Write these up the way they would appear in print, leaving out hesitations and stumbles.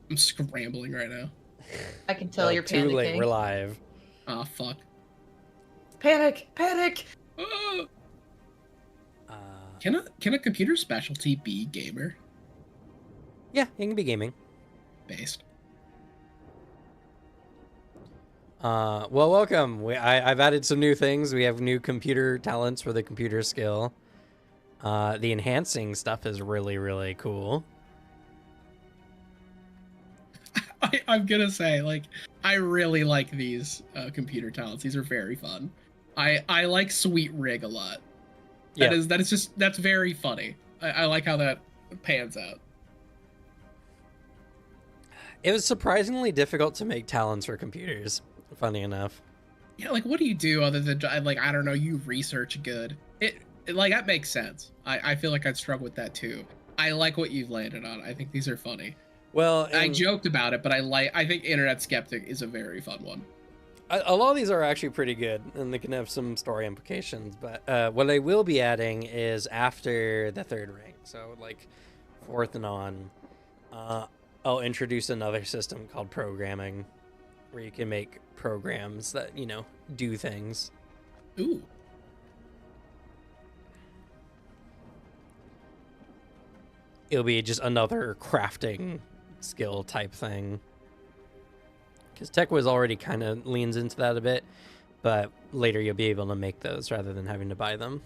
I'm scrambling right now. I can tell you're Too late. panicking. We're live. Ah, fuck. Panic! Panic! Ah! Uh, Can a computer specialty be gamer yeah, it can be gaming. based? Well, welcome. I've added some new things. We have new computer talents for the computer skill. The enhancing stuff is really, really cool. I'm gonna say, like, I really like these computer talents. These are very fun. I like Sweet Rig a lot. Yeah. That's very funny. I like how that pans out. It was surprisingly difficult to make talents for computers. Funny enough. Yeah, like, what do you do other than, like, I don't know, you research good? It like, that makes sense. I feel like I'd struggle with that too. I like what you've landed on. I think these are funny. Well, I joked about it, but I think Internet Skeptic is a very fun one. A lot of these are actually pretty good, and they can have some story implications. But what I will be adding is after the third ring, so like fourth and on, I'll introduce another system called programming, where you can make programs that do things. Ooh. It'll be just another crafting skill type thing. Because TechWiz already kind of leans into that a bit, but later you'll be able to make those rather than having to buy them.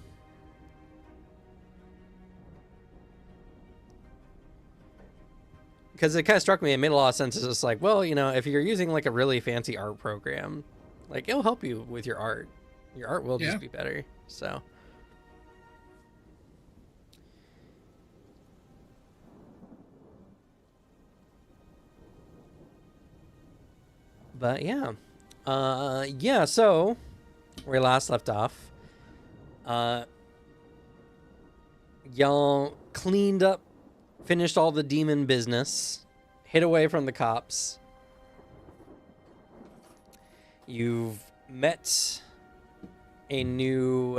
Because it kind of struck me, it made a lot of sense. It's just like, well, if you're using like a really fancy art program, like it'll help you with your art. Your art will just be better. So. But yeah, so where we last left off, y'all cleaned up, finished all the demon business, hid away from the cops. You've met a new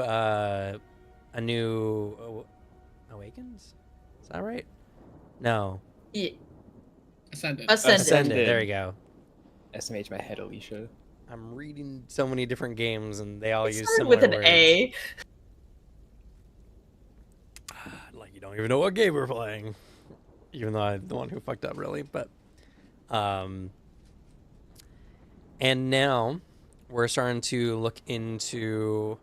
Awakens? Is that right? No. Yeah. Ascended. There you go. SMH my head, Alicia. I'm reading so many different games, and they all use started similar with an words. A. Like you don't even know what game we're playing, even though I'm the one who fucked up, really. But, and now we're starting to look into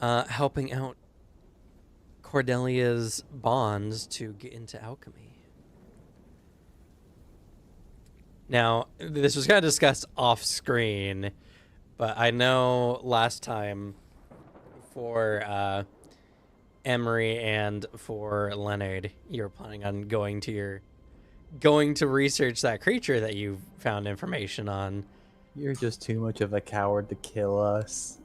helping out Cordelia's bonds to get into alchemy. Now, this was kind of discussed off screen, but I know last time for Emery and for Leonard, you were planning on going to research that creature that you found information on. You're just too much of a coward to kill us.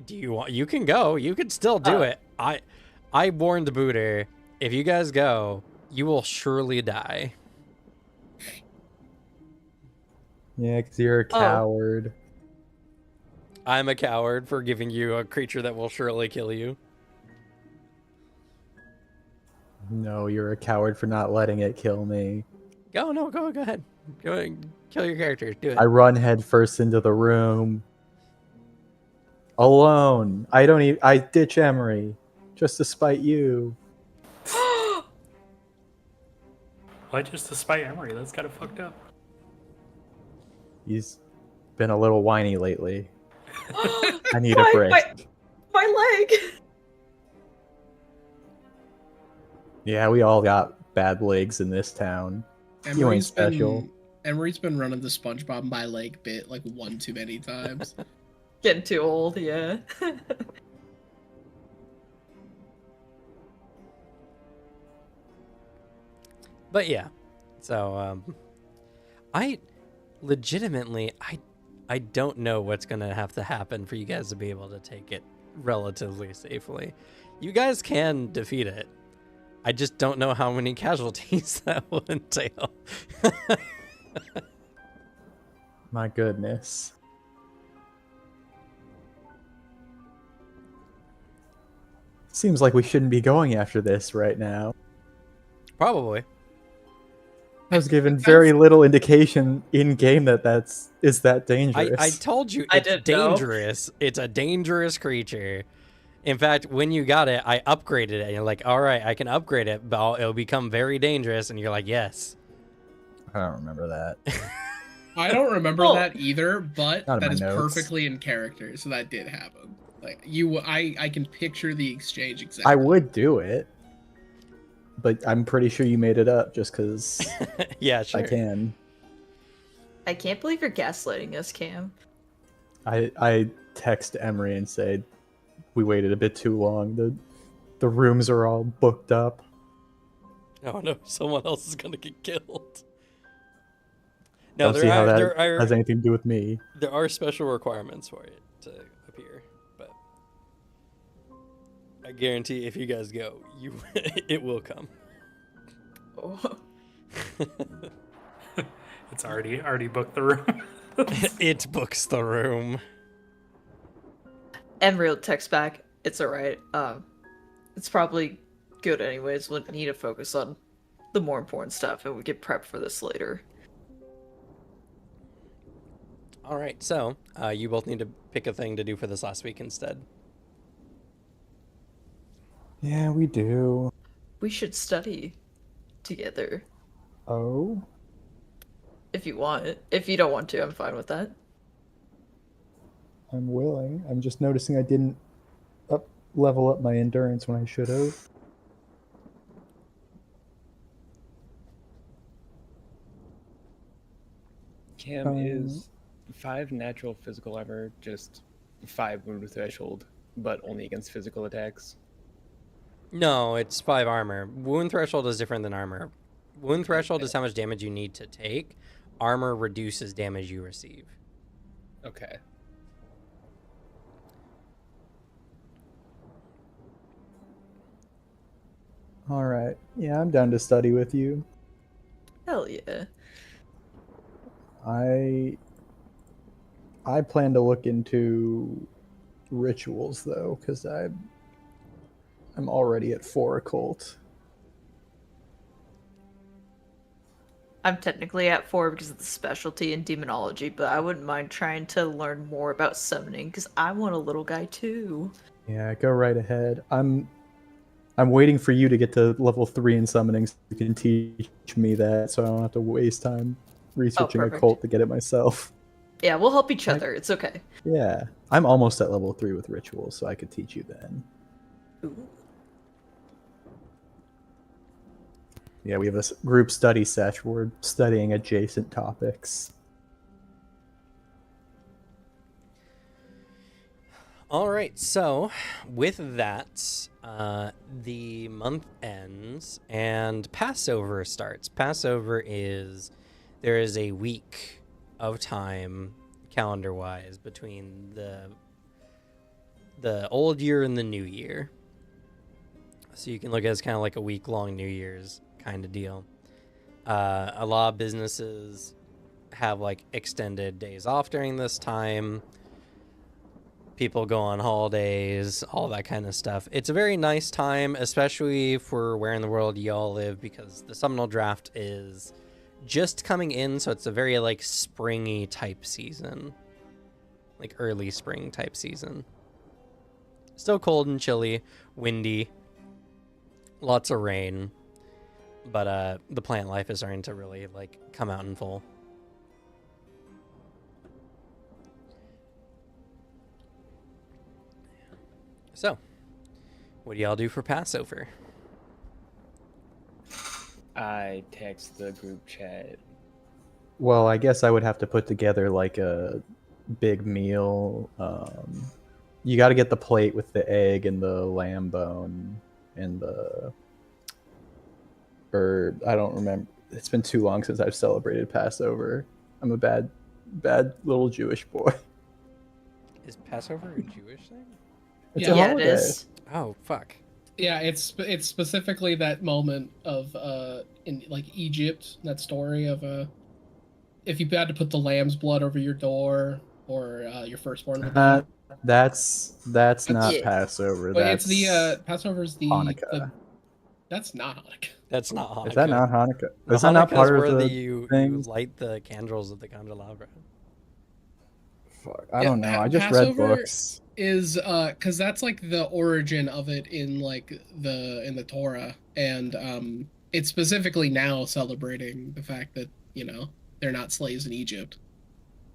You can go. You can still do it. I warned Booter, if you guys go, you will surely die. Yeah, because you're a coward. I'm a coward for giving you a creature that will surely kill you. No, you're a coward for not letting it kill me. Go ahead. Go ahead, kill your character. Do it. I run headfirst into the room. Alone. I ditch Emery. Just to spite you. Why just to spite Emery? That's kind of fucked up. He's been a little whiny lately. I need a break. My leg. Yeah, we all got bad legs in this town. You ain't special. Emery's been running the SpongeBob my leg bit like one too many times. Getting too old, yeah. But yeah, so I legitimately I don't know what's gonna have to happen for you guys to be able to take it relatively safely. You guys can defeat it. I just don't know how many casualties that will entail. My goodness. Seems like we shouldn't be going after this right now. Probably. I was given very little indication in game that is that dangerous. I told you I it's didn't know. dangerous. It's a dangerous creature. In fact, when you got it, I upgraded it. And you're like, all right, I can upgrade it, but it'll become very dangerous. And you're like, yes. I don't remember that. I don't remember that either, but Not in that my is notes. perfectly in character, so that did happen. Like I can picture the exchange exactly. I would do it, but I'm pretty sure you made it up just because Yeah, sure. I can. I can't believe you're gaslighting us, Cam. I text Emery and say we waited a bit too long. The rooms are all booked up. Oh no, someone else is gonna get killed. No, Don't see how that there has anything to do with me. there are special requirements for it to appear, but I guarantee if you guys go, it will come. Oh. It's already booked the room. It books the room. Emery will text back. It's alright. It's probably good anyways. We'll need to focus on the more important stuff and we get prepped for this later. All right, so you both need to pick a thing to do for this last week instead. Yeah, we do. We should study together Oh? if you want. If you don't want to, I'm fine with that. I'm willing. I'm just noticing I didn't level up my endurance when I should have. Cam, is 5 natural physical armor just 5 wound threshold, but only against physical attacks? No, it's 5 armor. Wound threshold is different than armor. Wound threshold is how much damage you need to take. Armor reduces damage you receive. Okay. All right. Yeah, I'm down to study with you. Hell yeah. I plan to look into rituals though, because I'm already at 4 occult. I'm technically at 4 because of the specialty in demonology, but I wouldn't mind trying to learn more about summoning because I want a little guy too. Yeah, go right ahead. I'm waiting for you to get to level 3 in summoning so you can teach me that, so I don't have to waste time researching perfect. occult to get it myself. Yeah, we'll help each other. It's okay. Yeah, I'm almost at level 3 with rituals, so I could teach you then. Ooh. Yeah, we have this group study sesh where we're studying adjacent topics. All right, so with that, the month ends and Passover starts. Passover there is a week of time, calendar-wise, between the old year and the new year. So you can look at it as kind of like a week-long New Year's kind of deal. A lot of businesses have like extended days off during this time. People go on holidays, all that kind of stuff. It's a very nice time, especially for where in the world y'all live, because the Seminole Draft is just coming in, so it's a very like springy type season, like early spring type season. Still cold and chilly, windy, lots of rain, but the plant life is starting to really like come out in full. So, what do y'all do for Passover? I text the group chat. Well, I guess I would have to put together like a big meal. You got to get the plate with the egg and the lamb bone and I don't remember. It's been too long since I've celebrated Passover. I'm a bad little Jewish boy. Is Passover a Jewish thing? It's Yeah. a Yeah, it holiday. is. Oh, fuck. Yeah, it's specifically that moment of in like Egypt, that story of if you had to put the lamb's blood over your door or your firstborn would die. That's not Yeah. Passover. But That's it's the Passover's the Hanukkah. That's not Hanukkah. That's not Hanukkah. Is that not Hanukkah? No, Is that not Hanukkah part is of where the you things? light the candles of the candelabra. Fuck, I don't know. Pa- I just read Passover books. Is because that's like the origin of it in like in the Torah, and it's specifically now celebrating the fact that they're not slaves in Egypt.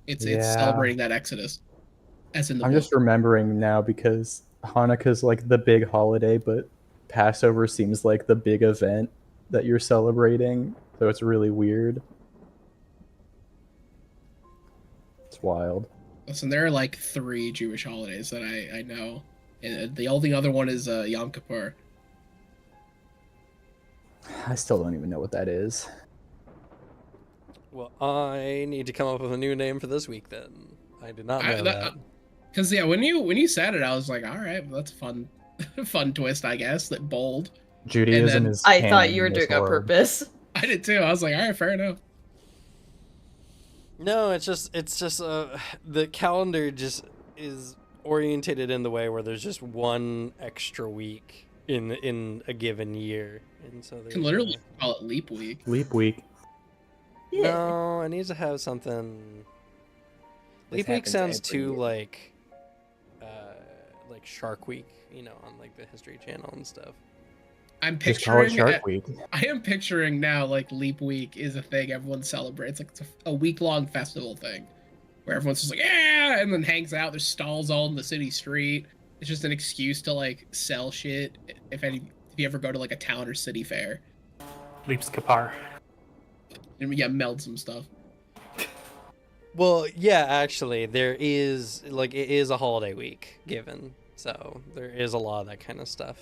It's Yeah. celebrating that Exodus, as in the I'm book. just remembering now because Hanukkah's like the big holiday, but Passover seems like the big event that you're celebrating. So it's really weird. It's wild. Listen, there are like 3 Jewish holidays that I know, and the only other one is Yom Kippur. I still don't even know what that is. Well, I need to come up with a new name for this week then. I did not know that. Because when you said it, I was like, all right, well, that's a fun, fun twist, I guess. That bold. Judaism then is. I thought canon you were in this doing it on world. purpose. I did too. I was like, all right, fair enough. No, it's just the calendar just is orientated in the way where there's just one extra week in a given year, and so You there's can literally call it Leap Week. Leap week. No, it needs to have something. This Leap week happens sounds every too year. like Shark Week, on like the History Channel and stuff. I'm Just call it picturing. Shark Week. I am picturing now like Leap Week is a thing everyone celebrates. Like it's a week-long festival thing, where everyone's just like yeah, and then hangs out. There's stalls all in the city street. It's just an excuse to like sell shit. If you ever go to like a town or city fair, Leaps Kapar. and yeah, meld some stuff. Well, yeah, actually, there is it is a holiday week given, so there is a lot of that kind of stuff.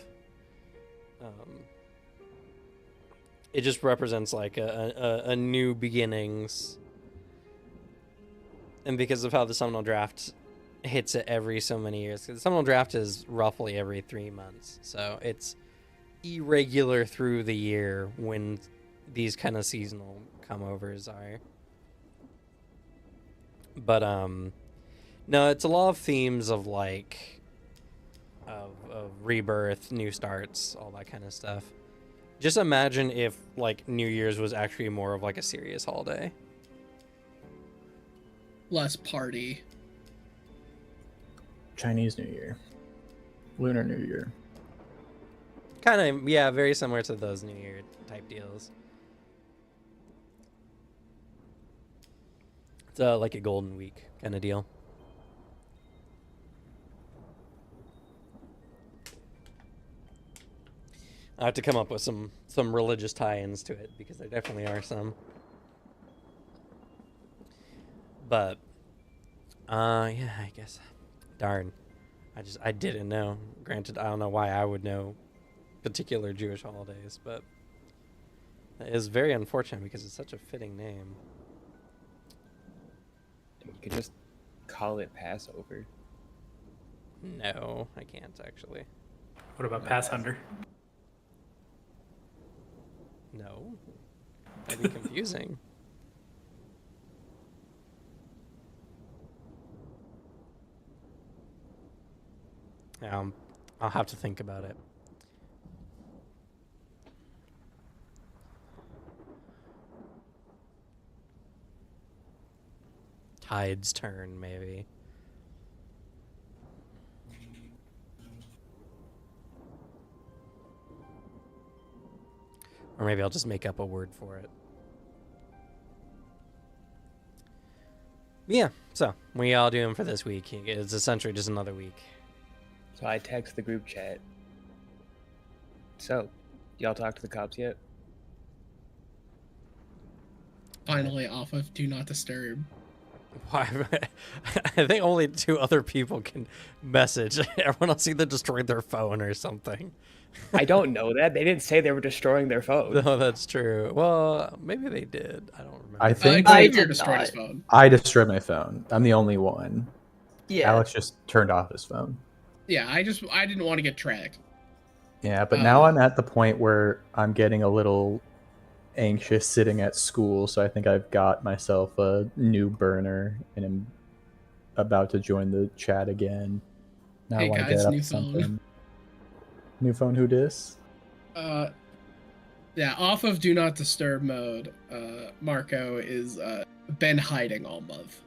It just represents like a new beginnings, and because of how the Seminole Draft hits it every so many years, because the Seminole Draft is roughly every 3 months, so it's irregular through the year when these kind of seasonal come-overs are. But no, it's a lot of themes of like of rebirth, new starts, all that kind of stuff. Just imagine if like New Year's was actually more of like a serious holiday. Less party. Chinese New Year. Lunar New Year. Kind of, yeah, very similar to those New Year type deals. It's like a golden week kind of deal. I have to come up with some religious tie-ins to it because there definitely are some. But yeah, I guess. Darn. I didn't know. Granted, I don't know why I would know particular Jewish holidays, but it is very unfortunate because it's such a fitting name. You could just call it Passover. No, I can't actually. What about Pass Hunter? No. That'd be confusing. I'll have to think about it. Tide's turn, maybe. Or maybe I'll just make up a word for it. Yeah, so what are y'all doing for this week? It's essentially just another week. So I text the group chat. So, y'all talk to the cops yet? Finally off of Do Not Disturb. Why? I think only 2 other people can message. Everyone else either destroyed their phone or something. I don't know that. They didn't say they were destroying their phone. No, that's true. Well, maybe they did. I don't remember. I think I Xavier did destroyed his not. phone. I destroyed my phone. I'm the only one. Yeah. Alex just turned off his phone. Yeah, I didn't want to get tracked. Yeah, but now I'm at the point where I'm getting a little anxious sitting at school, so I think I've got myself a new burner and I'm about to join the chat again. Now Hey I want to guys, get up new to phone. something. New phone, who dis? Yeah, off of Do Not Disturb mode, Marco is been hiding all month.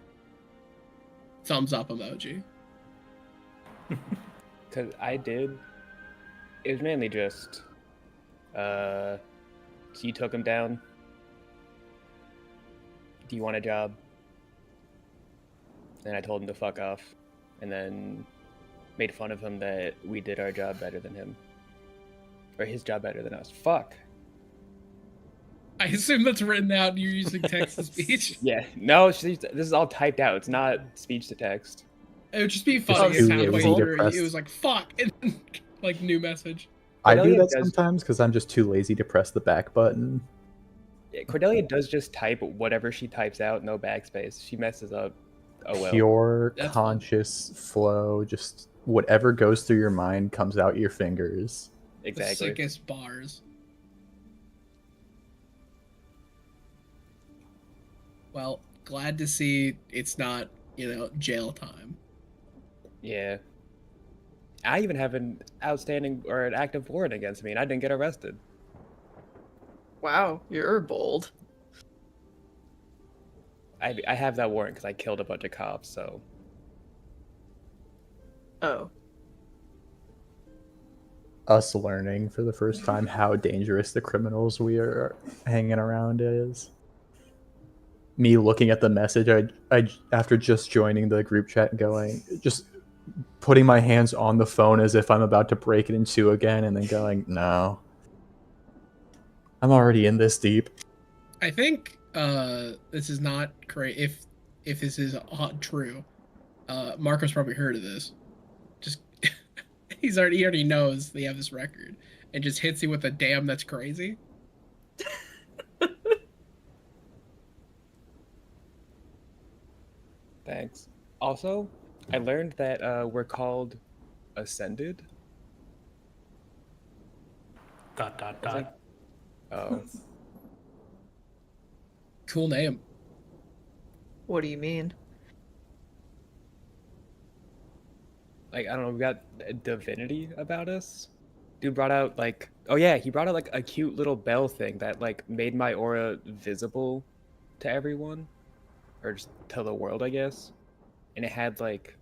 Thumbs up emoji. Because I did. It was mainly just. So you took him down. Do you want a job? And I told him to fuck off. And then made fun of him that we did our job better than him. Or his job better than us. Fuck. I assume that's written out and you're using text to speech. Yeah. No, this is all typed out. It's not speech to text. It would just be Just funny too if halfway lazy to through press. it was like, fuck, and then, like, new message. I do Cordelia that does- sometimes because I'm just too lazy to press the back button. Yeah, Cordelia does just type whatever she types out, no backspace. She messes up. Oh well. Pure, That's conscious flow, just whatever goes through your mind comes out your fingers. The Exactly. sickest bars. Well, glad to see it's not, jail time. Yeah. I even have an outstanding or an active warrant against me, and I didn't get arrested. Wow, you're bold. I have that warrant because I killed a bunch of cops, so. Oh. Us learning for the first time how dangerous the criminals we are hanging around is. Me looking at the message, I after just joining the group chat and going, just putting my hands on the phone as if I'm about to break it in two again, and then going, no. I'm already in this deep. I think this is not correct. If this is true, Marco's probably heard of this. Just he already knows they have this record, and just hits you with a damn that's crazy. Thanks. Also, I learned that we're called Ascended. Dot dot I was like, dot. oh. Cool name. What do you mean? Like, I don't know, we got a divinity about us. Dude brought out, like, oh yeah, he brought out, like, a cute little bell thing that, like, made my aura visible to everyone. Or just to the world, I guess. And it had, like,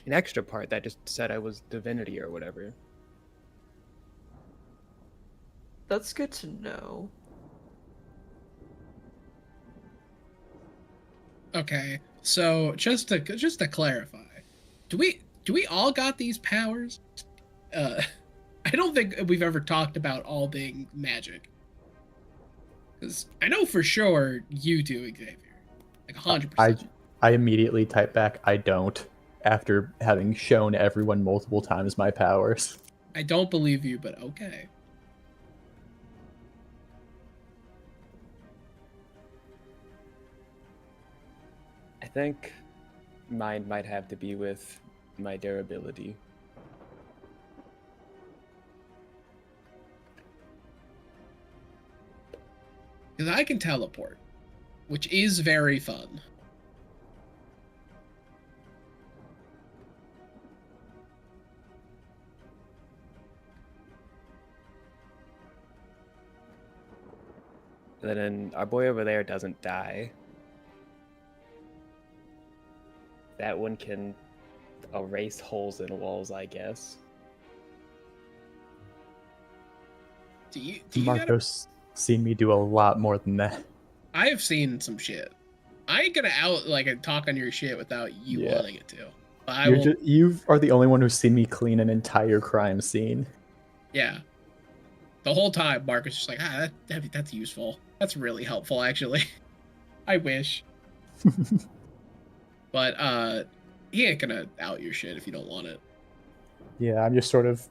an extra part that just said I was divinity or whatever. That's good to know. Okay, so just to clarify, do we all got these powers? I don't think we've ever talked about all being magic. Because I know for sure you do, Xavier. Like 100%. I immediately type back, I don't, after having shown everyone multiple times my powers. I don't believe you, but okay. I think mine might have to be with my durability. Because I can teleport, which is very fun. And then our boy over there doesn't die. That one can erase holes in walls, I guess. Do you gotta... Marco's seen me do a lot more than that. I have seen some shit. I ain't gonna talk on your shit without you Yeah. wanting it to. But I will. You are the only one who's seen me clean an entire crime scene. Yeah. The whole time, Marcus just like, that's useful. That's really helpful, actually. I wish. But he ain't gonna out your shit if you don't want it. Yeah, I'm just sort of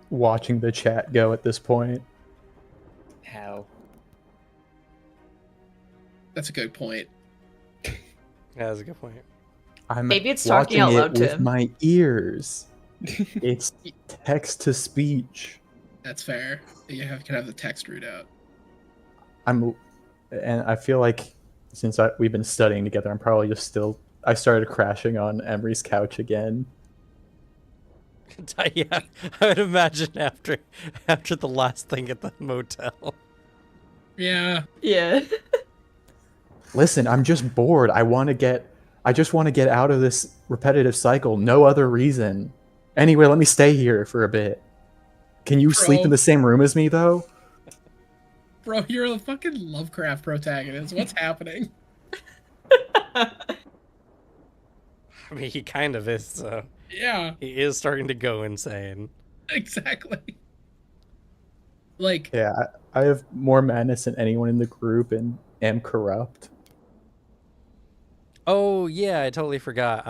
watching the chat go at this point. How? That's a good point. Yeah, that's a good point. I'm Maybe it's talking watching out loud it to with him. my ears. It's text to speech. That's fair. You can have the text route out. And I feel like since we've been studying together, I'm probably just still. I started crashing on Emery's couch again. Yeah, I would imagine after the last thing at the motel. Yeah. Yeah. Listen, I'm just bored. I just want to get out of this repetitive cycle. No other reason. Anyway, let me stay here for a bit. Can you sleep in Bro. the same room as me, though? Bro, you're a fucking Lovecraft protagonist. What's happening? I mean, he kind of is, so Yeah, he is starting to go insane. exactly. Like, Yeah, I have more madness than anyone in the group and am corrupt. Oh yeah, I totally forgot.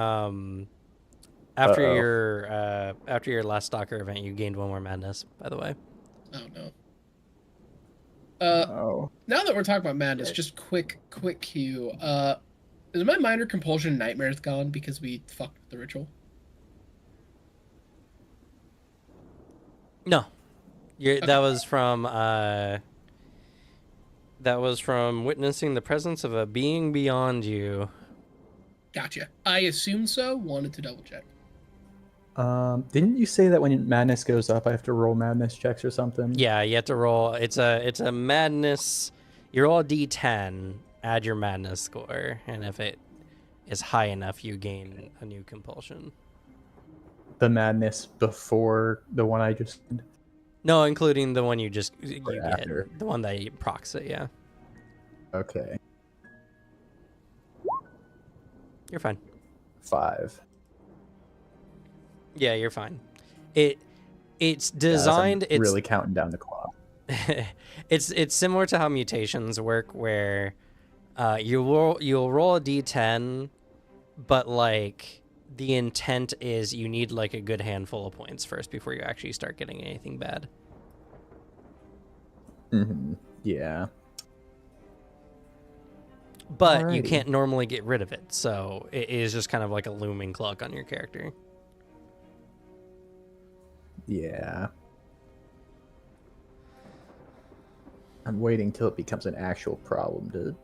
After Uh-oh. your last Stalker event, you gained 1 more madness. By the way. oh no. Oh. Now that we're talking about madness, just quick cue. Is my minor compulsion nightmares gone because we fucked with the ritual? No, Okay. that was from witnessing the presence of a being beyond you. Gotcha. I assume so. Wanted to double check. Didn't you say that when madness goes up, I have to roll madness checks or something? Yeah, you have to roll. It's a madness. You roll a d10, add your madness score, and if it is high enough, you gain a new compulsion. The madness before the one I just. No, including the one you Or get, after. the one that you procs it. Yeah, Okay. you're fine. 5. Yeah, you're fine. It's Guys, designed. I'm really counting down the clock. It's similar to how mutations work, where you'll roll a d10, but like the intent is you need like a good handful of points first before you actually start getting anything bad. Yeah. But you Alrighty. can't normally get rid of it, so it is just kind of like a looming clock on your character. Yeah. I'm waiting till it becomes an actual problem to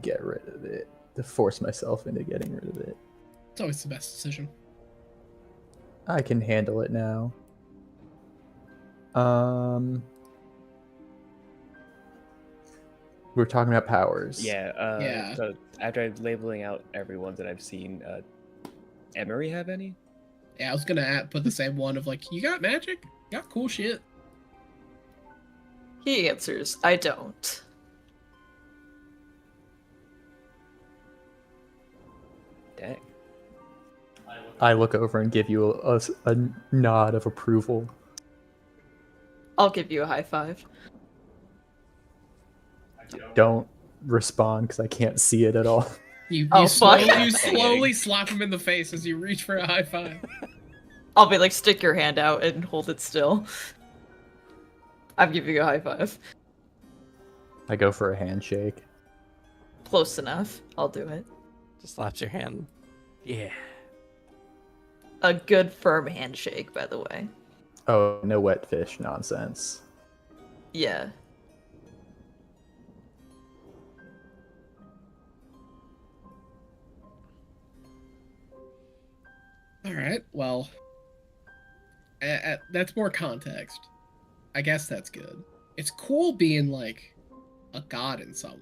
get rid of it. To force myself into getting rid of it. It's always the best decision. I can handle it now. We're talking about powers. Yeah. Yeah. So after labeling out everyone that I've seen, Emery have any? Yeah, I was gonna put the same one of like, you got magic? You got cool shit. He answers, I don't. Dang. I look over and give you a nod of approval. I'll give you a high five. Don't respond because I can't see it at all. You Oh, fuck. slowly slap him in the face as you reach for a high five. I'll be like, stick your hand out and hold it still. I'm giving you a high five. I go for a handshake. Close enough. I'll do it. Just slaps your hand. Yeah. A good firm handshake, by the way. Oh, no wet fish nonsense. Yeah. All right. Well, that's more context. I guess that's good. It's cool being like a god in some way.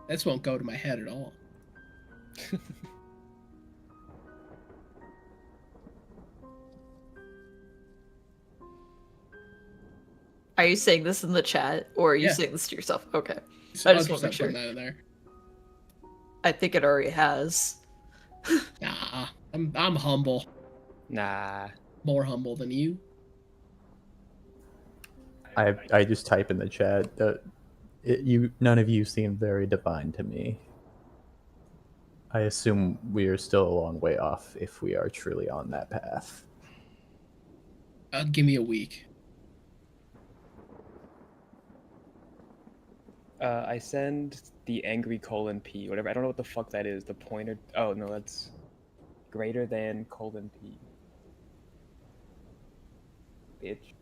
This won't go to my head at all. Are you saying this in the chat, or are you Yeah. saying this to yourself? Okay. So I just wanna 100% make sure. putting that in there. I think it already has. Nah, I'm humble. Nah. More humble than you. I just type in the chat. None of you seem very divine to me. I assume we are still a long way off if we are truly on that path. Give me a week. I send the angry :P, whatever. I don't know what the fuck that is. The pointer. Oh no, that's greater than :P. Bitch.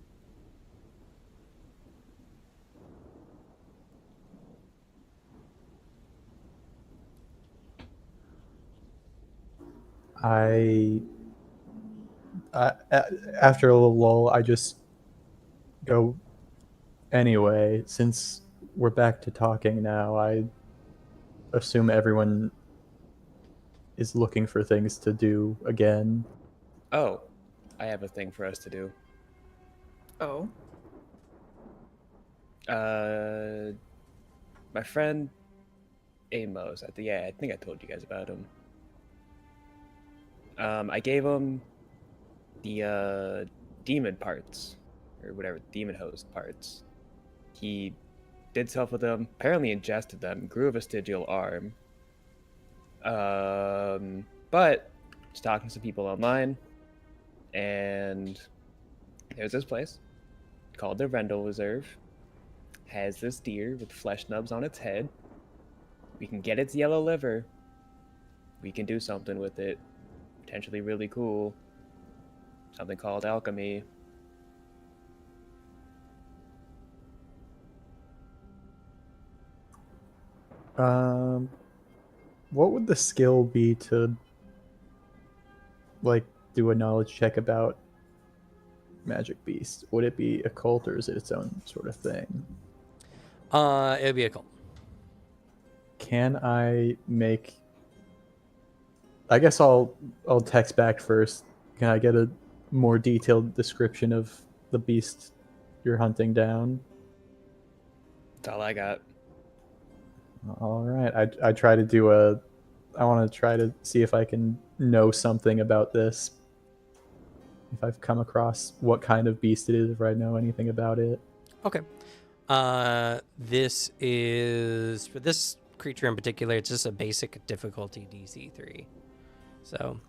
After a little lull, I just go. Anyway, since we're back to talking now, I assume everyone is looking for things to do again. Oh, I have a thing for us to do. Oh. My friend Amos. I think I told you guys about him. I gave him the demon parts, or whatever, demon host parts. He did stuff with them, apparently ingested them, grew a vestigial arm. But just talking to some people online, and there's this place called the Rendell Reserve. Has this deer with flesh nubs on its head. We can get its yellow liver. We can do something with it. Potentially really cool. Something called alchemy. What would the skill be to like do a knowledge check about magic beast? Would it be occult or is it its own sort of thing? It would be a cult. Can I make? I guess I'll text back first. Can I get a more detailed description of the beast you're hunting down? That's all I got. All right. I try to do I want to try to see if I can know something about this. If I've come across what kind of beast it is, if I know anything about it. Okay. This is, for this creature in particular, it's just a basic difficulty DC 3. So,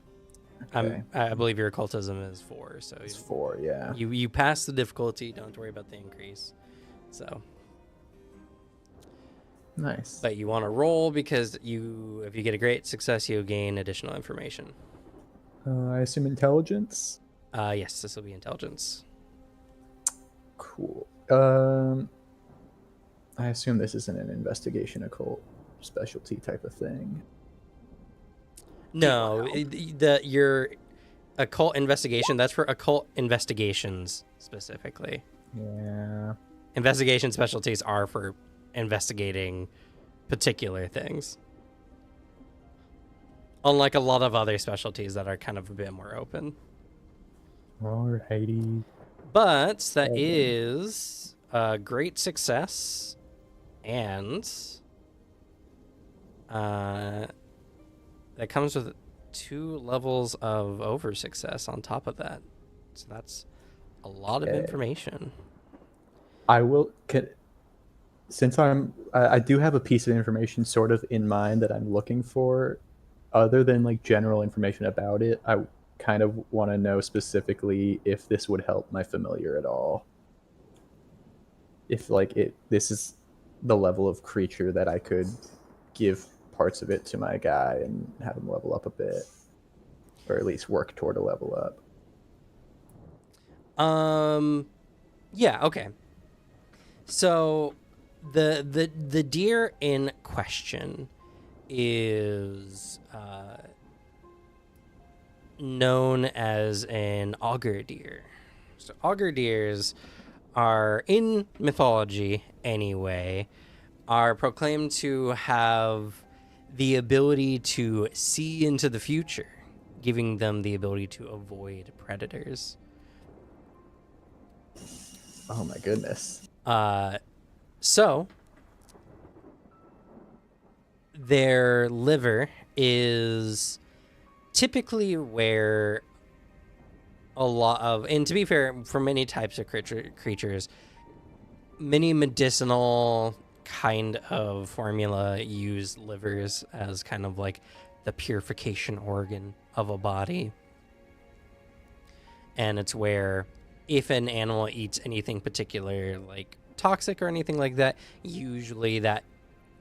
Okay. I believe your occultism is 4. So It's 4, yeah. you pass the difficulty. Don't worry about the increase. So, Nice. but you want to roll because if you get a great success, you gain additional information. I assume intelligence. Yes, this will be intelligence. Cool. I assume this isn't an investigation occult specialty type of thing. No, your occult investigation, that's for occult investigations specifically. Yeah. Investigation specialties are for investigating particular things. Unlike a lot of other specialties that are kind of a bit more open. Alrighty. But that Okay. is a great success, and that comes with 2 levels of over success on top of that. So that's a lot of Okay. information. I will. Since I do have a piece of information sort of in mind that I'm looking for, other than like general information about it. I kind of want to know specifically if this would help my familiar at all. If like this is the level of creature that I could give parts of it to my guy and have him level up a bit, or at least work toward a level up. Yeah, okay. So the deer in question is known as an augur deer. So augur deers are, in mythology anyway, are proclaimed to have the ability to see into the future, giving them the ability to avoid predators. Oh my goodness. So their liver is typically where a lot of, and to be fair, for many types of creatures, many medicinal kind of formula use livers as kind of like the purification organ of a body. And it's where if an animal eats anything particular, like toxic or anything like that, usually that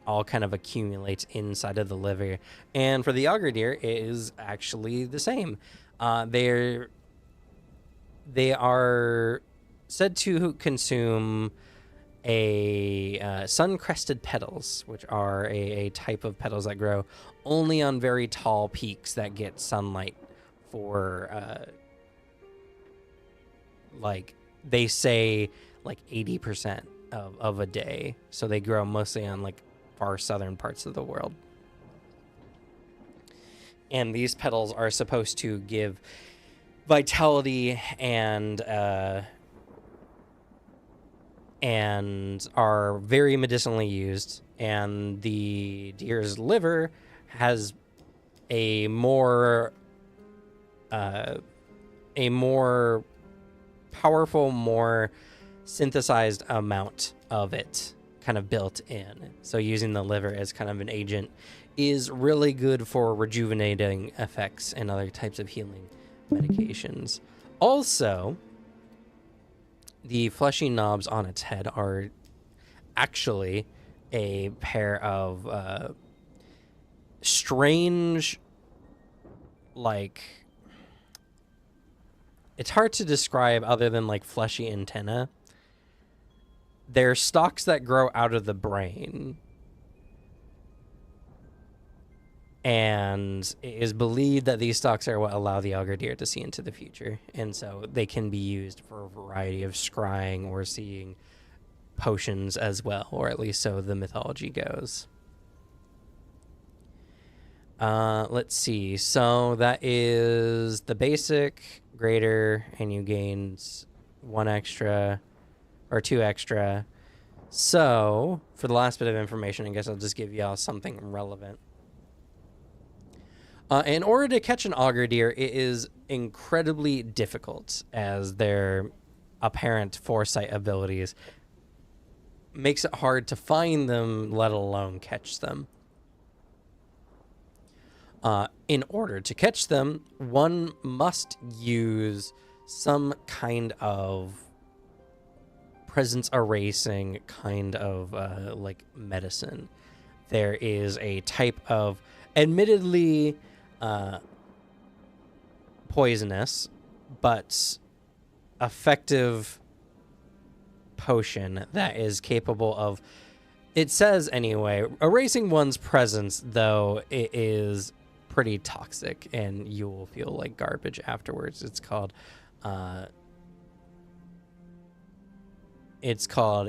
all kind of accumulates inside of the liver. And for the augur deer, it is actually the same. They are said to consume sun-crested petals, which are a type of petals that grow only on very tall peaks that get sunlight for, like, they say, like 80% of a day. So they grow mostly on like far southern parts of the world. And these petals are supposed to give vitality and are very medicinally used. And the deer's liver has a more powerful, more synthesized amount of it kind of built in. So using the liver as kind of an agent is really good for rejuvenating effects and other types of healing medications. Also, the fleshy knobs on its head are actually a pair of strange, like, it's hard to describe other than like fleshy antenna. They're stalks that grow out of the brain. And it is believed that these stalks are what allow the auger deer to see into the future. And so they can be used for a variety of scrying or seeing potions as well, or at least so the mythology goes. Let's see. So that is the basic, greater, and you gained 1 extra or 2 extra. So for the last bit of information, I guess I'll just give y'all something relevant. In order to catch an auger deer, it is incredibly difficult, as their apparent foresight abilities makes it hard to find them, let alone catch them. In order to catch them, one must use some kind of presence erasing kind of like medicine. There is a type of admittedly poisonous but effective potion that is capable of, it says anyway, erasing one's presence, though it is pretty toxic and you will feel like garbage afterwards. It's called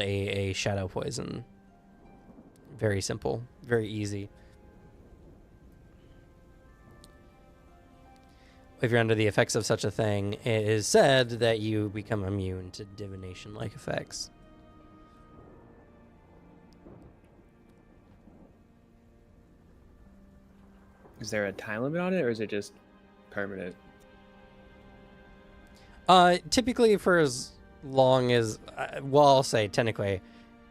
a shadow poison. Very simple, very easy. If you're under the effects of such a thing, it is said that you become immune to divination-like effects. Is there a time limit on it, or is it just permanent? Typically for as long as, well, I'll say technically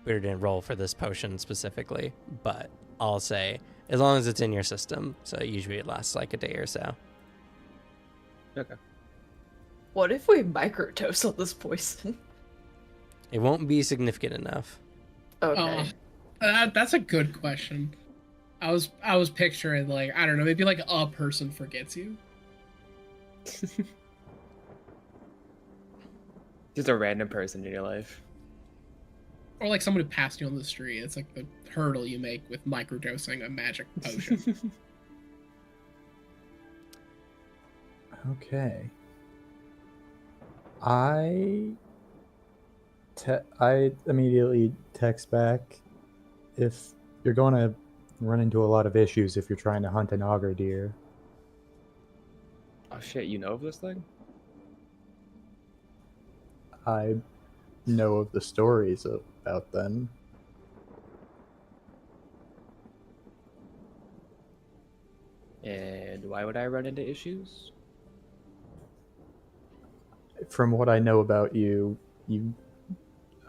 we didn't roll for this potion specifically, but I'll say as long as it's in your system. So usually it lasts like a day or so. Okay. What if we microdose on this poison? It won't be significant enough. Okay. That's a good question. I was picturing, like, I don't know, maybe like a person forgets you. Just a random person in your life. Or like someone who passed you on the street. It's like the hurdle you make with microdosing a magic potion. Okay. I immediately text back, if you're going to run into a lot of issues if you're trying to hunt an auger deer. Oh shit, you know of this thing? I know of the stories about them. And why would I run into issues? From what I know about you,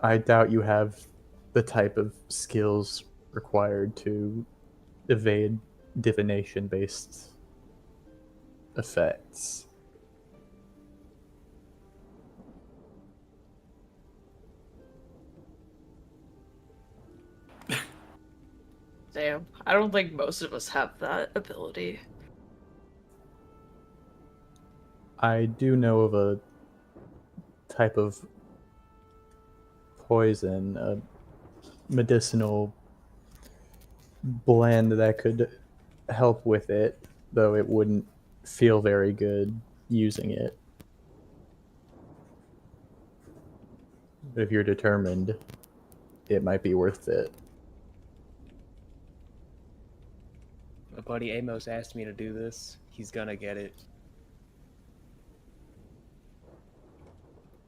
I doubt you have the type of skills required to evade divination-based effects. Damn. I don't think most of us have that ability. I do know of a type of poison, a medicinal blend that could help with it, though it wouldn't feel very good using it. If you're determined. it might be worth it. My buddy Amos asked me to do this. He's gonna get it.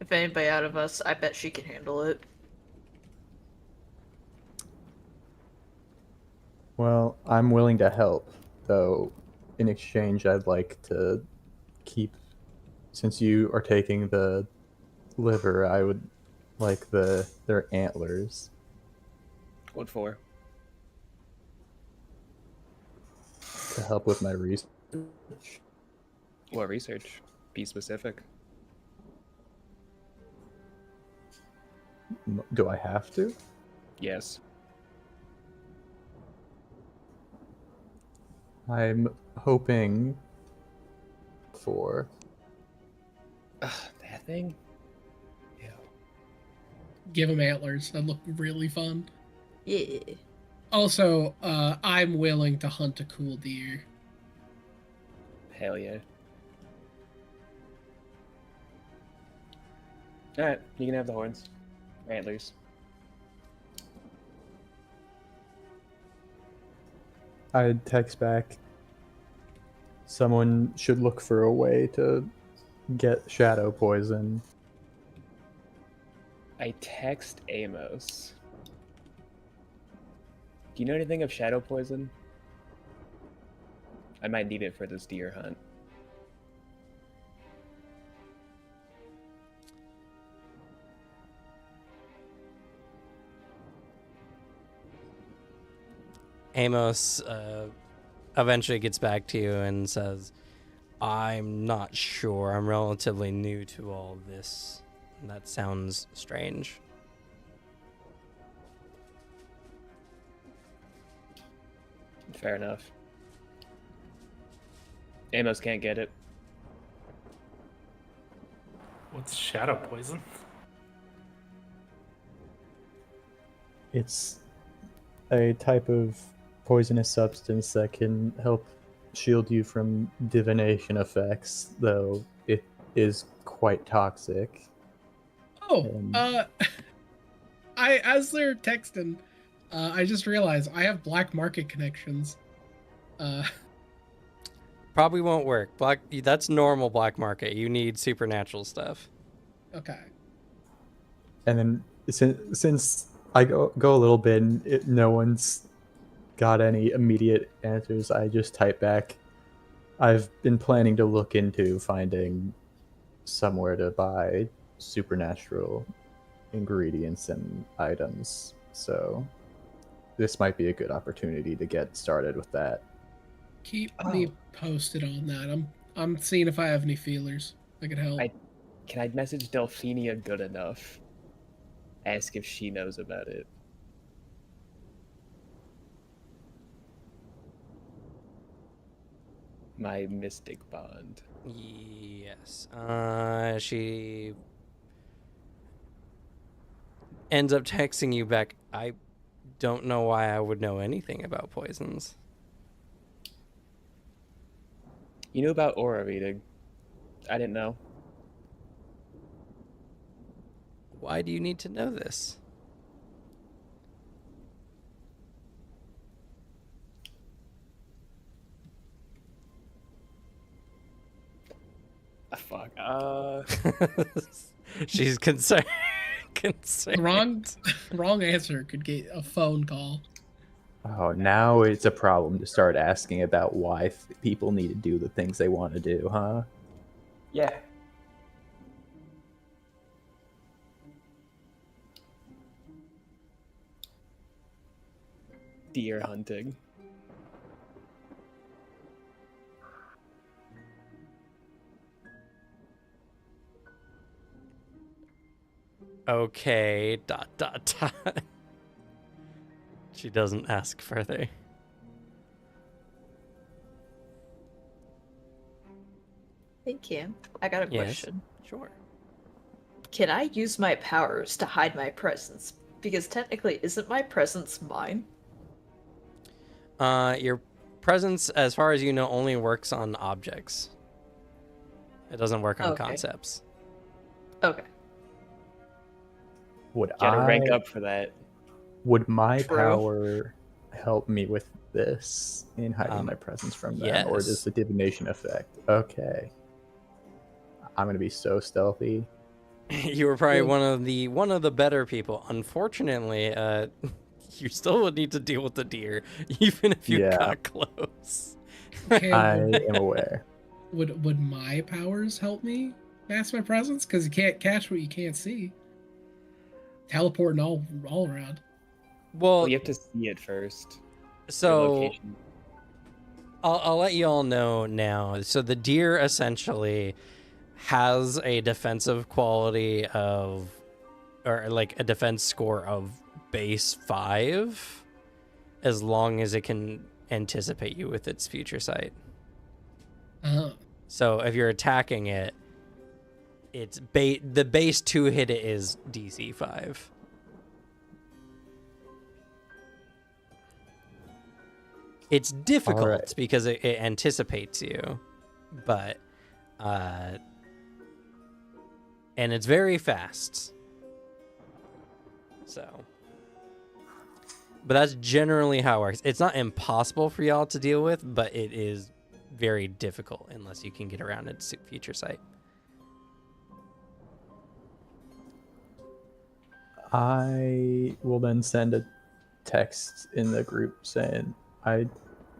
If anybody out of us, I bet she can handle it. Well, I'm willing to help, though in exchange I'd like to keep, since you are taking the liver, I would like their antlers. What for? To help with my research. What research? Be specific. Do I have to? Yes. I'm hoping for. That thing? Yeah. Give him antlers. That look really fun. Yeah. Also, I'm willing to hunt a cool deer. Hell yeah. Alright, you can have the horns. Antlers. I'd text back. Someone should look for a way to get shadow poison. I text Amos. Do you know anything of shadow poison? I might need it for this deer hunt. Amos eventually gets back to you and says, I'm not sure. I'm relatively new to all this. And that sounds strange. Fair enough. Amos can't get it. What's shadow poison? It's a type of poisonous substance that can help shield you from divination effects, though it is quite toxic. Oh, as they're texting, I just realized I have black market connections. Probably won't work. That's normal black market. You need supernatural stuff. Okay. And then since I go a little bit and no one's got any immediate answers, I just type back, I've been planning to look into finding somewhere to buy supernatural ingredients and items, so this might be a good opportunity to get started with that. Keep me posted on that. I'm seeing if I have any feelers that could help. Can I message Delphinia good enough? Ask if she knows about it. My mystic bond. Yes. She ends up texting you back. I don't know why I would know anything about poisons. You knew about aura reading. I didn't know. Why do you need to know this? Fuck. She's concerned. Wrong answer could get a phone call. Oh, now it's a problem to start asking about why people need to do the things they want to do, huh? Yeah. Deer hunting. Okay. ... She doesn't ask further. Thank you. I got a Yes. question. Sure. Can I use my powers to hide my presence? Because technically, isn't my presence mine? Your presence, as far as you know, only works on objects. It doesn't work on Okay. concepts. Okay. Would Gotta I rank up for that. Would my True. power help me with this in hiding my presence from them, or does yes. the divination affect? Okay, I'm gonna be so stealthy. You were probably Well- one of the better people. Unfortunately, you still would need to deal with the deer, even if you Yeah. got close. Okay, I am aware. would my powers help me mask my presence? Because you can't catch what you can't see. Teleporting all around. Well, Well, you have to see it first. Your so location. I'll let you all know now. So the deer essentially has a defensive quality of, or like a defense score of base 5, as long as it can anticipate you with its future sight. Uh-huh. So if you're attacking it, it's the base 2 hit it is DC 5. It's difficult Alright. because it anticipates you, but and it's very fast. So, but that's generally how it works. It's not impossible for y'all to deal with, but it is very difficult unless you can get around its future sight. I will then send a text in the group saying, I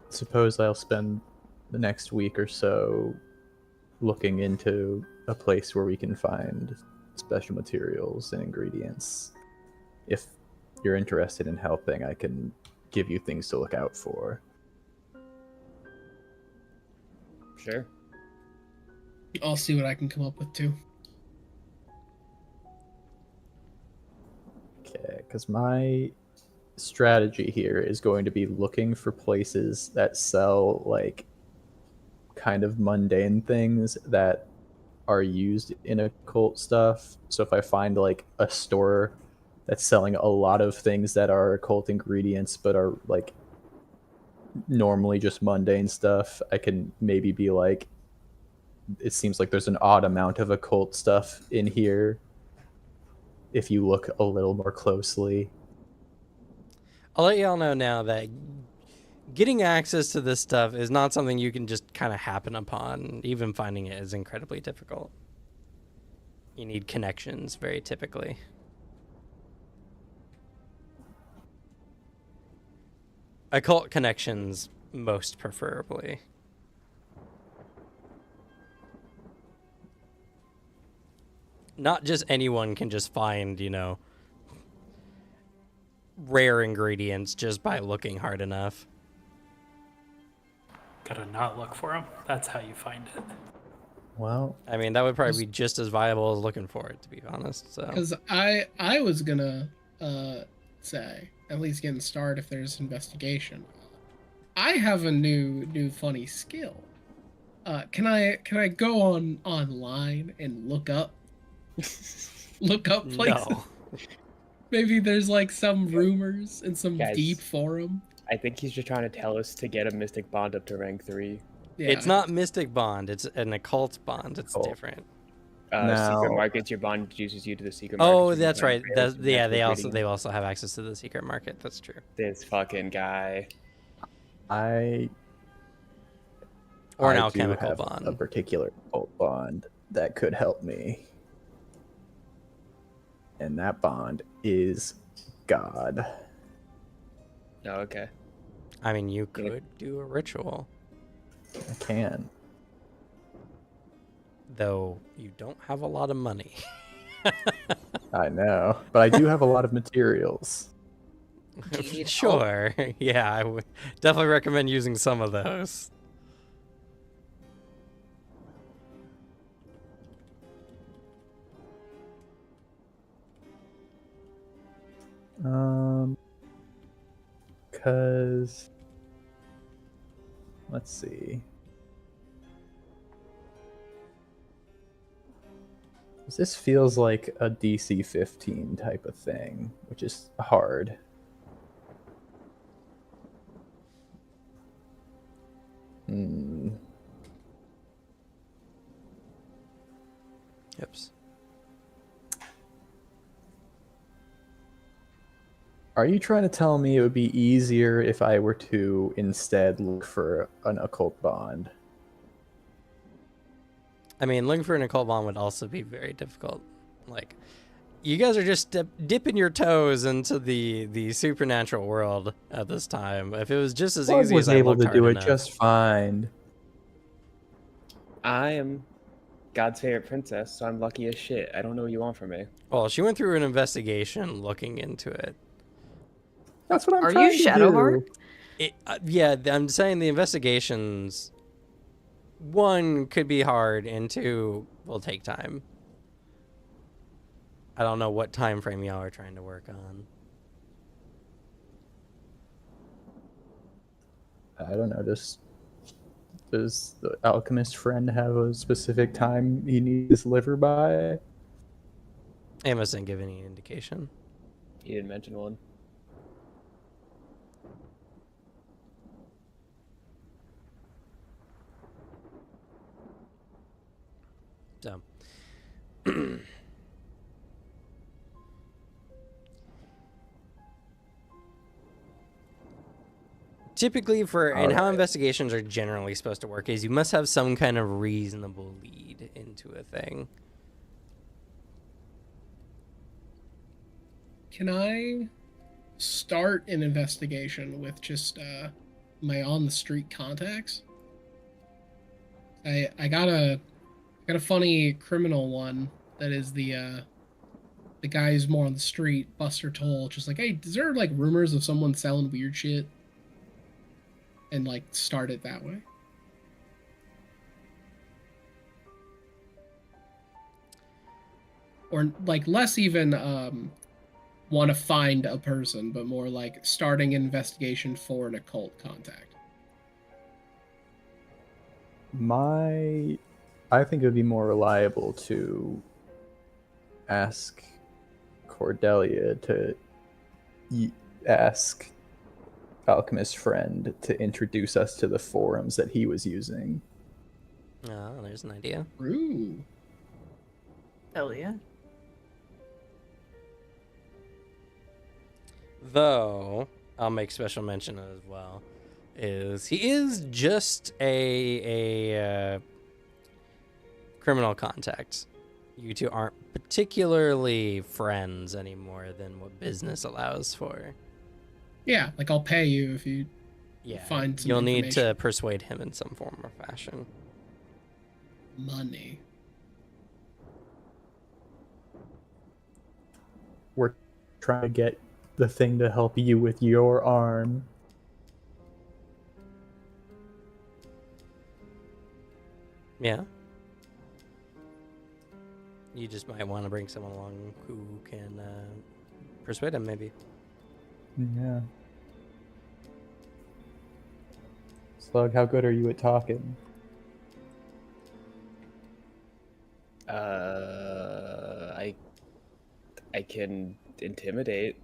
suppose I'll spend the next week or so looking into a place where we can find special materials and ingredients. If you're interested in helping, I can give you things to look out for. Sure. I'll see what I can come up with too. Okay, because my strategy here is going to be looking for places that sell like kind of mundane things that are used in occult stuff. So if I find like a store that's selling a lot of things that are occult ingredients but are like normally just mundane stuff, I can maybe be like, it seems like there's an odd amount of occult stuff in here if you look a little more closely. I'll let y'all know now that getting access to this stuff is not something you can just kind of happen upon. Even finding it is incredibly difficult. You need connections, very typically. Occult connections, most preferably. Not just anyone can just find, rare ingredients just by looking hard enough. Gotta not look for them. That's how you find it. Well, I mean, that would probably be just as viable as looking for it, to be honest. So Because I was gonna say, at least getting started if there's investigation. I have a new funny skill. Can I go online and look up places? no. Maybe there's like some rumors in some Guys. deep forum. I think he's just trying to tell us to get a Mystic Bond up to rank 3. Yeah, It's not Mystic Bond. It's an occult bond. It's Occult. different. Now- Secret markets, your bond introduces you to the secret market. Oh, that's right. They also have access to the secret market. That's true. This fucking guy. I Or an do alchemical have bond. a particular occult bond that could help me, and that bond is God. Oh, okay. I mean, you could do a ritual, I can. though you don't have a lot of money. I know, but I do have a lot of materials. Do you need Sure. Yeah, I would definitely recommend using some of those. Cause let's see. 'Cause this feels like a DC 15 type of thing, which is hard. Hmm. Oops. Are you trying to tell me it would be easier if I were to instead look for an occult bond? I mean, looking for an occult bond would also be very difficult. Like, you guys are just dipping your toes into the supernatural world at this time. If it was just as Slug easy was as I able looked to hard do it enough. just fine. I am God's favorite princess, so I'm lucky as shit. I don't know what you want from me. Well, she went through an investigation looking into it. That's what I'm Are you trying to Shadowheart? do. Yeah, I'm saying the investigations, one, could be hard, and two, will take time. I don't know what time frame y'all are trying to work on. I don't know. Does the alchemist friend have a specific time he needs his liver by? Amos didn't give any indication. He didn't mention one. So, typically and how Alright. investigations are generally supposed to work is you must have some kind of reasonable lead into a thing. Can I start an investigation with just my on the street contacts? I got a funny criminal one that is the guy who's more on the street, Buster Toll, just like, hey, is there like rumors of someone selling weird shit? And like start it that way. Or like less even want to find a person, but more like starting an investigation for an occult contact. I think it would be more reliable to ask Cordelia to ask alchemist friend to introduce us to the forums that he was using. Oh, there's an idea. Ooh. Hell yeah. Though, I'll make special mention as well, is he is just a criminal contact. You two aren't particularly friends anymore than what business allows for. Yeah, like I'll pay you if you Yeah, find some you'll need to information. persuade him in some form or fashion. Money. We're trying to get the thing to help you with your arm. Yeah. You just might want to bring someone along who can persuade him, maybe. Yeah. Slug, how good are you at talking? I can intimidate.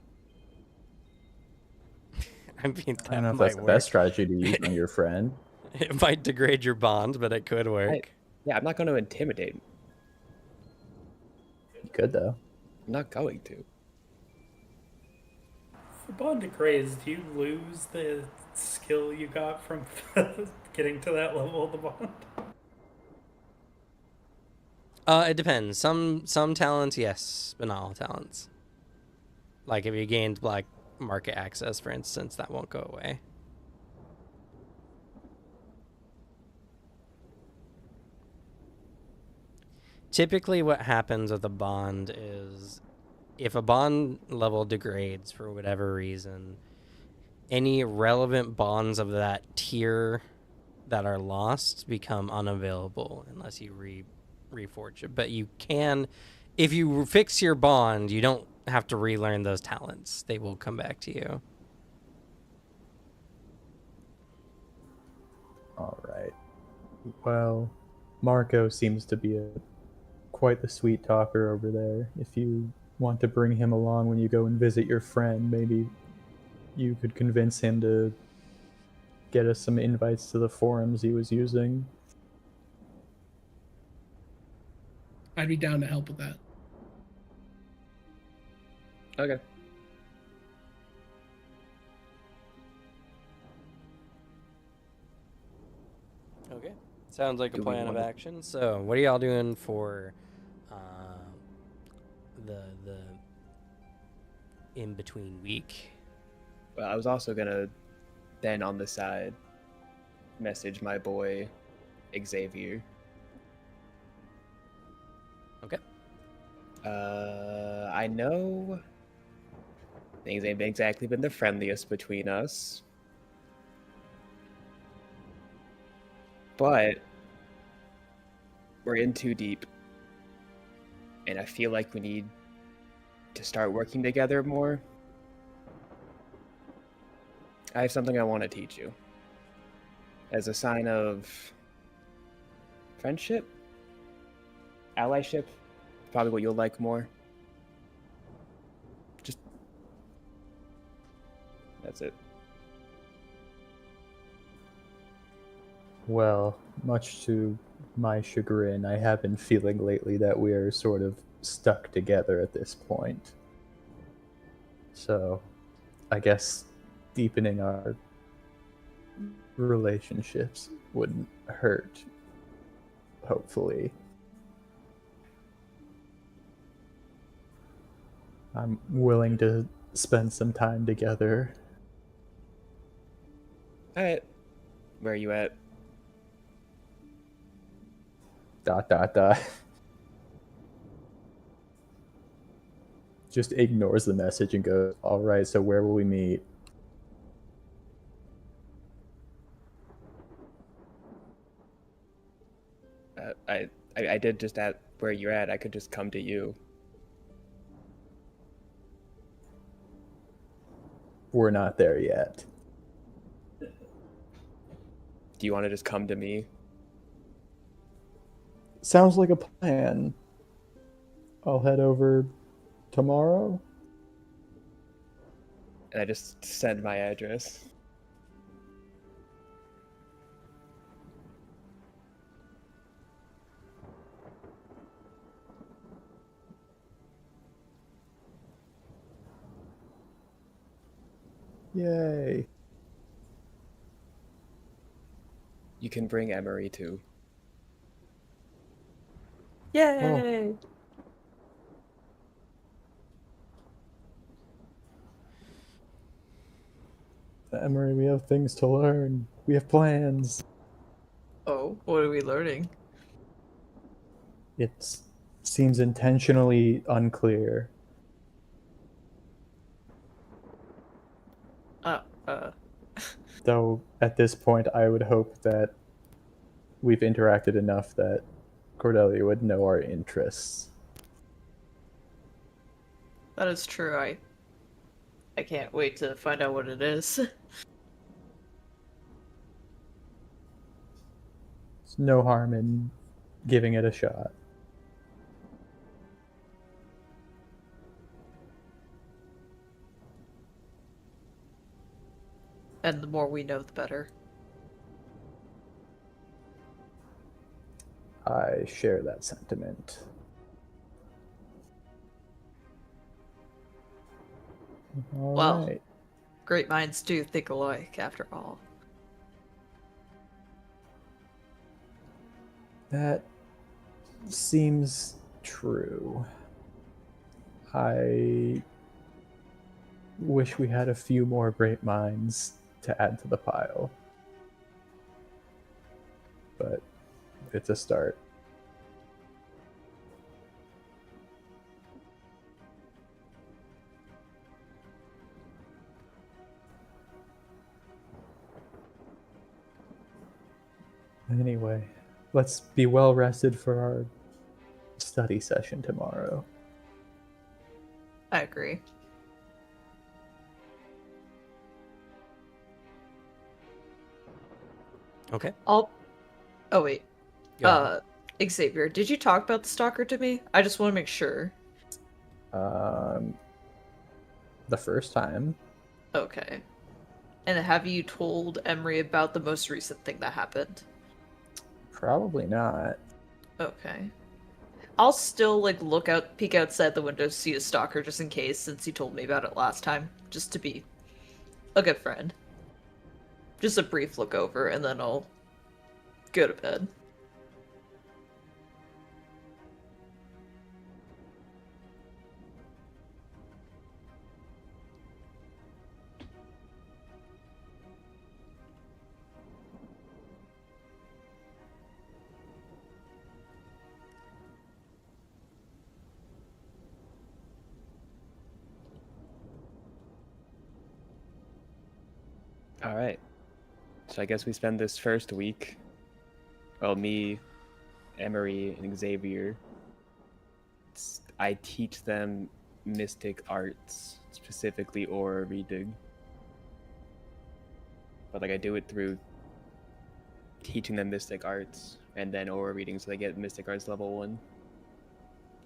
I mean, I that don't know if might that's the work. best strategy to use on your friend. It might degrade your bond, but it could work. Yeah, I'm not going to intimidate. You could, though. I'm not going to. If the bond degrades, do you lose the skill you got from getting to that level of the bond? It depends. Some talents, yes, but not all talents. Like if you gained black market access, for instance, that won't go away. Typically what happens with a bond is if a bond level degrades for whatever reason, any relevant bonds of that tier that are lost become unavailable unless you reforge it. But you can, if you fix your bond, you don't have to relearn those talents. They will come back to you. All right. Well, Marco seems to be quite the sweet talker over there. If you want to bring him along when you go and visit your friend, maybe you could convince him to get us some invites to the forums he was using. I'd be down to help with that. Okay. Sounds like a Do we plan of wanna- action. So, what are y'all doing for the in between week? Well, I was also gonna then on the side message my boy Xavier. Okay. I know things ain't exactly been the friendliest between us, but we're in too deep, and I feel like we need to start working together more. I have something I want to teach you as a sign of friendship, allyship, probably what you'll like more. Just that's it. Well, much to my chagrin, I have been feeling lately that we are sort of stuck together at this point. So, I guess deepening our relationships wouldn't hurt, hopefully. I'm willing to spend some time together. All right, where are you at? ... Just ignores the message and goes, all right, so where will we meet? I did just at where you're at. I could just come to you. We're not there yet. Do you want to just come to me? Sounds like a plan. I'll head over tomorrow. And I just send my address. Yay. You can bring Emery too. Yay! Emery, we have things to learn. We have plans. Oh, what are we learning? It seems intentionally unclear. Though at this point, I would hope that we've interacted enough that Cordelia would know our interests. That is true. I can't wait to find out what it is. There's no harm in giving it a shot. And the more we know, the better. I share that sentiment. All Well. right. Great minds do think alike, after all. That seems true. I wish we had a few more great minds to add to the pile. But it's a start. Anyway, let's be well rested for our study session tomorrow. I agree. Okay. Oh wait. Go ahead. Xavier, did you talk about the stalker to me? I just want to make sure. The first time. Okay. And have you told Emery about the most recent thing that happened? Probably not. Okay. I'll still peek outside the window to see a stalker just in case, since you told me about it last time, just to be a good friend. Just a brief look over, and then I'll go to bed. All right. So I guess we spend this first week. Well, me, Emery, and Xavier. I teach them mystic arts, specifically aura reading. But like I do it through teaching them mystic arts and then aura reading, so they get mystic arts level 1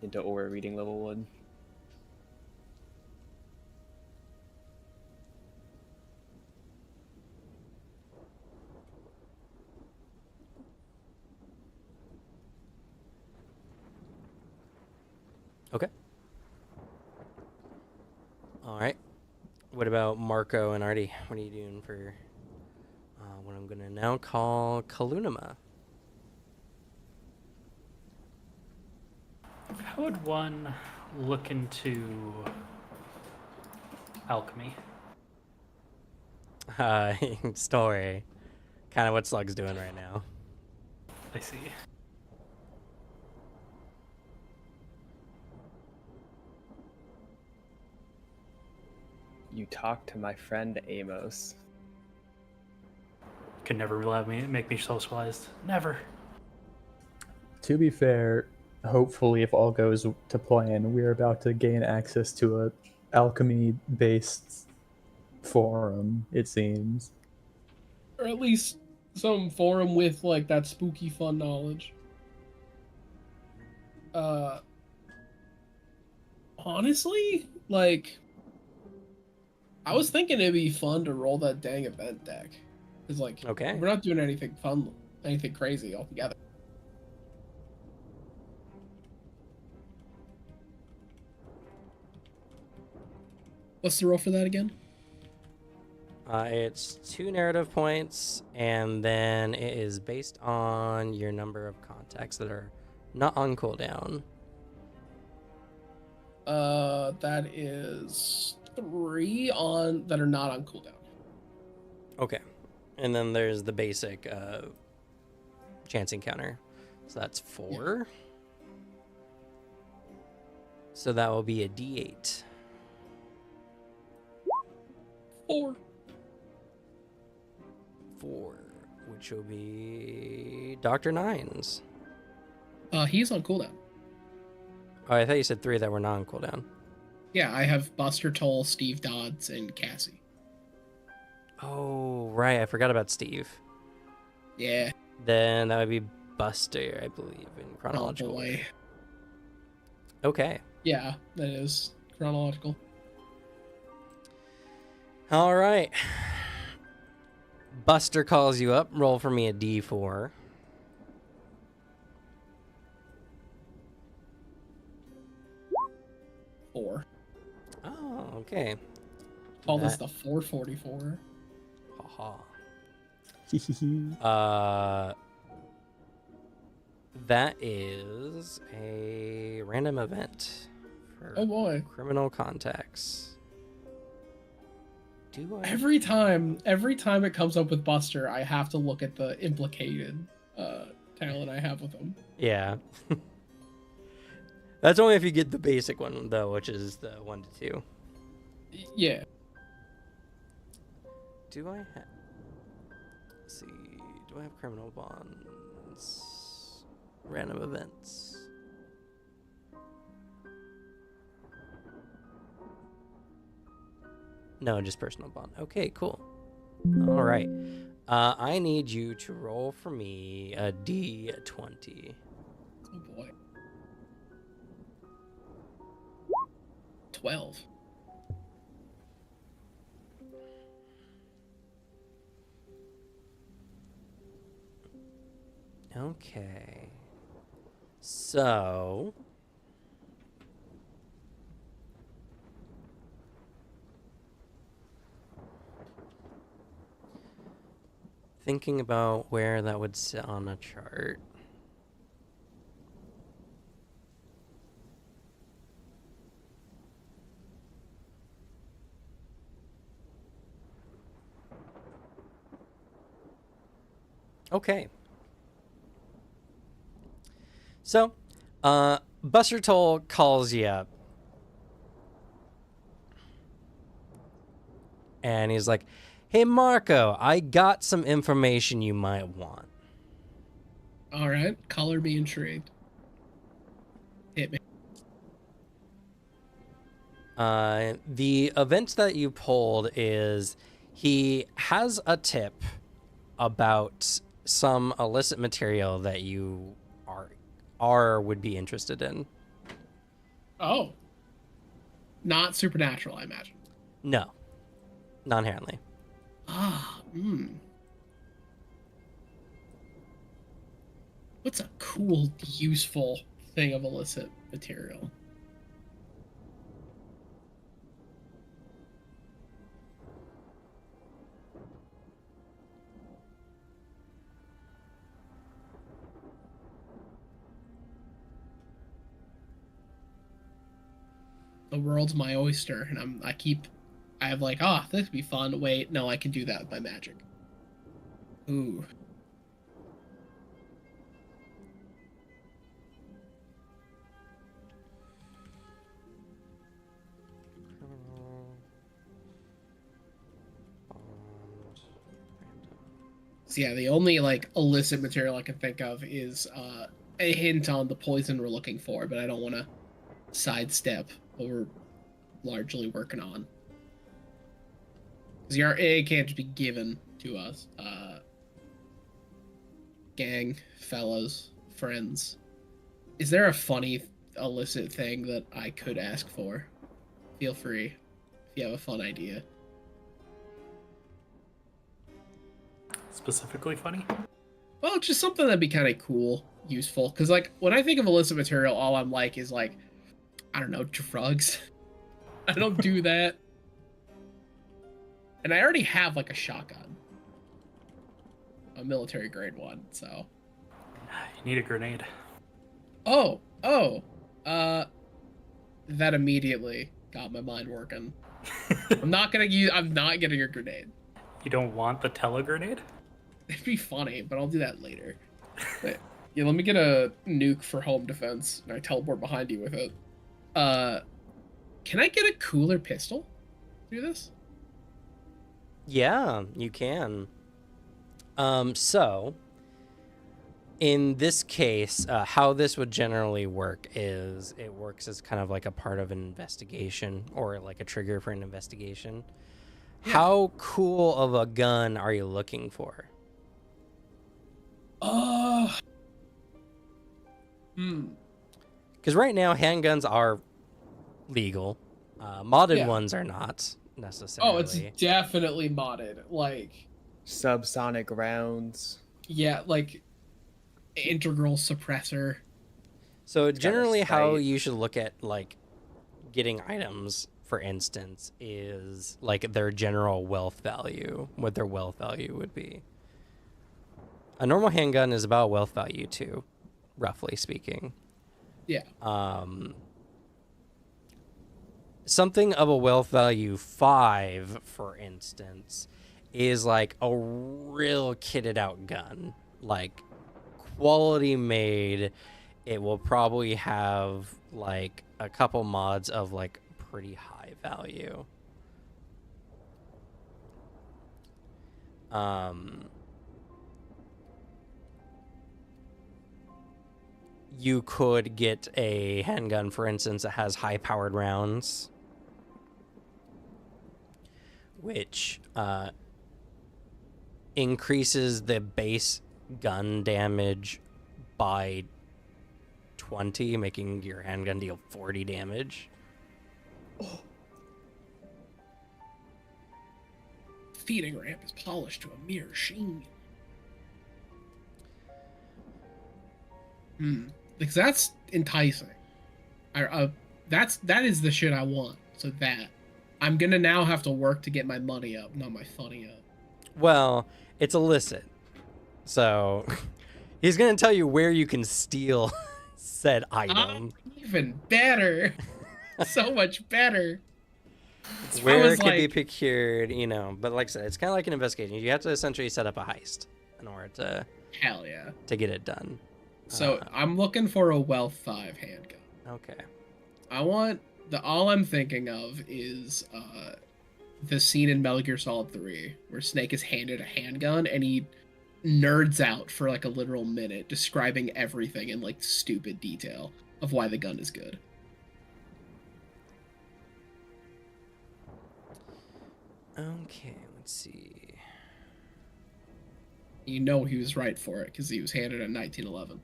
into aura reading level 1. Okay. All right. What about Marco and Artie? What are you doing for what I'm going to now call Kalunama? How would one look into alchemy? Story. Kind of what Slug's doing right now. I see. You talk to my friend Amos. Could never make me socialized. Never. To be fair, hopefully, if all goes to plan, we're about to gain access to a alchemy-based forum. It seems. Or at least some forum with like that spooky fun knowledge. Honestly, like I was thinking it'd be fun to roll that dang event deck. Cause like Okay. we're not doing anything fun, anything crazy altogether. What's the roll for that again? It's 2 narrative points, and then it is based on your number of contacts that are not on cooldown. That is 3 on that are not on cooldown. Okay. And then there's the basic chance encounter. So that's 4. So that will be a D8. 4. 4, which will be Dr. Nines. He's on cooldown. Oh, I thought you said 3 that were not on cooldown. Yeah, I have Buster Toll, Steve Dodds, and Cassie. Oh, right. I forgot about Steve. Yeah. Then that would be Buster, I believe, in chronological Oh boy. order. Okay. Yeah, that is chronological. All right. Buster calls you up. Roll for me a D4. 4. Oh, okay. Call this the 444. Haha. That is a random event for Oh boy. criminal contacts. Do I? Every time it comes up with Buster, I have to look at the implicated talent I have with him. Yeah. That's only if you get the basic one, though, which is the 1 to 2. Yeah. Do I have... Let's see. Do I have criminal bonds? Random events. No, just personal bond. Okay, cool. All right. I need you to roll for me a D20. Oh boy. 12. Okay. So... thinking about where that would sit on a chart. Okay. So, Buster Toll calls you up. And he's like, Hey, Marco, I got some information you might want. All right, color me intrigued. Hit me. The event that you pulled is he has a tip about some illicit material that you would be interested in. Oh, not supernatural, I imagine. No, not inherently. Ah, What's a cool, useful thing of illicit material? The world's my oyster, and I have like, this would be fun. Wait, no, I can do that by magic. Ooh. So yeah, the only like illicit material I can think of is a hint on the poison we're looking for, but I don't want to sidestep what we're largely working on. Because it can't just be given to us. Gang, fellas, friends. Is there a funny illicit thing that I could ask for? Feel free if you have a fun idea. Specifically funny? Well, just something that'd be kind of cool, useful. Because, like, when I think of illicit material, all I'm like is, like, I don't know, drugs. I don't do that. And I already have, like, a shotgun. A military grade one, so. You need a grenade. That immediately got my mind working. I'm not getting a grenade. You don't want the telegrenade? It'd be funny, but I'll do that later. But, yeah, let me get a nuke for home defense, and I teleport behind you with it. Can I get a cooler pistol? Do this? Yeah, you can. So, in this case, how this would generally work is it works as kind of like a part of an investigation or like a trigger for an investigation. Yeah. How cool of a gun are you looking for? Because right now, handguns are legal. Modded ones are not necessarily. Oh, it's definitely modded. Like subsonic rounds. Yeah, like integral suppressor. So generally how you should look at like getting items, for instance, is like their general wealth value, what their wealth value would be. A normal handgun is about wealth value 2, roughly speaking. Yeah. Something of a wealth value 5, for instance, is like a real kitted out gun, like quality made. It will probably have like a couple mods of like pretty high value. You could get a handgun, for instance, that has high-powered rounds, which increases the base gun damage by 20, making your handgun deal 40 damage. Oh. Feeding ramp is polished to a mere sheen. Because that's enticing. That is the shit I want. So that I'm gonna now have to work to get my money up, not my funny up. Well, it's illicit, so he's gonna tell you where you can steal said item. Even better. So much better. Where it can be procured, you know. But like I said, it's kind of like an investigation. You have to essentially set up a heist in order to hell yeah to get it done. So I'm looking for a Wealth 5 handgun. Okay. All I'm thinking of is the scene in Metal Gear Solid 3 where Snake is handed a handgun and he nerds out for like a literal minute describing everything in like stupid detail of why the gun is good. Okay, let's see. You know he was right for it because he was handed in 1911.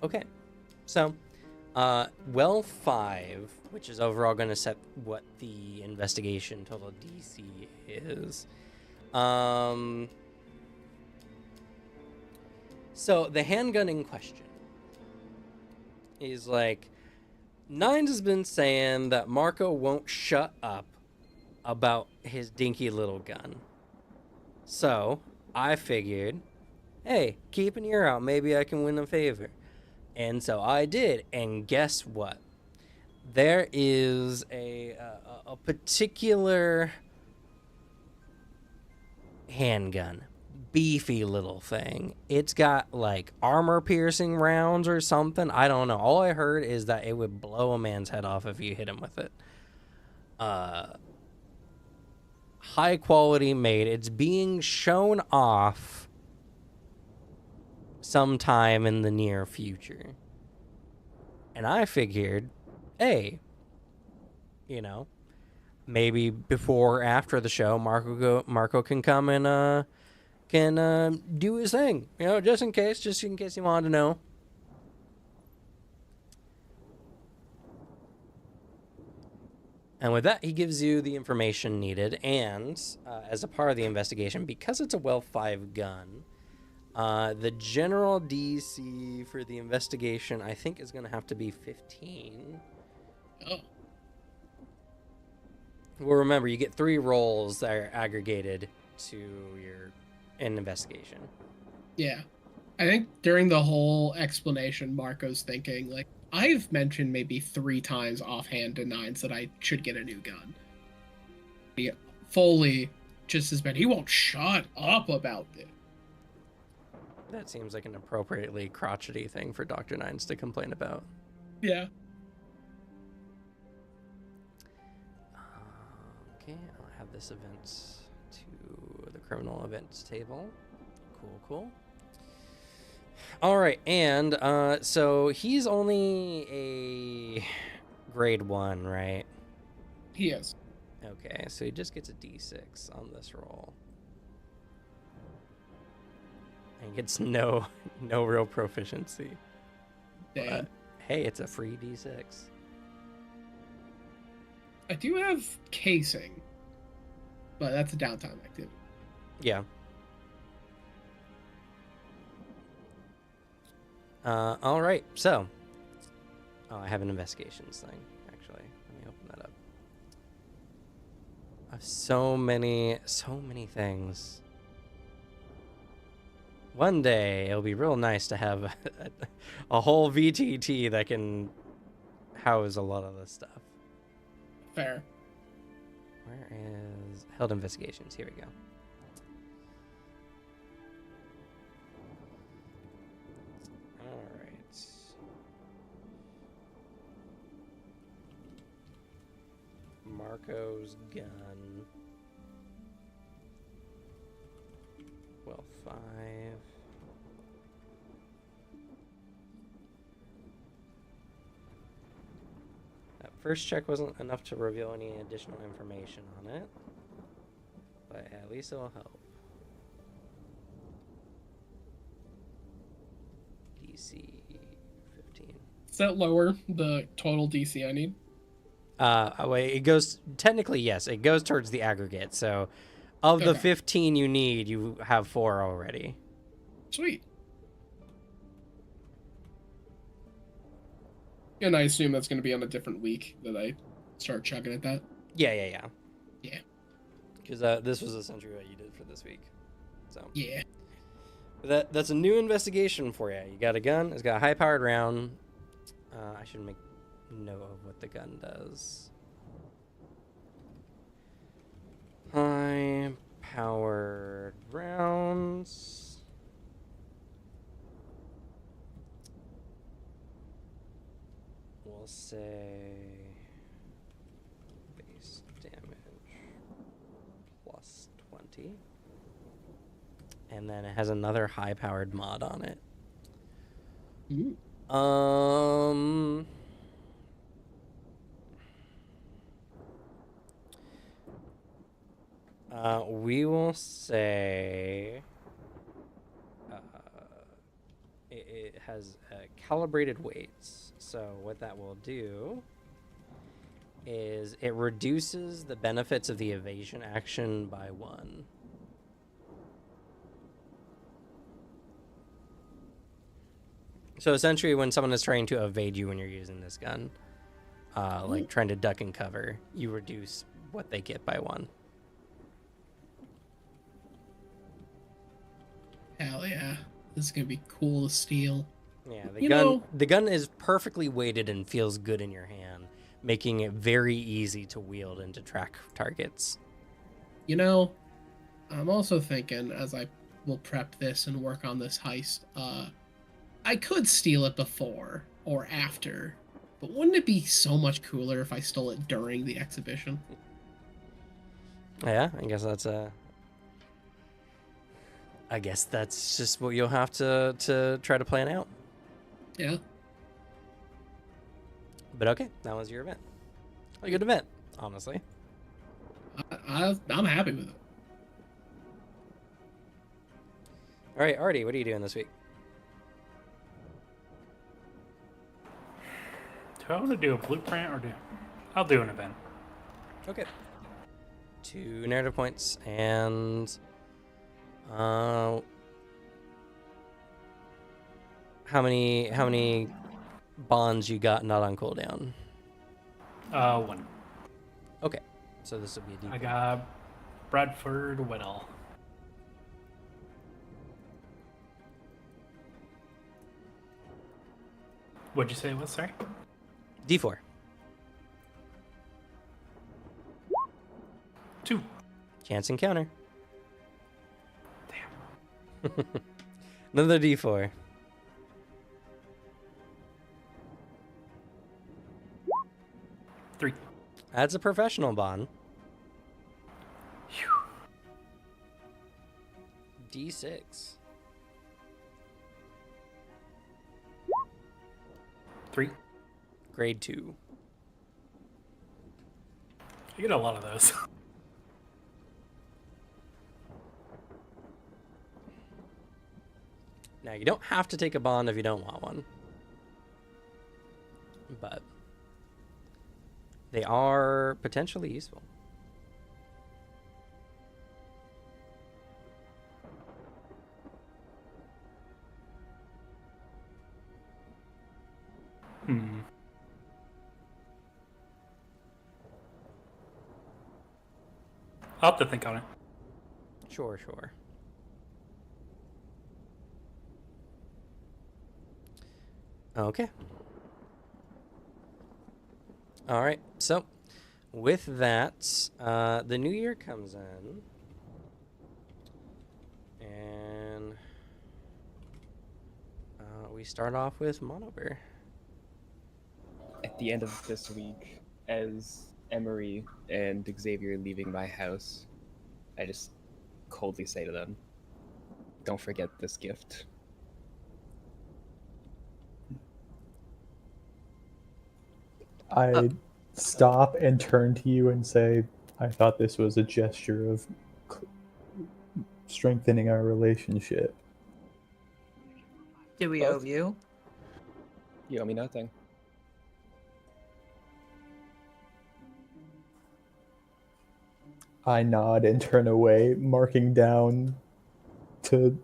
Okay, so, well 5, which is overall going to set what the investigation total DC is. So the handgun in question is like, Nines has been saying that Marco won't shut up about his dinky little gun. So I figured, hey, keep an ear out. Maybe I can win a favor. And so I did. And guess what? There is a particular handgun. Beefy little thing. It's got like armor piercing rounds or something. I don't know. All I heard is that it would blow a man's head off if you hit him with it. High quality made. It's being shown off sometime in the near future. And I figured, hey, you know, maybe before or after the show, Marco can come and do his thing, you know, just in case you wanted to know. And with that, he gives you the information needed, and as a part of the investigation, because it's a well 5 gun, the general DC for the investigation, I think, is going to have to be 15. Oh. Well, remember, you get 3 rolls that are aggregated to your investigation. Yeah. I think during the whole explanation, Marco's thinking, like, I've mentioned maybe 3 times offhand to Nines that I should get a new gun. He fully just has been, he won't shut up about it. That seems like an appropriately crotchety thing for Dr. Nines to complain about. Yeah. Okay, I'll have this event to the criminal events table. Cool. All right, and so he's only a grade 1, right? He is. Okay, so he just gets a D6 on this roll. And gets no real proficiency. Damn. But, hey, it's a free D6. I do have casing, but that's a downtime activity. Yeah. All right, so. Oh, I have an investigations thing, actually. Let me open that up. I have so many things. One day, it'll be real nice to have a whole VTT that can house a lot of this stuff. Fair. Where is held investigations? Here we go. All right. Marco's gun. Well, 5. That first check wasn't enough to reveal any additional information on it, but at least it'll help. DC 15. Does that lower the total DC I need? Wait, it goes, technically, yes, it goes towards the aggregate. So of the Okay. 15 you need, you have 4 already. Sweet. And I assume that's going to be on a different week that I start chugging at that. Yeah. Yeah. Because this was essentially what you did for this week. So Yeah. that's a new investigation for you. You got a gun. It's got a high-powered round. I should make note of what the gun does. High-powered rounds. Will will say base damage plus 20. And then it has another high-powered mod on it. Ooh. We will say it has calibrated weights. So what that will do is it reduces the benefits of the evasion action by 1. So essentially, when someone is trying to evade you when you're using this gun, like trying to duck and cover, you reduce what they get by 1. Hell yeah. This is gonna be cool to steal. Yeah, You the gun is perfectly weighted and feels good in your hand, making it very easy to wield and to track targets. You know, I'm also thinking as I will prep this and work on this heist, I could steal it before or after, but wouldn't it be so much cooler if I stole it during the exhibition? Yeah, I guess that's just what you'll have to try to plan out. Yeah. But okay, that was your event. A good event, honestly. I'm happy with it. All right, Artie, what are you doing this week? Do I want to do a blueprint or do? I'll do an event. Okay. 2 narrative points and how many bonds you got not on cooldown? 1. Okay, so this will be a D4. I got Bradford Weddell. What'd you say it was? Sorry. D4. 2. Chance encounter. Damn. Another D4. 3. Adds a professional bond. Phew. D6. 3. Grade 2. I get a lot of those. Now, you don't have to take a bond if you don't want one. But they are potentially useful. I'll have to think on it. Sure. Okay. All right. So, with that, the new year comes in, and we start off with Monober. At the end of this week, as Emery and Xavier are leaving my house, I just coldly say to them, "Don't forget this gift." I stop and turn to you and say, I thought this was a gesture of strengthening our relationship. Do we owe you? You owe me nothing. I nod and turn away, marking down to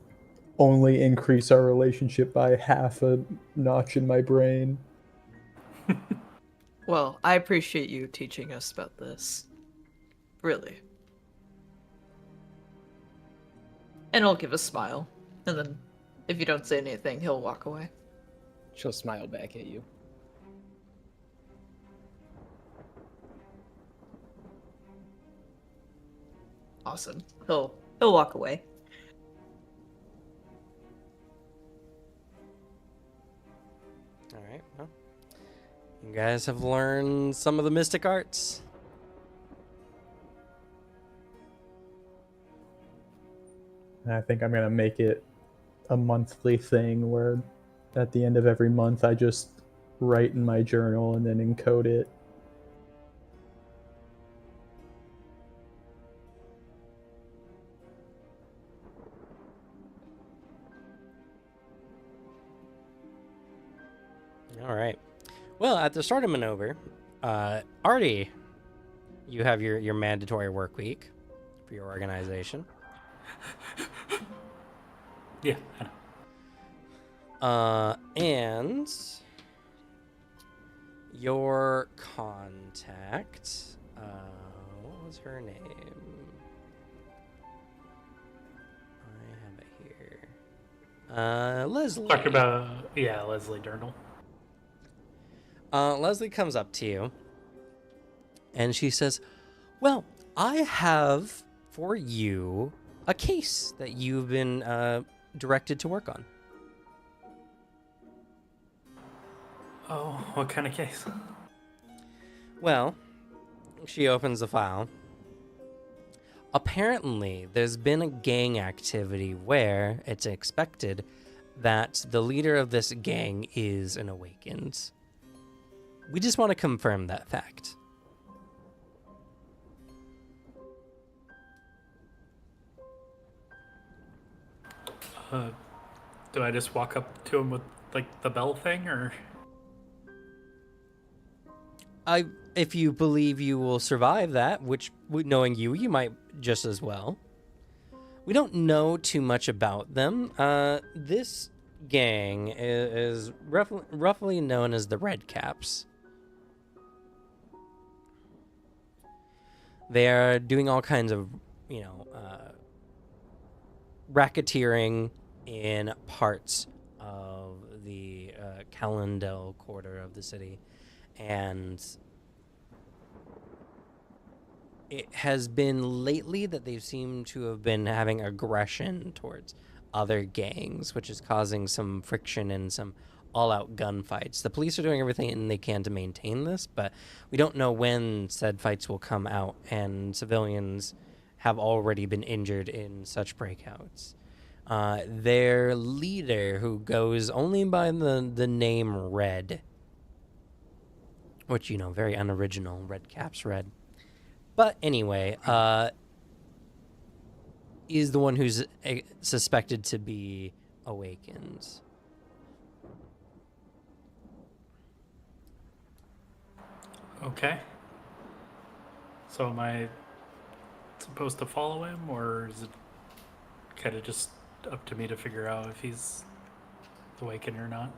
only increase our relationship by half a notch in my brain. Well, I appreciate you teaching us about this. Really. And he'll give a smile. And then, if you don't say anything, he'll walk away. She'll smile back at you. Awesome. He'll walk away. All right. Well, you can guys have learned some of the mystic arts. And I think I'm gonna make it a monthly thing where at the end of every month I just write in my journal and then encode it. All right. Well, at the start of maneuver, Artie, you have your mandatory work week for your organization. Yeah, I know. And your contact, what was her name? I have it here. Leslie. Talk about Leslie Durnall. Leslie comes up to you and she says, well, I have for you a case that you've been directed to work on. Oh, what kind of case? Well, she opens the file. Apparently, there's been a gang activity where it's expected that the leader of this gang is an Awakened. We just want to confirm that fact. Do I just walk up to him with like the bell thing, or? If you believe you will survive that, which knowing you, you might just as well. We don't know too much about them. This gang is roughly known as the Red Caps. They are doing all kinds of, racketeering in parts of the Calendel quarter of the city. And it has been lately that they seem to have been having aggression towards other gangs, which is causing some friction and some all-out gunfights. The police are doing everything they can to maintain this, but we don't know when said fights will come out, and civilians have already been injured in such breakouts. Their leader, who goes only by the name Red, which, very unoriginal, Red Caps Red. But anyway, is the one who's suspected to be Awakened. Okay. So am I supposed to follow him, or is it kind of just up to me to figure out if he's awakened or not?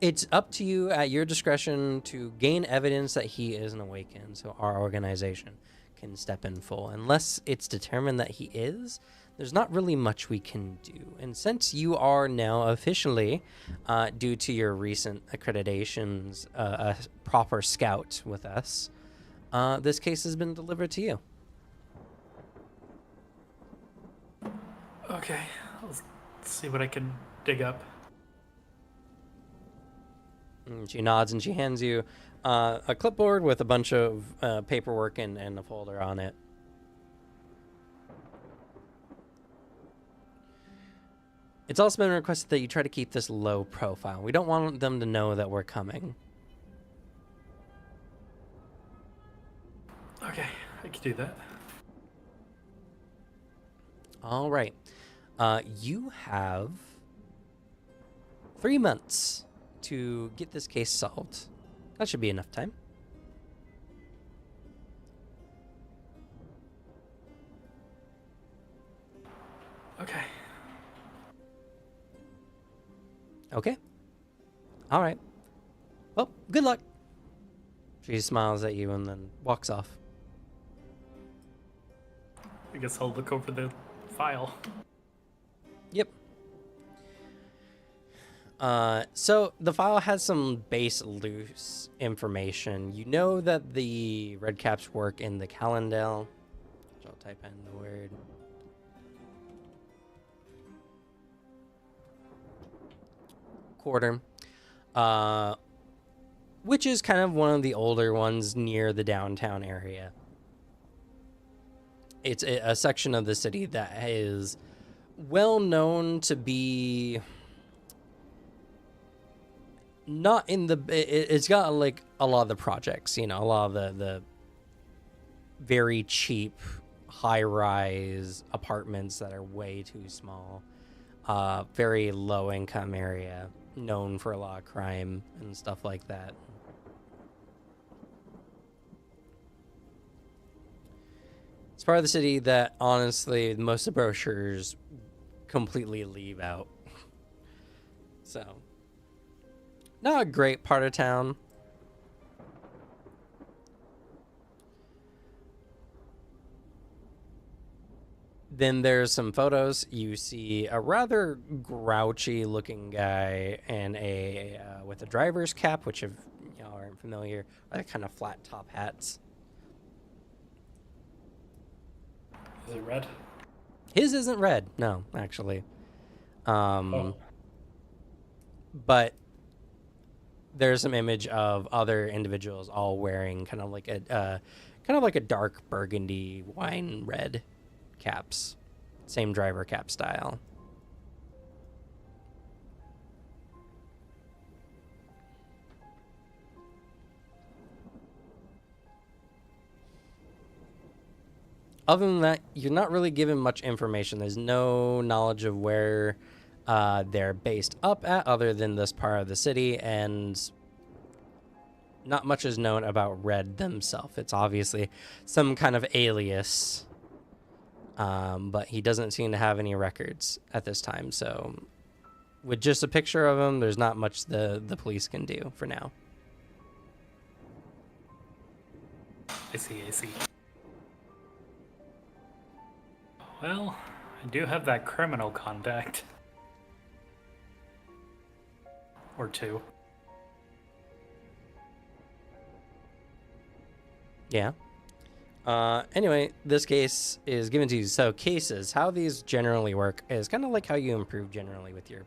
It's up to you at your discretion to gain evidence that he is an Awakened, so our organization can step in full. Unless it's determined that he is, there's not really much we can do. And since you are now officially, due to your recent accreditations, a proper scout with us, this case has been delivered to you. Okay, let's see what I can dig up. And she nods and she hands you a clipboard with a bunch of paperwork and a folder on it. It's also been requested that you try to keep this low profile. We don't want them to know that we're coming. Okay, I can do that. All right. You have 3 months to get this case solved. That should be enough time. Okay. Okay. All right. Well, good luck. She smiles at you and then walks off. I guess I'll look over the file. Yep. So the file has some base loose information. You know that the Red Caps work in the Calendel. I'll type in the word. Quarter. which is kind of one of the older ones near the downtown area. It's a section of the city that is well known to be not in the. It's got like a lot of the projects, you know, a lot of the very cheap high-rise apartments that are way too small. Very low-income area, known for a lot of crime and stuff like that. It's part of the city that, honestly, most of the brochures completely leave out. So, not a great part of town. Then there's some photos. You see a rather grouchy looking guy and a with a driver's cap, which if y'all aren't familiar, are kind of flat top hats. Is it red? His isn't red, no, actually. Oh. But there's some image of other individuals all wearing kind of like a dark burgundy wine red caps, same driver cap style. Other than that, you're not really given much information. There's no knowledge of where they're based up at other than this part of the city, and not much is known about Red themselves. It's obviously some kind of alias, but he doesn't seem to have any records at this time. So with just a picture of him, there's not much the police can do for now. I see. Well, I do have that criminal contact. Or two. Yeah. Anyway, this case is given to you. So cases, how these generally work is kind of like how you improve generally with your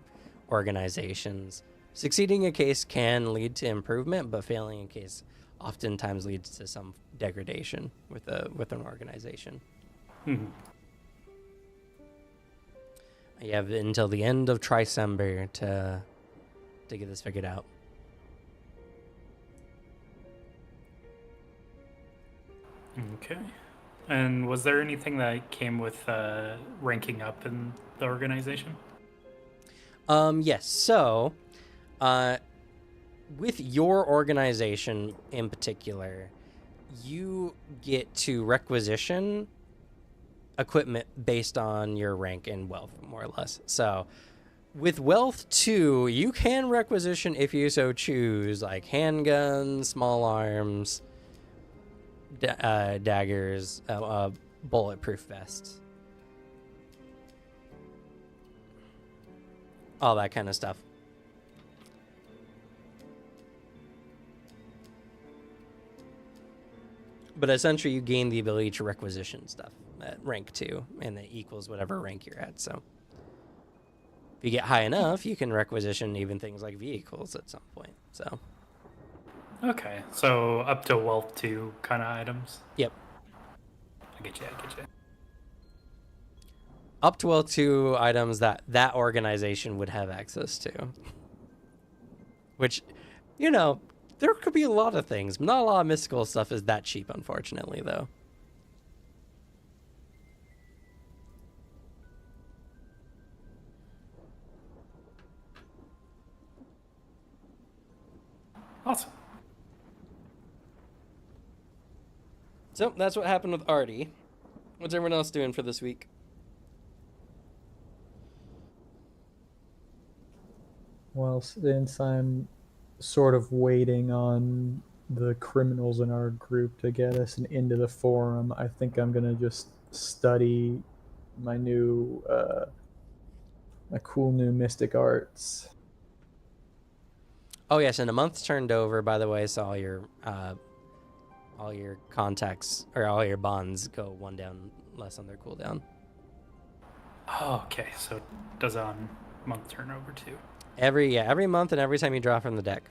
organizations. Succeeding a case can lead to improvement, but failing a case oftentimes leads to some degradation with an organization. Hmm. You have until the end of Tricember to get this figured out. Okay. And was there anything that came with ranking up in the organization? Yes. So, with your organization in particular, you get to requisition equipment based on your rank and wealth, more or less. So, with wealth 2, you can requisition, if you so choose, like handguns, small arms, daggers, bulletproof vests, all that kind of stuff. But essentially, you gain the ability to requisition stuff at rank 2, and it equals whatever rank you're at. So, if you get high enough, you can requisition even things like vehicles at some point. So, Okay, so up to wealth 2 kind of items. yep. I get you. Up to wealth 2 items that organization would have access to. Which, you know, there could be a lot of things. Not a lot of mystical stuff is that cheap, unfortunately, though. Awesome. So, that's what happened with Artie. What's everyone else doing for this week? Well, since I'm sort of waiting on the criminals in our group to get us into the forum, I think I'm gonna just study my new, my cool new mystic arts. Oh, yes, and a month's turned over, by the way, so all your contacts, or all your bonds go 1 down less on their cooldown. Oh, okay, so it does it on month turnover too. Every month and every time you draw from the deck.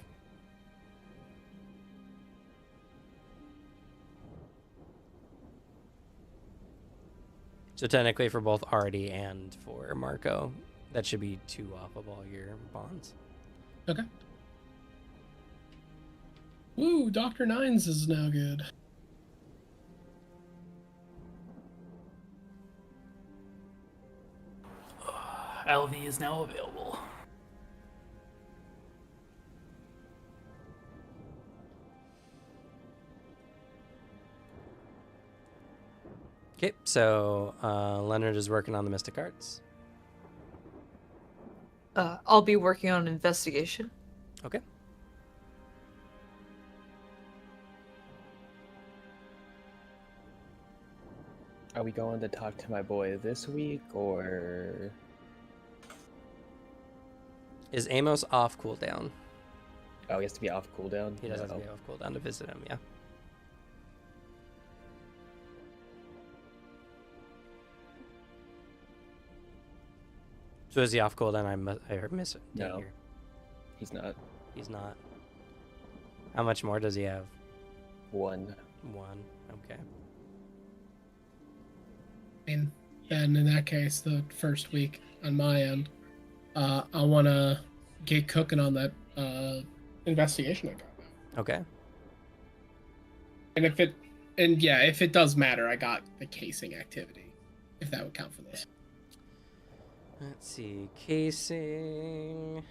So technically for both Artie and for Marco, that should be 2 off of all your bonds. Okay. Woo, Dr. Nines is now good. LV is now available. Okay, so Leonard is working on the Mystic Arts. I'll be working on investigation. Okay. Are we going to talk to my boy this week, or Is Amos off cooldown? oh, he has to be off cooldown? He does have to No. be off cooldown to visit him, yeah. So is he off cooldown? I miss it. Didn't No. hear. He's not. He's not. How much more does he have? 1. 1. Okay. I mean, then in that case, the first week on my end, I want to get cooking on that investigation I got. Okay. And if it does matter, I got the casing activity, if that would count for this. Let's see. Casing.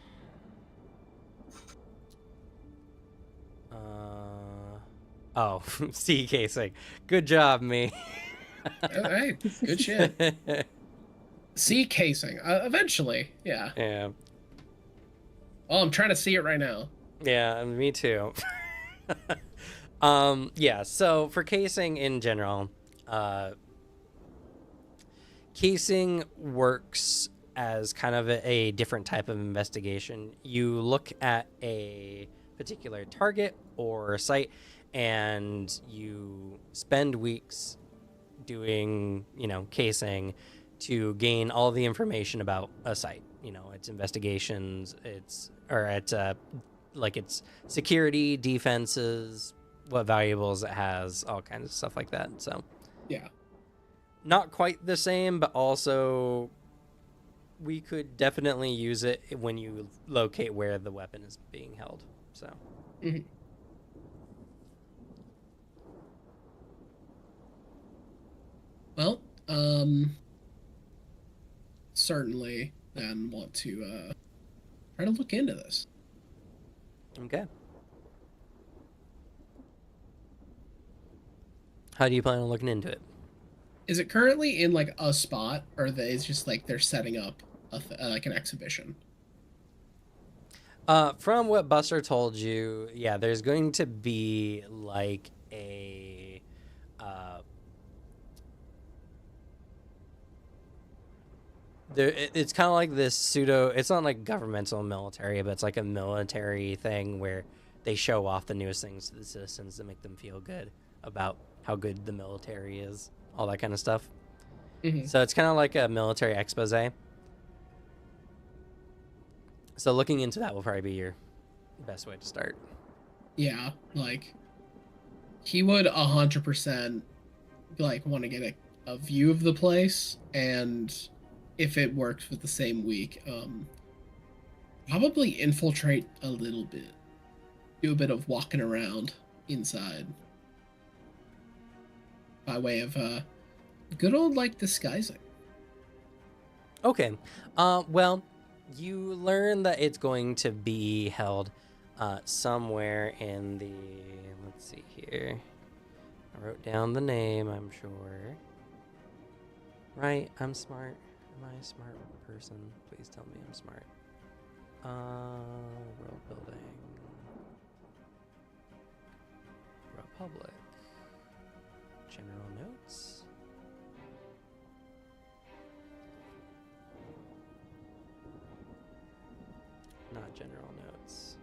Oh, C casing. Good job, me. All right, good shit. C casing, eventually, yeah. Yeah. Oh, I'm trying to see it right now. Yeah, me too. Yeah, so for casing in general, casing works as kind of a different type of investigation. You look at a particular target or site and you spend weeks doing, casing to gain all the information about a site. Its investigations, its security, defenses, what valuables it has, all kinds of stuff like that. So Yeah. not quite the same, but also we could definitely use it when you locate where the weapon is being held. So Mhm. Well, certainly then want to try to look into this. okay. How do you plan on looking into it? Is it currently in like a spot, or it's just like they're setting up like an exhibition? From what Buster told you, yeah, there's going to be like a it's kind of like this pseudo. It's not like governmental military, but it's like a military thing where they show off the newest things to the citizens to make them feel good about how good the military is, all that kind of stuff. Mhm. So it's kind of like a military expose. So looking into that will probably be your best way to start. Yeah, like he would 100% like want to get a view of the place, and if it works with the same week, probably infiltrate a little bit, do a bit of walking around inside by way of good old like disguising. Okay. Well, you learn that it's going to be held somewhere in the. Let's see here. I wrote down the name, I'm sure. Right? I'm smart. Am I a smart person? Please tell me I'm smart. World building. Republic. General notes. Not general notes.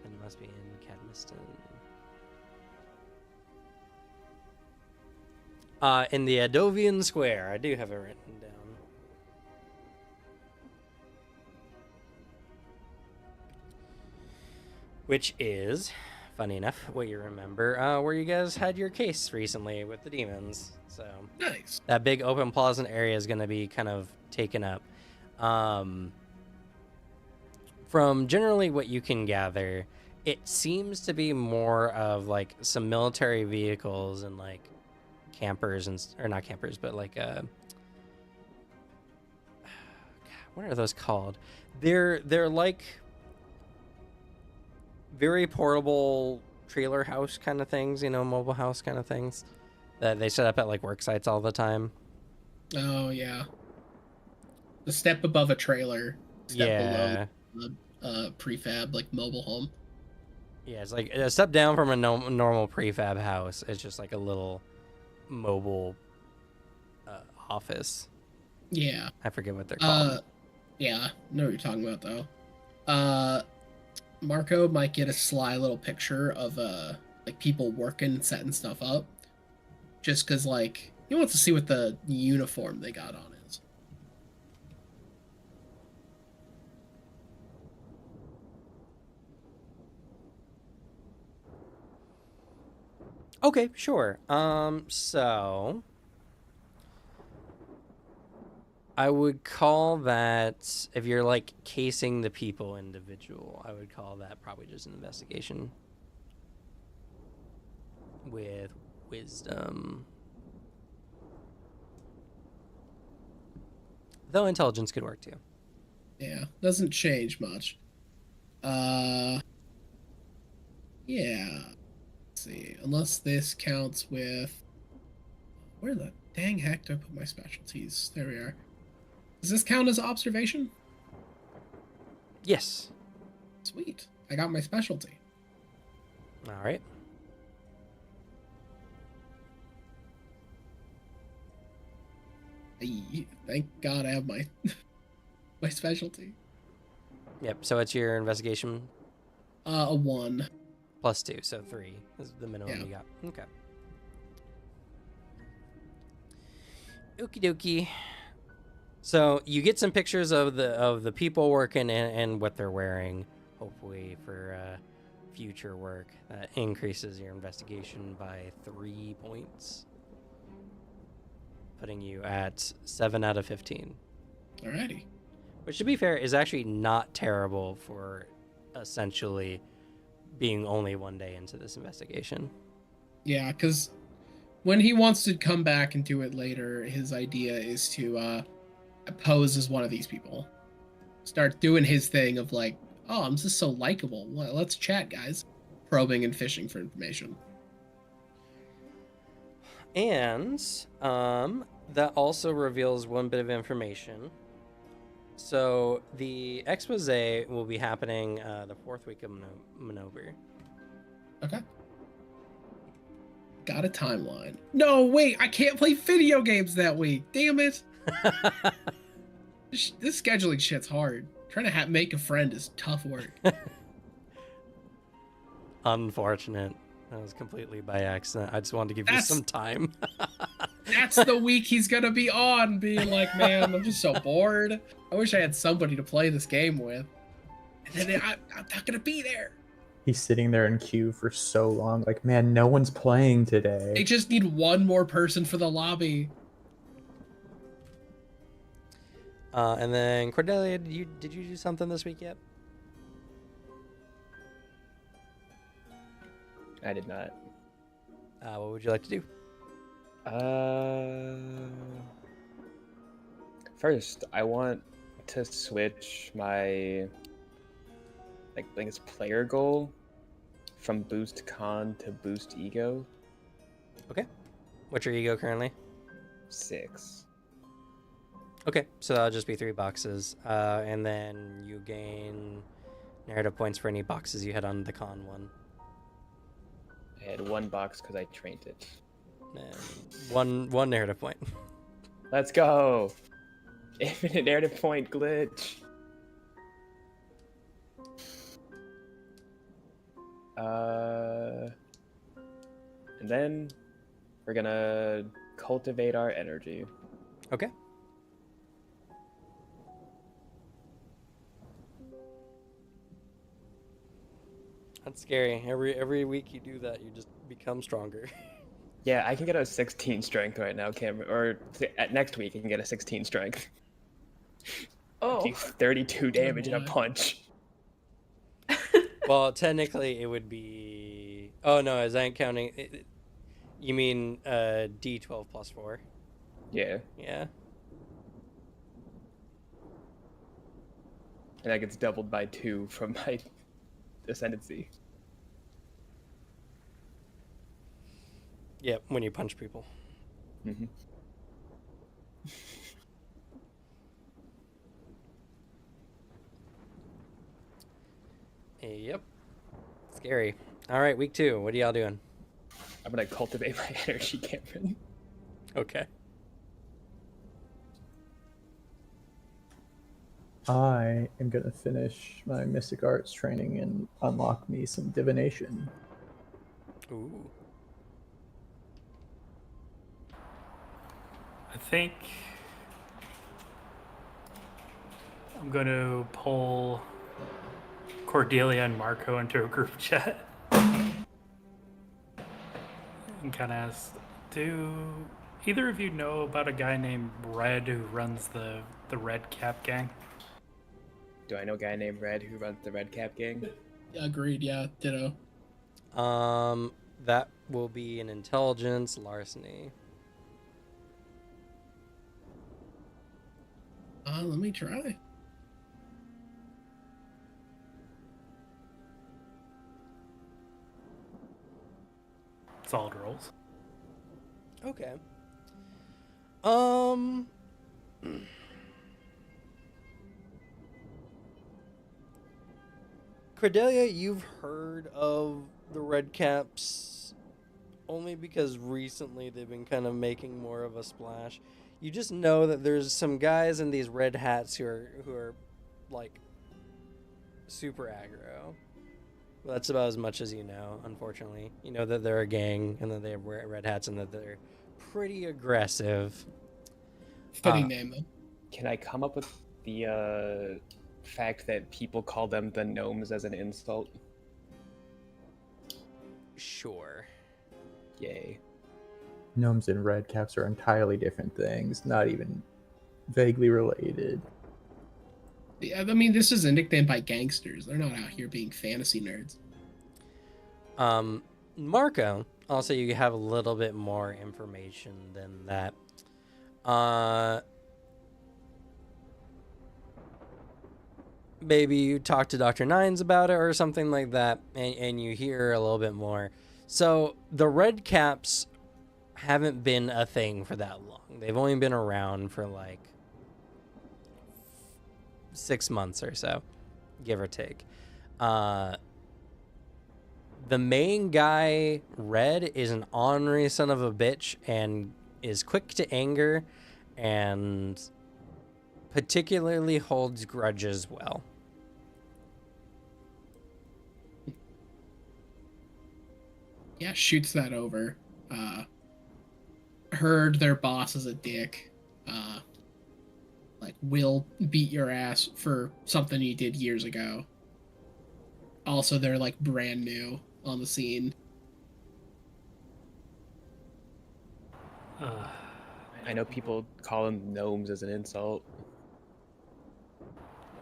And it must be in Cadmiston. In the Adovian Square. I do have it written down. Which is funny enough, what you remember, where you guys had your case recently with the demons. So Nice. that big open pleasant area is going to be kind of taken up. From generally what you can gather, it seems to be more of like some military vehicles and like campers or not campers, but like what are those called? They're like very portable trailer house kind of things, mobile house kind of things that they set up at like work sites all the time. Oh yeah. The step above a trailer. Step Yeah. below prefab like mobile home. Yeah, it's like a step down from a normal prefab house. It's just like a little mobile office. Yeah. I forget what they're called. Yeah, know what you're talking about though. Marco might get a sly little picture of like people working, setting stuff up. Just cause like he wants to see what the uniform they got on is. Okay, sure. So I would call that, if you're like casing the people individual, I would call that probably just an investigation with wisdom. Though intelligence could work too. Yeah, doesn't change much. Yeah. Let's see, unless this counts with. Where the dang heck do I put my specialties? There we are. Does this count as observation? Yes. Sweet. I got my specialty. All right. Thank God I have my my specialty. Yep. So it's your investigation A 1. +2, so 3 is the minimum Yeah. you got. Okay. Okie dokie. So you get some pictures of the people working and what they're wearing, hopefully for future work. That increases your investigation by 3 points, putting you at 7 out of 15. Alrighty. Which, to be fair, is actually not terrible for essentially being only 1 day into this investigation. Yeah, because when he wants to come back and do it later, his idea is to pose as one of these people. Start doing his thing of like, oh, I'm just so likable. Let's chat, guys. Probing and fishing for information. And that also reveals one bit of information. So the expose will be happening the 4th week of Manover. Okay. Got a timeline. No, wait, I can't play video games that week. Damn it. This scheduling shit's hard. Trying to make a friend is tough work. Unfortunate. That was completely by accident. I just wanted to give you some time. That's the week he's gonna be on, being like, man, I'm just so bored. I wish I had somebody to play this game with. And then I'm not gonna be there. He's sitting there in queue for so long. Like, man, no one's playing today. They just need one more person for the lobby. And then Cordelia, did you do something this week yet? I did not. What would you like to do? First, I want to switch my, I think it's player goal from boost con to boost ego. Okay. What's your ego currently? 6. Okay, so that'll just be 3 boxes. And then you gain narrative points for any boxes you had on the con one. I had 1 box because I trained it. And one narrative point. Let's go! Infinite narrative point glitch. And then we're gonna cultivate our energy. Okay. That's scary. Every week you do that, you just become stronger. Yeah, I can get a 16 strength right now, Cameron. Or next week, I can get a 16 strength. Oh. Do 32 damage in a boy. punch. Well, technically, it would be. Oh no, is that counting? You mean D12 plus 4? Yeah, Yeah. and that gets doubled by 2 from my ascendancy. Yep. When you punch people. Mm-hmm. Yep. Scary. All right, week 2. What are y'all doing? I'm gonna cultivate my energy, Cameron. Okay. I am gonna finish my Mystic Arts training and unlock me some divination. Ooh. I think I'm going to pull Cordelia and Marco into a group chat and kind of ask, do either of you know about a guy named Red who runs the Red Cap gang? Do I know a guy named Red who runs the Red Cap gang? Agreed. Yeah. Ditto. That will be an intelligence larceny. Let me try. Solid rolls. Okay. Cordelia, you've heard of the Red Caps only because recently they've been kind of making more of a splash. You just know that there's some guys in these red hats who are like super aggro. Well, that's about as much as you know, unfortunately. You know that they're a gang and that they wear red hats and that they're pretty aggressive. Fitting name though. Can I come up with the fact that people call them the gnomes as an insult? Sure. Yay. Gnomes and red caps are entirely different things, not even vaguely related. Yeah, I mean, this is a nickname by gangsters. They're not out here being fantasy nerds. Marco, also you have a little bit more information than that. Maybe you talk to Dr. Nines about it or something like that, and you hear a little bit more. So the Red Caps haven't been a thing for that long. They've only been around for like 6 months or so, give or take. The main guy, Red, is an ornery son of a bitch and is quick to anger and particularly holds grudges well. Yeah, shoots that over. Heard their boss is a dick. Like, will beat your ass for something you did years ago. Also, they're like brand new on the scene. I know people call them gnomes as an insult.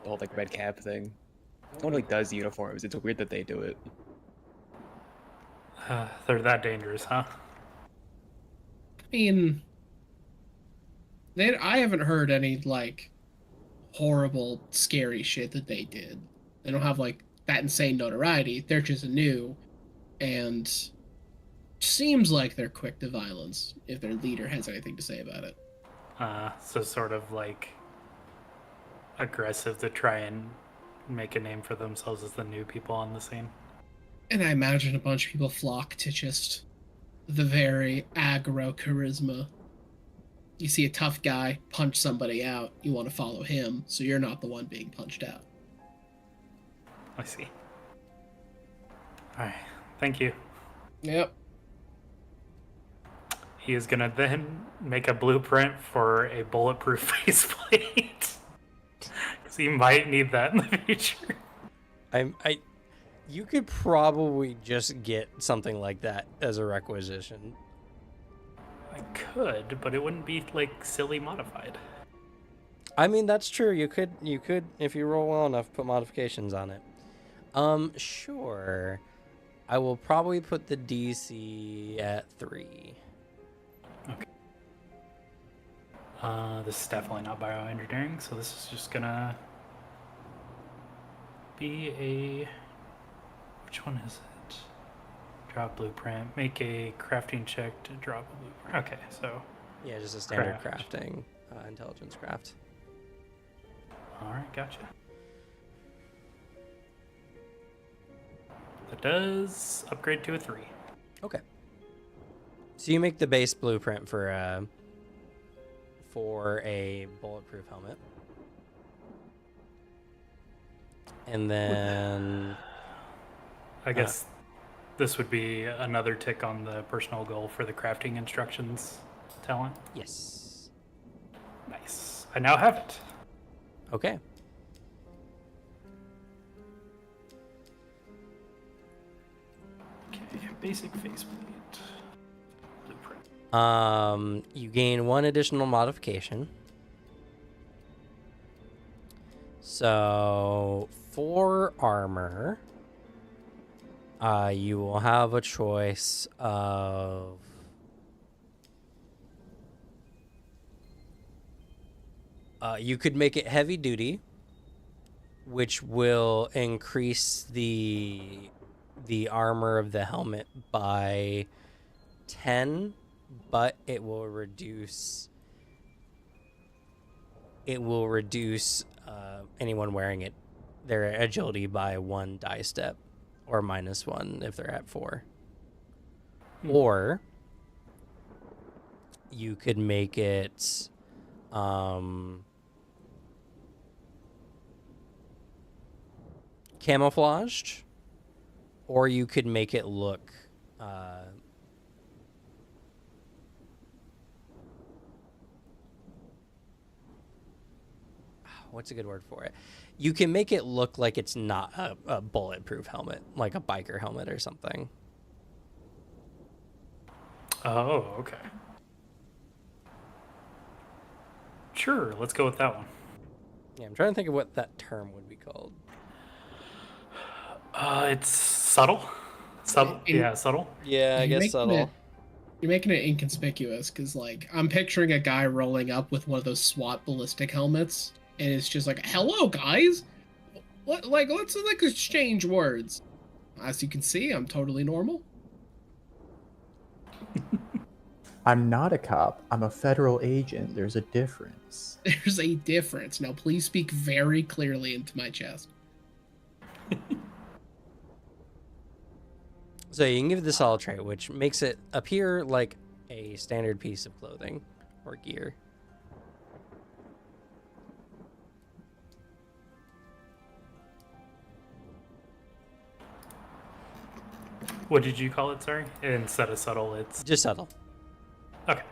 The whole like red cap thing. No one like does uniforms. It's weird that they do it. They're that dangerous, huh? I mean, I haven't heard any like horrible, scary shit that they did. They don't have like that insane notoriety. They're just new, and seems like they're quick to violence if their leader has anything to say about it. So sort of like aggressive to try and make a name for themselves as the new people on the scene. And I imagine a bunch of people flock to just the very aggro charisma. You see a tough guy punch somebody out, you want to follow him, so you're not the one being punched out. I see. Alright, thank you. Yep. He is gonna then make a blueprint for a bulletproof faceplate. Because he might need that in the future. You could probably just get something like that as a requisition. I could, but it wouldn't be like silly modified. I mean, that's true. You could, if you roll well enough, put modifications on it. Sure. I will probably put the DC at 3. This is definitely not bioengineering, so this is just gonna be a... Which one is it? Drop blueprint. Make a crafting check to drop a blueprint. Okay, so... Yeah, just a standard Craft. crafting, intelligence craft. Alright, gotcha. That does upgrade to a 3. Okay. So you make the base blueprint for a bulletproof helmet. And then I guess this would be another tick on the personal goal for the crafting instructions talent. yes. Nice. I now have it. Okay. Okay, basic faceplate. Blueprint. You gain 1 additional modification. So, for armor, you will have a choice of you could make it heavy duty, which will increase the armor of the helmet by 10, but it will reduce anyone wearing it their agility by 1 die step, or -1 if they're at 4. Or you could make it camouflaged, or you could make it look what's a good word for it? You can make it look like it's not a bulletproof helmet, like a biker helmet or something. Oh, okay. Sure, let's go with that one. Yeah, I'm trying to think of what that term would be called. It's subtle. Subtle. Yeah, subtle. Yeah, I You're guess making subtle. it- You're making it inconspicuous because, like, I'm picturing a guy rolling up with one of those SWAT ballistic helmets, and it's just like, "Hello, guys. Let's like exchange words." As you can see, I'm totally normal. I'm not a cop. I'm a federal agent. There's a difference. There's a difference. Now, please speak very clearly into my chest. So you can give this all a trait, which makes it appear like a standard piece of clothing or gear. What did you call it, sorry? Instead of subtle, it's... Just subtle. Okay.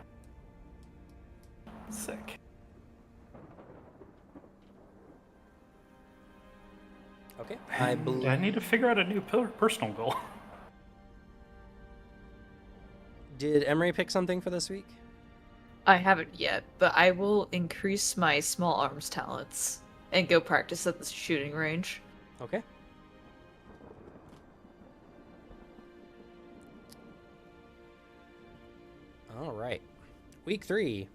Sick. Okay. I believe. I need to figure out a new personal goal. Did Emery pick something for this week? I haven't yet, but I will increase my small arms talents and go practice at the shooting range. Okay. All right. Week 3.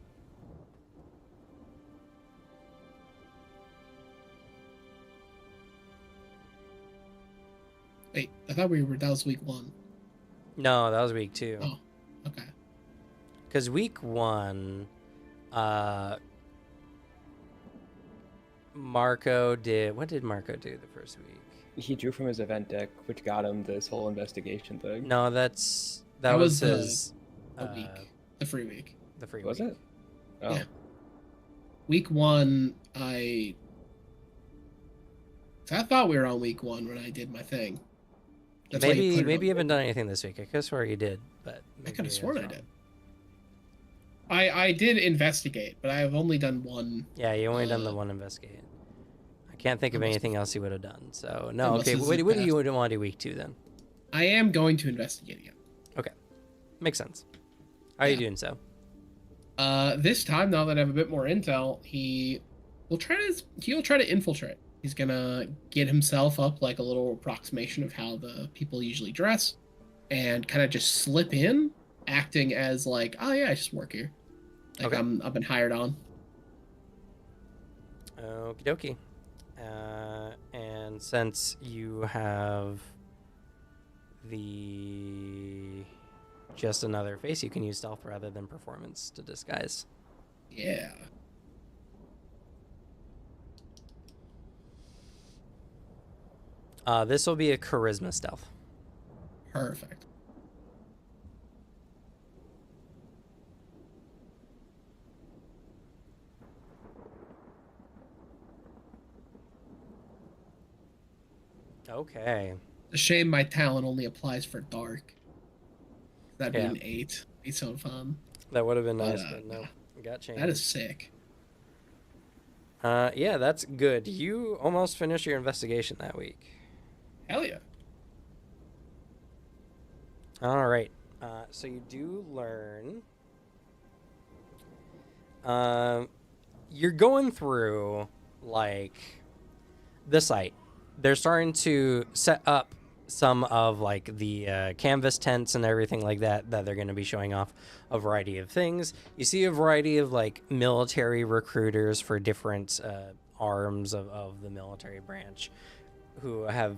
Wait, I thought that was week 1. No, that was week 2. Oh, okay. Because week 1, Marco did. What did Marco do the first week? He drew from his event deck, which got him this whole investigation thing. No, that was was his. The week, the free week. The free Was week. it? Oh. Yeah. Week 1, I thought we were on week 1 when I did my thing. That's why you put it Maybe you on- haven't done anything this week. I could have sworn you did, but I maybe could have was sworn I wrong. did. I did investigate, but I have only done one. Yeah, you only done the one investigate. I can't think of Almost anything else you would have done. So no. Unless Okay, this what is do you fast. want to do week 2 then? I am going to investigate again. Okay, makes sense. How are you Yeah. doing so? This time, now that I have a bit more intel, he'll try to infiltrate. He's gonna get himself up like a little approximation of how the people usually dress, and kind of just slip in, acting as like, oh yeah, I just work here. Like Okay. I've been hired on. Okie dokie. And since you have the just another face, you can use stealth rather than performance to disguise. Yeah. This will be a charisma stealth. Perfect. Okay. It's a shame my talent only applies for dark. That'd be Yeah. an 8. Be so fun. That would have been But, nice, but no. Got changed. That is sick. Yeah, that's good. You almost finished your investigation that week. Hell yeah. All right. So you do learn. You're going through like the site. They're starting to set up some of like the canvas tents and everything like that they're going to be showing off a variety of things. You see a variety of like military recruiters for different arms of the military branch who have,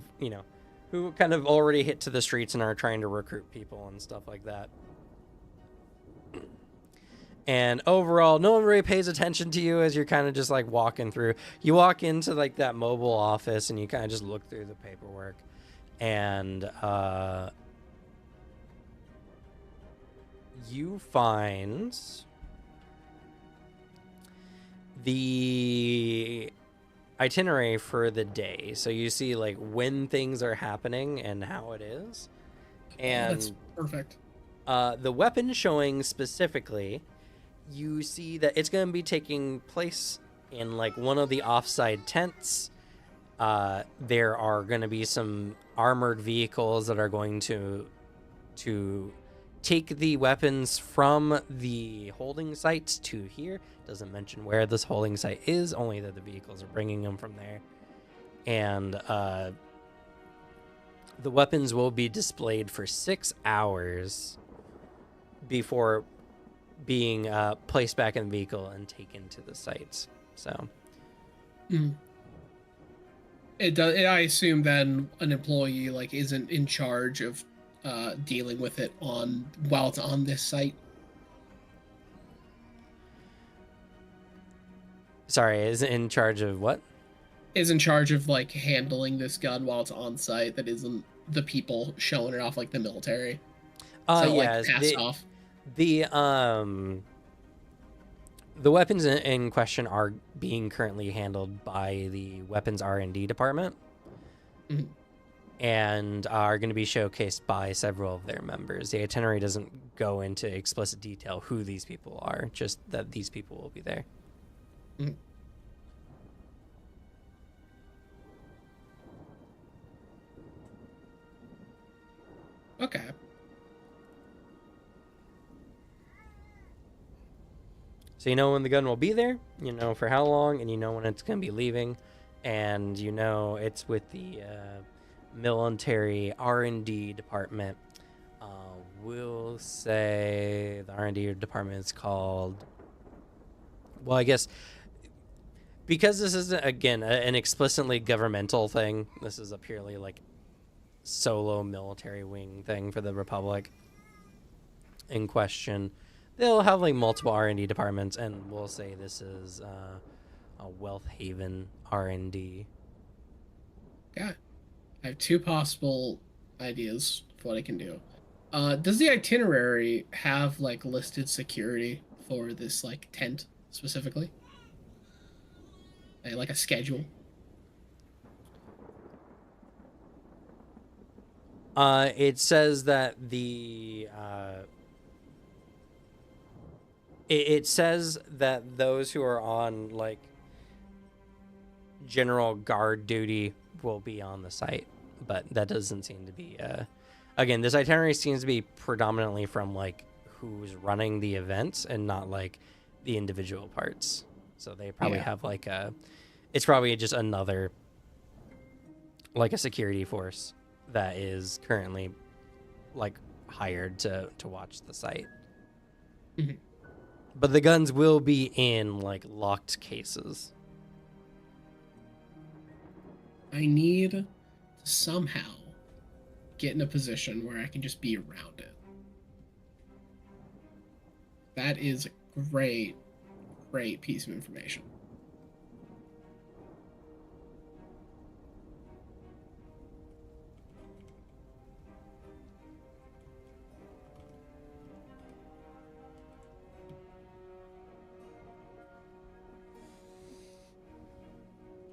who kind of already hit to the streets and are trying to recruit people and stuff like that. And overall, no one really pays attention to you as you're kind of just like walking through. You walk into like that mobile office and you kind of just look through the paperwork. And you find the itinerary for the day. So you see like when things are happening and how it is. And That's perfect. the weapon showing specifically, you see that it's going to be taking place in like one of the offside tents. There are going to be some armored vehicles that are going to take the weapons from the holding sites to here. Doesn't mention where this holding site is, only that the vehicles are bringing them from there. And the weapons will be displayed for 6 hours before being placed back in the vehicle and taken to the sites. So It does. I assume then an employee like isn't in charge of dealing with it while it's on this site. Sorry, is in charge of what? Is in charge of like handling this gun while it's on site. That isn't the people showing it off like the military. So Yeah, like passed off. the weapons in question are being currently handled by the weapons R&D department. Mhm. And are going to be showcased by several of their members. The itinerary doesn't go into explicit detail who these people are, just that these people will be there. Mhm. Okay. So you know when the gun will be there, you know for how long, and you know when it's going to be leaving, and you know it's with the military R&D department. We'll say the R&D department is called, well, I guess because this isn't, again, an explicitly governmental thing, this is a purely like solo military wing thing for the Republic in question. They'll have like multiple R&D departments, and we'll say this is a Wealth Haven R&D. Yeah. I have 2 possible ideas for what I can do. Does the itinerary have like listed security for this like tent specifically? Like a schedule? It says that it says that those who are on like general guard duty will be on the site, but that doesn't seem to be. Again, this itinerary seems to be predominantly from like who's running the events and not like the individual parts. So they probably have like it's probably just another like a security force that is currently like hired to watch the site. Mhm. But the guns will be in like locked cases. I need to somehow get in a position where I can just be around it. That is a great piece of information.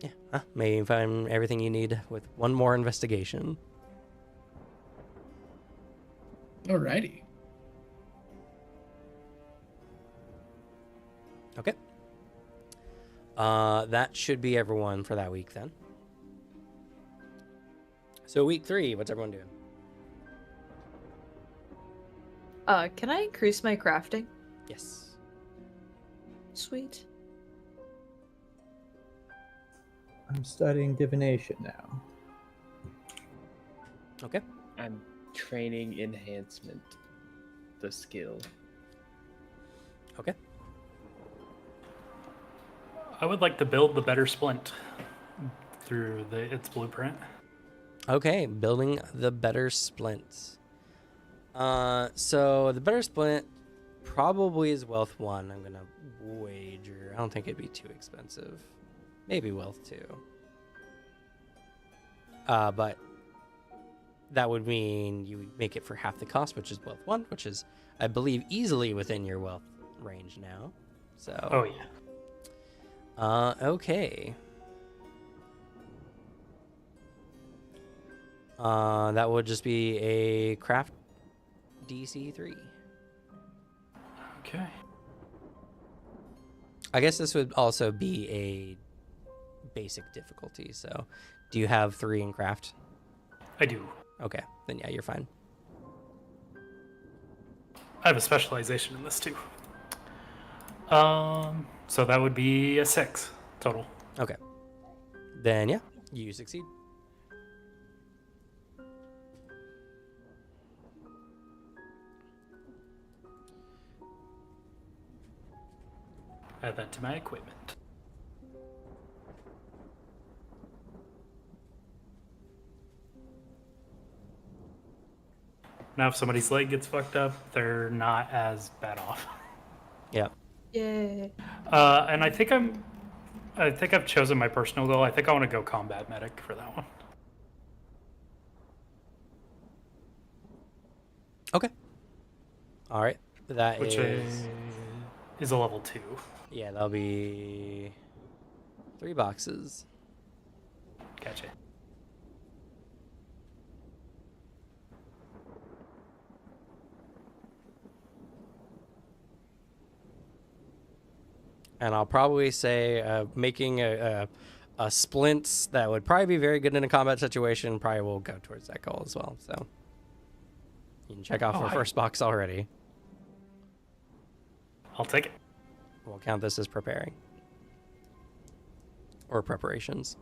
Yeah, maybe find everything you need with one more investigation. Alrighty. Okay. That should be everyone for that week then. So week 3, what's everyone doing? Can I increase my crafting? Yes. Sweet. I'm studying divination now. Okay. I'm training enhancement, the skill. Okay. I would like to build the better splint through its blueprint. Okay, building the better splint. So the better splint probably is wealth 1. I'm gonna wager. I don't think it'd be too expensive. Maybe wealth 2. But that would mean you would make it for half the cost, which is wealth 1, which is, I believe, easily within your wealth range now. So. Oh yeah. Okay. That would just be a craft DC 3. Okay. I guess this would also be a basic difficulty. So, do you have 3 in craft? I do. Okay, then yeah, you're fine. I have a specialization in this too. So that would be a 6 total. Okay. Then yeah, you succeed. Add that to my equipment. Now, if somebody's leg gets fucked up, they're not as bad off. Yeah. Yay. And I think I've chosen my personal goal. I think I want to go combat medic for that one. Okay. All right. That Which is a level 2. Yeah, that'll be 3 boxes. Gotcha. And I'll probably say making a splint that would probably be very good in a combat situation probably will go towards that goal as well. So you can check off our first box already. I'll take it. We'll count this as preparing. Or preparations.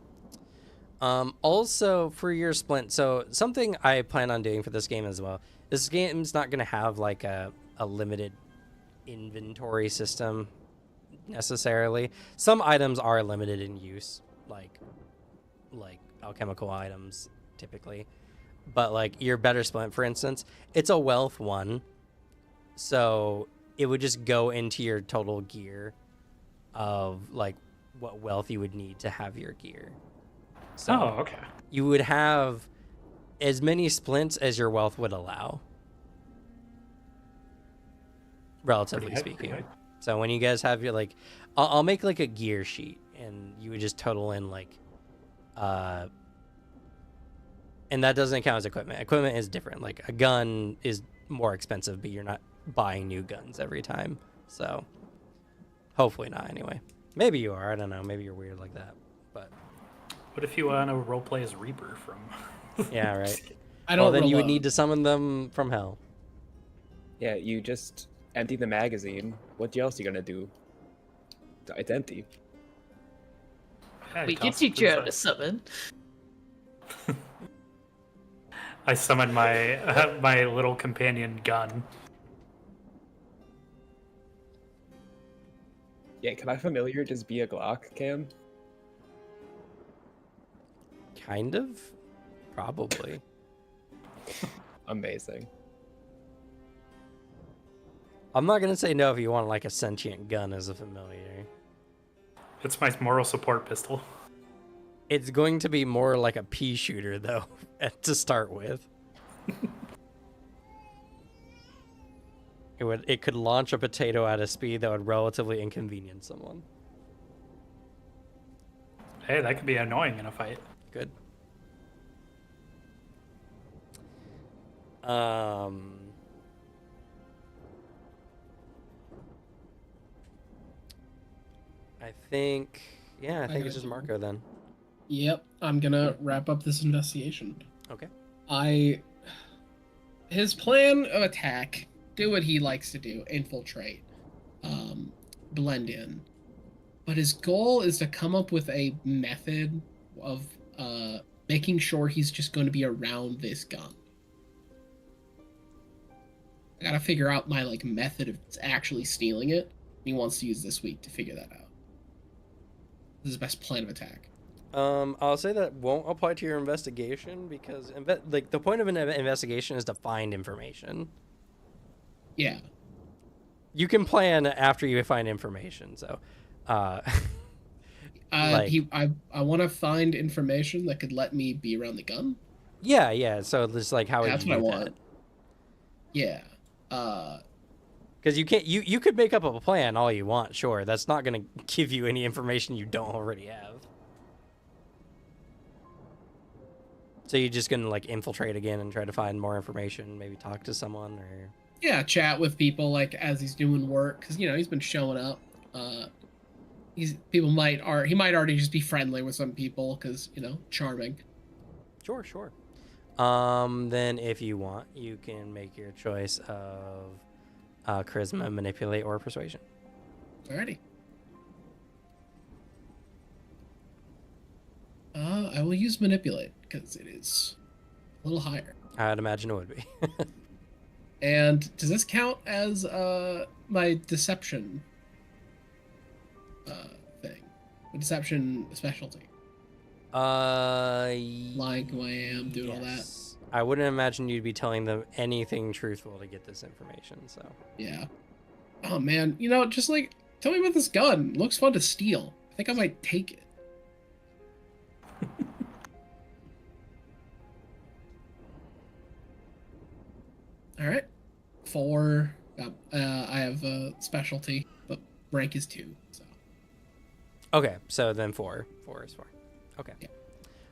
Also, for your splint, so something I plan on doing for this game as well. This game's not going to have like a limited inventory system necessarily. Some items are limited in use, like alchemical items typically. But like your better splint, for instance, it's a wealth 1. So it would just go into your total gear of like what wealth you would need to have your gear. So Oh, okay. you would have as many splints as your wealth would allow, relatively Pretty speaking. high. So when you guys have your like, I'll make like a gear sheet, and you would just total in like, and that doesn't count as equipment. Equipment is different. Like a gun is more expensive, but you're not buying new guns every time. So hopefully not anyway. Maybe you are. I don't know. Maybe you're weird like that. But What if you want to roleplay as Reaper from? Yeah, right. I Well, don't. then you would reload. need to summon them from hell. Yeah, you just empty the magazine. What else you gonna do? It's empty. Yeah, We can toss teach it you how to inside. summon. I summoned my my little companion gun. Yeah, can my familiar just be a Glock, Cam? Kind of? Probably. Amazing. I'm not gonna say no if you want like a sentient gun as a familiar. It's my moral support pistol. It's going to be more like a pea shooter though, to start with. It could launch a potato at a speed that would relatively inconvenience someone. Hey, that could be annoying in a fight. Good. I think, yeah, I think it's just Marco then. Yep, I'm gonna wrap up this investigation. Okay. His plan of attack, do what he likes to do, infiltrate, blend in. But his goal is to come up with a method of making sure he's just going to be around this gun. I gotta figure out my method of actually stealing it. He wants to use this week to figure that out. This is his best plan of attack. I'll say that won't apply to your investigation because the point of an investigation is to find information. Yeah. You can plan after you find information, so like- I want to find information that could let me be around the gun. yeah, so it's like how would That's you what I do want. that? Yeah. Because you can't you could make up a plan all you want, sure. That's not gonna give you any information you don't already have. So you're just gonna infiltrate again and try to find more information, maybe talk to someone or Yeah, chat with people as he's doing work because he's been showing up. He might already just be friendly with some people because charming. Sure. Then if you want, you can make your choice of charisma, manipulate, or persuasion. Alrighty. I will use manipulate because it is a little higher. I'd imagine it would be. And does this count as my deception thing? My deception specialty. Lying who I am, doing all that. Yes. I wouldn't imagine you'd be telling them anything truthful to get this information, so. Yeah. Oh man, just tell me about this gun. It looks fun to steal. I think I might take it. All right. 4. I have a specialty, but rank is 2. So Okay, so then 4. 4 is 4. Okay. Yeah.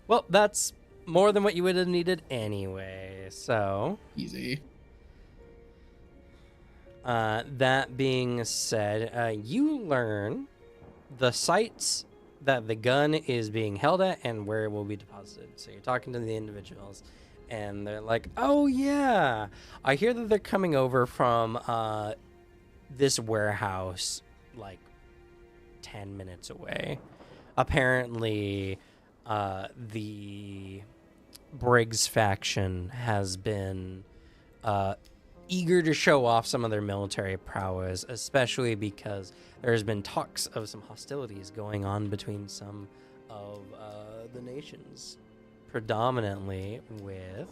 Well, that's more than what you would have needed anyway, so. easy. That being said, you learn the sites that the gun is being held at and where it will be deposited. So you're talking to the individuals, and they're like, "Oh yeah, I hear that they're coming over from this warehouse, 10 minutes away. Apparently, the Briggs faction has been eager to show off some of their military prowess, especially because there's been talks of some hostilities going on between some of the nations, predominantly with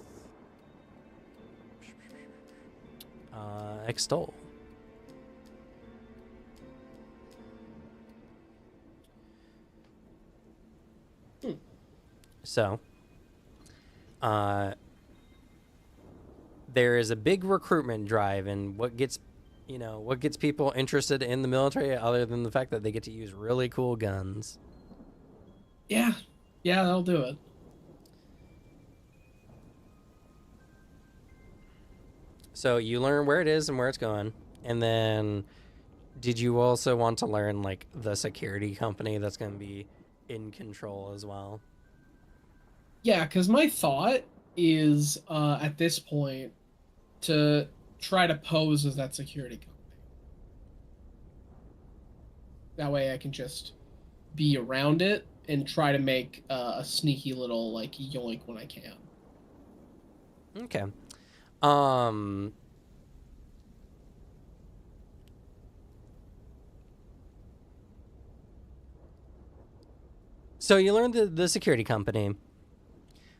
Extol. So, there is a big recruitment drive, and what gets people interested in the military, other than the fact that they get to use really cool guns. Yeah, that'll do it. So you learn where it is and where it's going, and then did you also want to learn the security company that's going to be in control as well? Yeah, because my thought is at this point to try to pose as that security company. That way I can just be around it and try to make a sneaky little like yoink when I can. Okay. Um. So you learned the security company,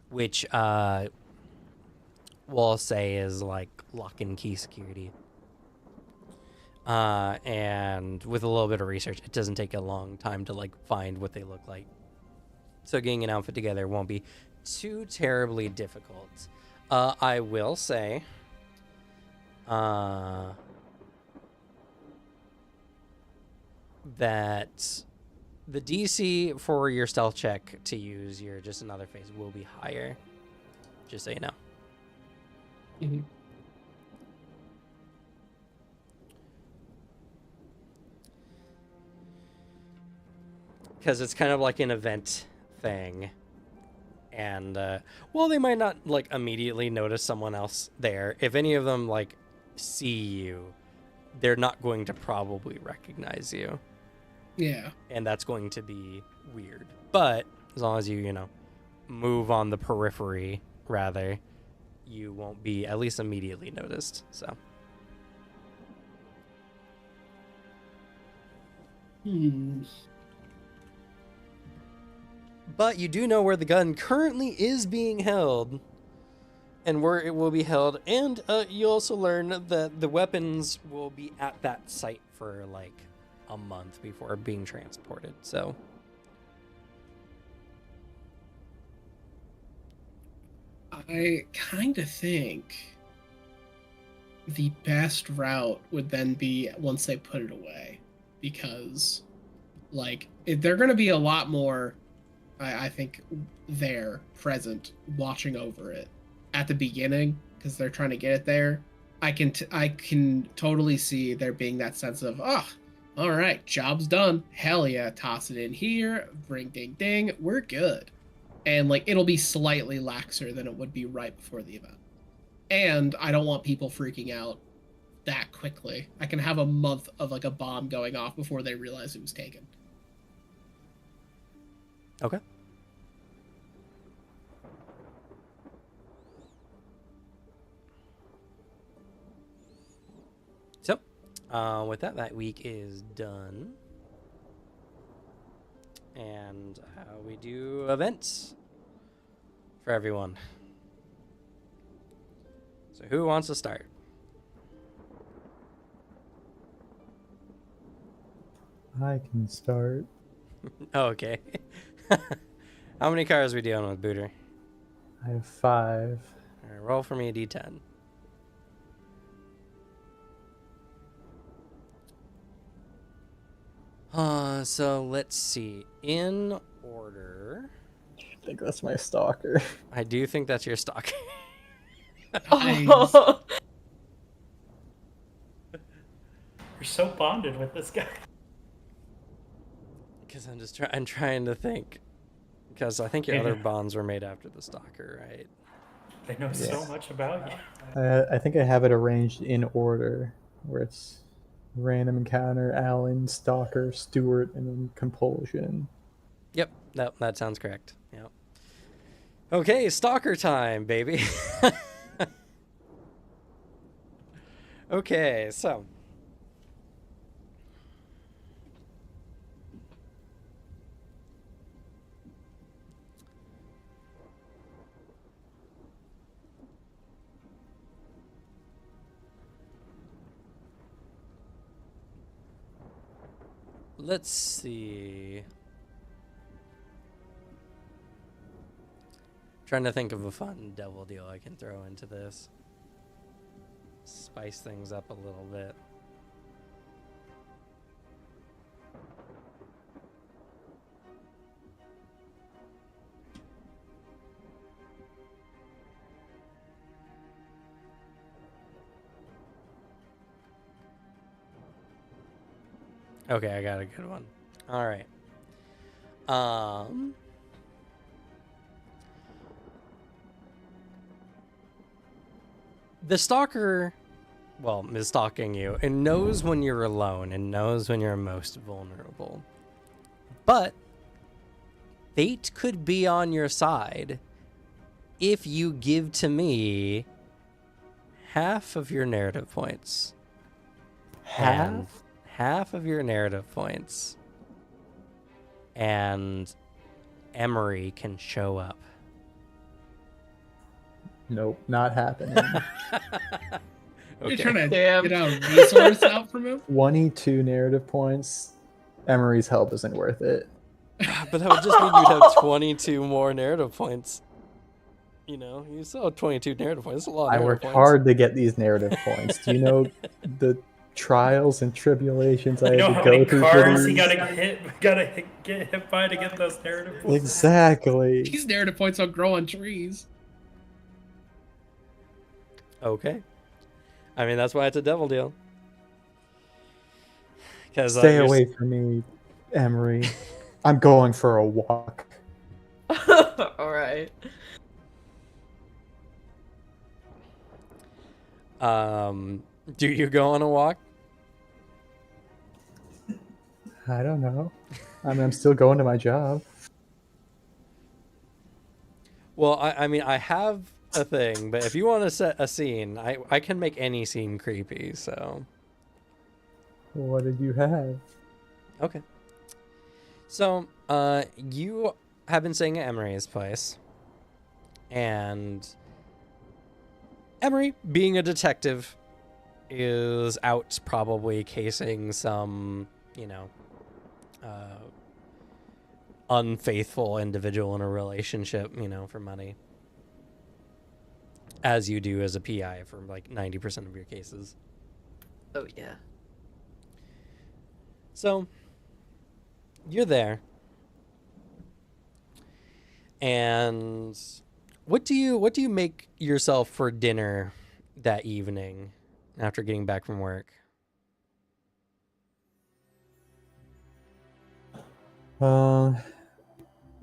which we'll say is like lock and key security. And with a little bit of research, it doesn't take a long time to like find what they look like. So getting an outfit together won't be too terribly difficult. I will say, that the DC for your stealth check to use your just another phase will be higher. Just so you know. Mm-hmm. Because it's kind of like an event thing. And, well, they might not, like, immediately notice someone else there. If any of them, like, see you, they're not going to probably recognize you. Yeah. And that's going to be weird. But as long as you know, move on the periphery, rather, you won't be at least immediately noticed. So. But you do know where the gun currently is being held and where it will be held. And you also learn that the weapons will be at that site for like a month before being transported. So. I kind of think the best route would then be once they put it away, because like they're going to be a lot more, I think, there present watching over it at the beginning because they're trying to get it there. I can totally see there being that sense of, oh, all right, job's done, hell yeah, toss it in here, ring ding ding, we're good. And like it'll be slightly laxer than it would be right before the event. And I don't want people freaking out that quickly. I can have a month of like a bomb going off before they realize it was taken. Okay. So, with that week is done. And we do events for everyone. So who wants to start? I can start. Oh, okay. How many cars are we dealing with, Booter? I have 5. All right, roll for me a d10. So let's see. In order. I think that's my stalker. I do think that's your stalker. Nice. You're so bonded with this guy. Because I'm trying to think. Because I think your other bonds were made after the stalker, right? They know so Yes. much about you. I think I have it arranged in order, where it's random encounter, Alan, stalker, Stewart, and then compulsion. Yep, that sounds correct. Yep. Okay, stalker time, baby. Okay, so. Let's see. Trying to think of a fun devil deal I can throw into this. Spice things up a little bit. Okay, I got a good one. All right. The stalker, well, is stalking you and knows when you're alone and knows when you're most vulnerable. But fate could be on your side if you give to me half of your narrative points. And half of your narrative points. And Emery can show up. Nope, not happening. You're Okay. trying to Damn. get a resource out from him? 22 narrative points. Emery's help isn't worth it. But that would just mean you'd have 22 more narrative points. You know, you still have 22 narrative points. That's a lot of I narrative worked points. hard to get these narrative points. Do you know the trials and tribulations I You know had how to many go through for cards he these? gotta get hit by to get those narrative points? Exactly. These narrative points don't grow on trees. Okay. I mean, that's why it's a devil deal. Because Stay away from me, Emery. I'm going for a walk. All right. Do you go on a walk? I don't know. I mean, I'm still going to my job. Well, I mean, I have a thing, but if you want to set a scene, I can make any scene creepy, so... What did you have? Okay. So, you have been staying at Emery's place, and Emery, being a detective, is out probably casing some, you know, unfaithful individual in a relationship, you know, for money. As you do as a PI for like 90% of your cases. Oh yeah. So, you're there. And what do you make yourself for dinner that evening after getting back from work?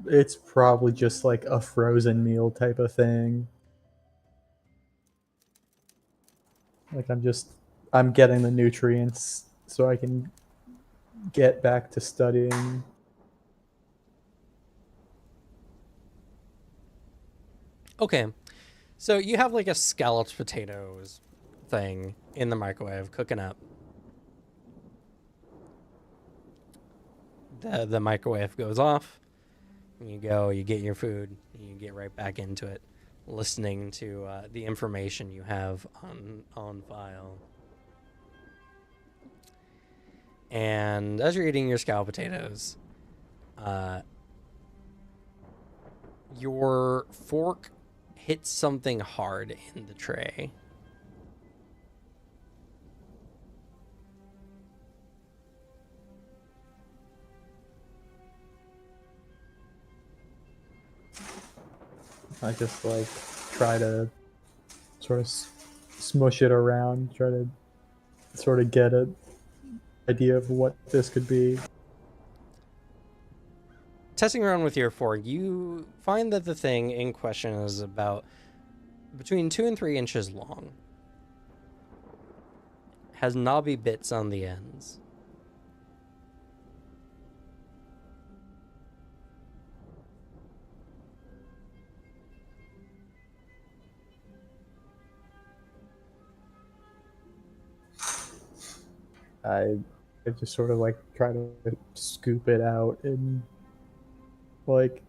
It's probably just like a frozen meal type of thing. Like I'm getting the nutrients so I can get back to studying. Okay. So you have like a scalloped potatoes thing in the microwave cooking up. The microwave goes off. You go, you get your food, and you get right back into it, listening to the information you have on file. And as you're eating your scalloped potatoes, your fork hits something hard in the tray. I just like try to sort of smush it around, try to sort of get an idea of what this could be. Testing around with your fork, you find that the thing in question is about between 2 and 3 inches long. Has knobby bits on the ends. I just sort of like try to scoop it out and like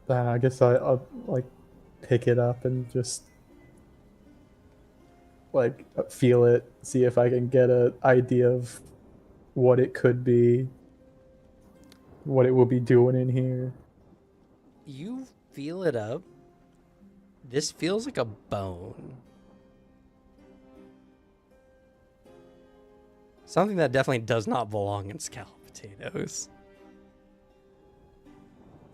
I guess I'll like pick it up and just like feel it, see if I can get an idea of what it could be, what it will be doing in here. You feel it up. This feels like a bone. Something that definitely does not belong in scalloped potatoes.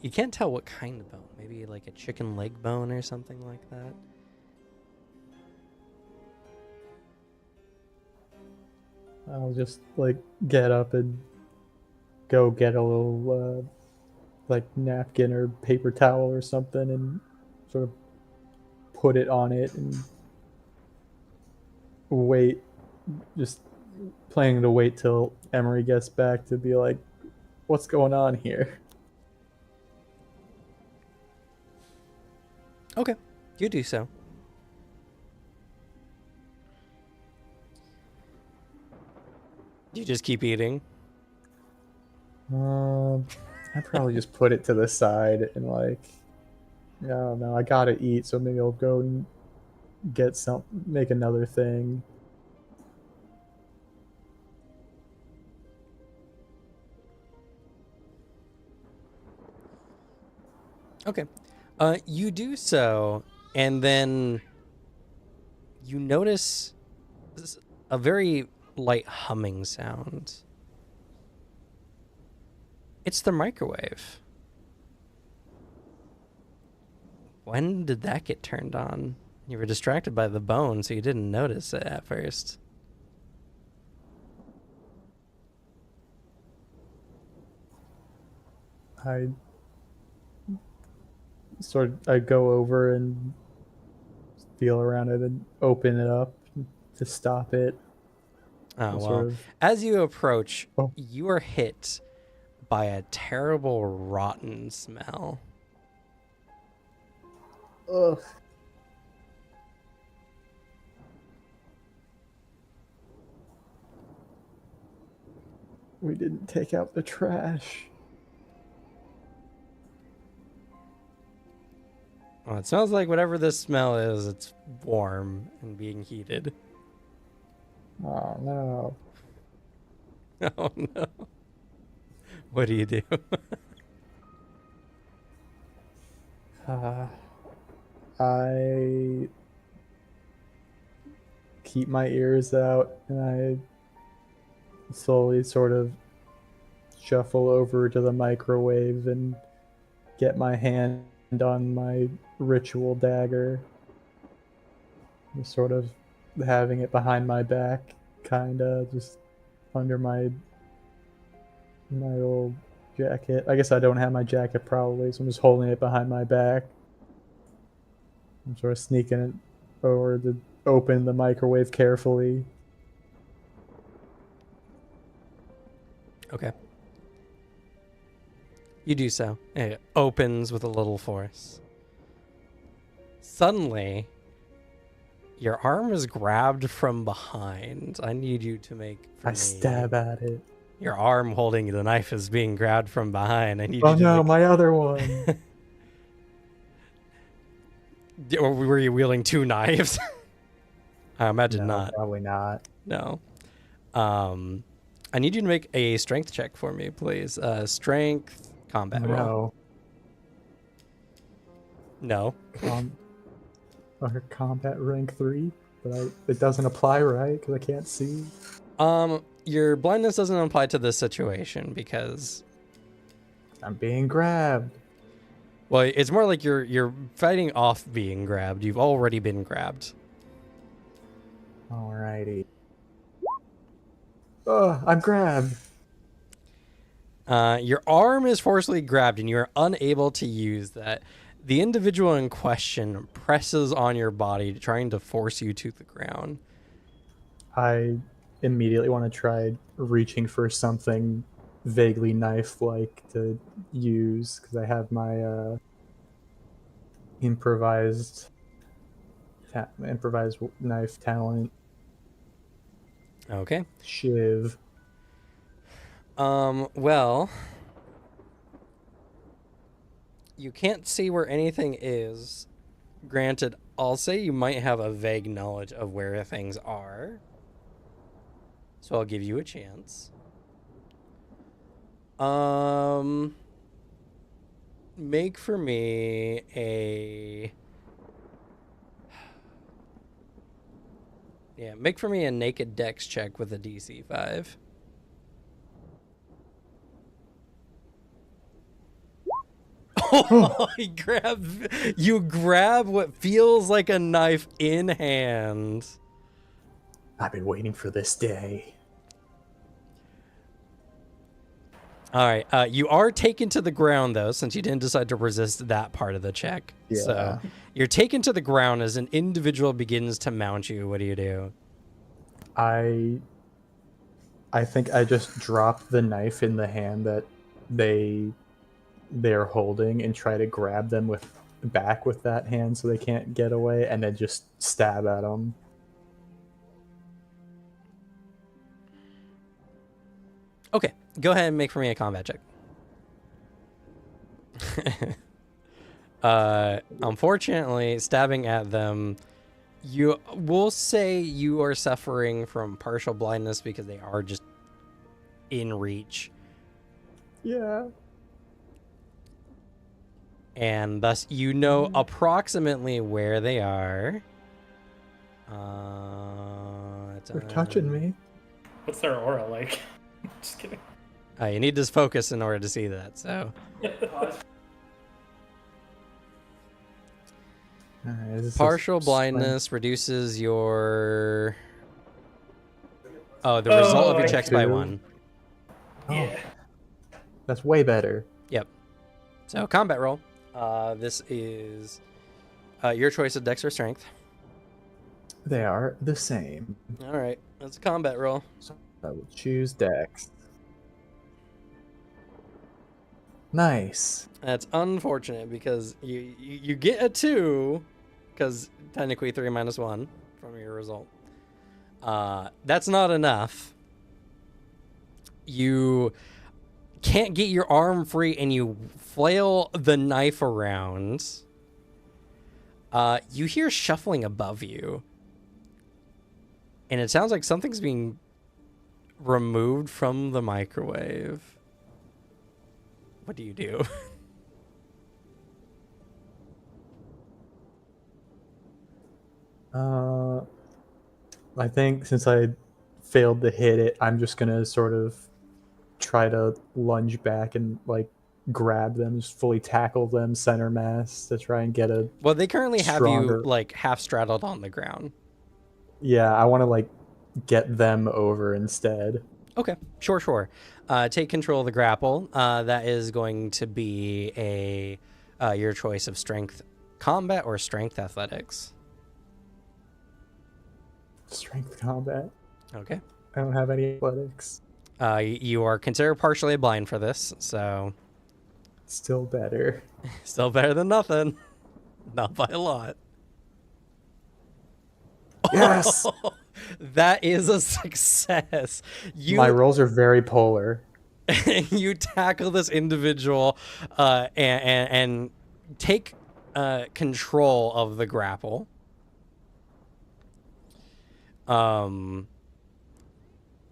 You can't tell what kind of bone. Maybe like a chicken leg bone or something like that. I'll just like get up and go get a little like napkin or paper towel or something and sort of put it on it and wait, just planning to wait till Emery gets back to be like, what's going on here? Okay, you do so. You just keep eating. I'd probably just put it to the side and like, I don't know, I gotta eat, so maybe I'll go and make another thing. Okay. You do so, and then you notice a very light humming sound. It's the microwave. When did that get turned on? You were distracted by the bone, so you didn't notice it at first. I go over and feel around it and open it up to stop it. Oh, Sort well. of- As you approach, Oh. you are hit by a terrible rotten smell. Ugh. We didn't take out the trash. Well, it smells like whatever this smell is, it's warm and being heated. Oh no. Oh no. What do you do? I keep my ears out and I slowly sort of shuffle over to the microwave and get my hand on my ritual dagger. Just sort of having it behind my back, kinda just under my old jacket. I guess I don't have my jacket probably, so I'm just holding it behind my back. I'm sort of sneaking it over to open the microwave carefully. Okay. You do so. It opens with a little force. Suddenly, your arm is grabbed from behind. I need you to make. For I me- stab at it. Your arm holding the knife is being grabbed from behind. I need Oh you to no, make... my other one. Or were you wielding two knives? I imagine No, not. probably not. No. I need you to make a strength check for me, please. Strength combat roll. No. No. Or combat rank 3, but it doesn't apply, right? Because I can't see. Your blindness doesn't apply to this situation because, I'm being grabbed. well, it's more like you're fighting off being grabbed. You've already been grabbed. Alrighty. I'm grabbed. Your arm is forcibly grabbed and you are unable to use that. The individual in question presses on your body, trying to force you to the ground. I immediately want to try reaching for something vaguely knife-like to use, because I have my improvised knife talent. Okay. Shiv. Well, you can't see where anything is. Granted, I'll say you might have a vague knowledge of where things are. So I'll give you a chance. Make for me a... Yeah, make for me a naked dex check with a DC 5. Oh, you grab what feels like a knife in hand. I've been waiting for this day. All right. You are taken to the ground, though, since you didn't decide to resist that part of the check. Yeah. So you're taken to the ground as an individual begins to mount you. What do you do? I think I just drop the knife in the hand that they're holding and try to grab them back with that hand so they can't get away, and then just stab at them. Okay. Go ahead and make for me a combat check. Unfortunately, stabbing at them, you will say you are suffering from partial blindness because they are just in reach. Yeah. And thus you know approximately where they are. They're touching me. What's their aura like? Just kidding. You need to focus in order to see that, so. Alright, this is Partial blindness reduces your... Oh, the result of your checks by 2. 1. Oh, that's way better. Yep. So, combat roll. This is your choice of dex or strength. They are the same. All right, that's a combat roll. So I will choose Dex. Nice. That's unfortunate because you get a 2, because technically 3 minus 1 from your result. That's not enough. You can't get your arm free and you flail the knife around. You hear shuffling above you. And it sounds like something's being removed from the microwave. What do you do? I think since I failed to hit it, I'm just gonna sort of try to lunge back and like grab them, just fully tackle them center mass to try and get a. Well, they currently have Stronger. you like half straddled on the ground. Yeah, I want to like get them over instead. Okay, sure. Take control of the grapple. That is going to be your choice of strength combat or strength athletics. Strength combat. Okay. I don't have any athletics. You are considered partially blind for this, so Still better. still better than nothing. Not by a lot. Yes. That is a success. My rolls are very polar. You tackle this individual and take control of the grapple.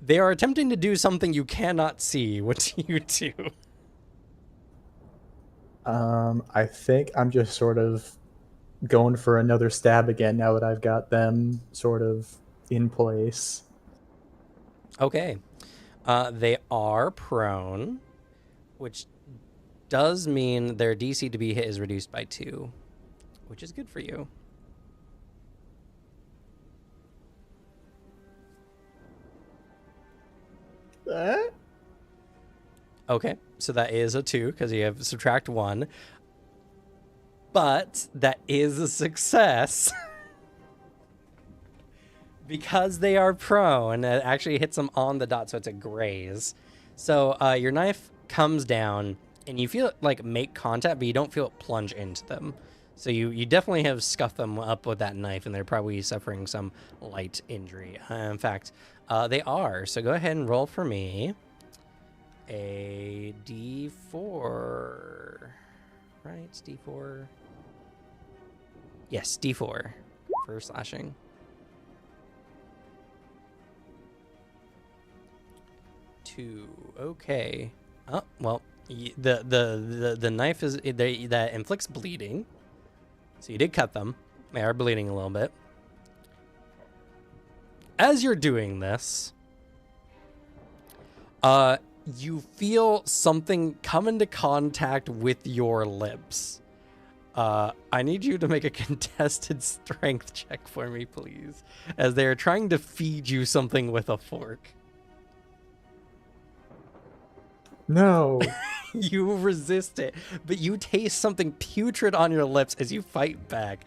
They are attempting to do something you cannot see. What do you do? I think I'm just sort of going for another stab again now that I've got them sort of in place. Okay. They are prone, which does mean their DC to be hit is reduced by 2, which is good for you. Okay, so that is a 2 because you have subtract 1. But that is a success. Because they are prone, it actually hits them on the dot, so it's a graze. So your knife comes down, and you feel it like make contact, but you don't feel it plunge into them. So you definitely have scuffed them up with that knife, and they're probably suffering some light injury. In fact, they are. So go ahead and roll for me a D4. Right? It's D4. Yes, D4 for slashing. 2. Okay. Oh, well, the knife is that inflicts bleeding. So you did cut them. They are bleeding a little bit. As you're doing this, you feel something come into contact with your lips. I need you to make a contested strength check for me, please, as they are trying to feed you something with a fork. No. You resist it, but you taste something putrid on your lips as you fight back.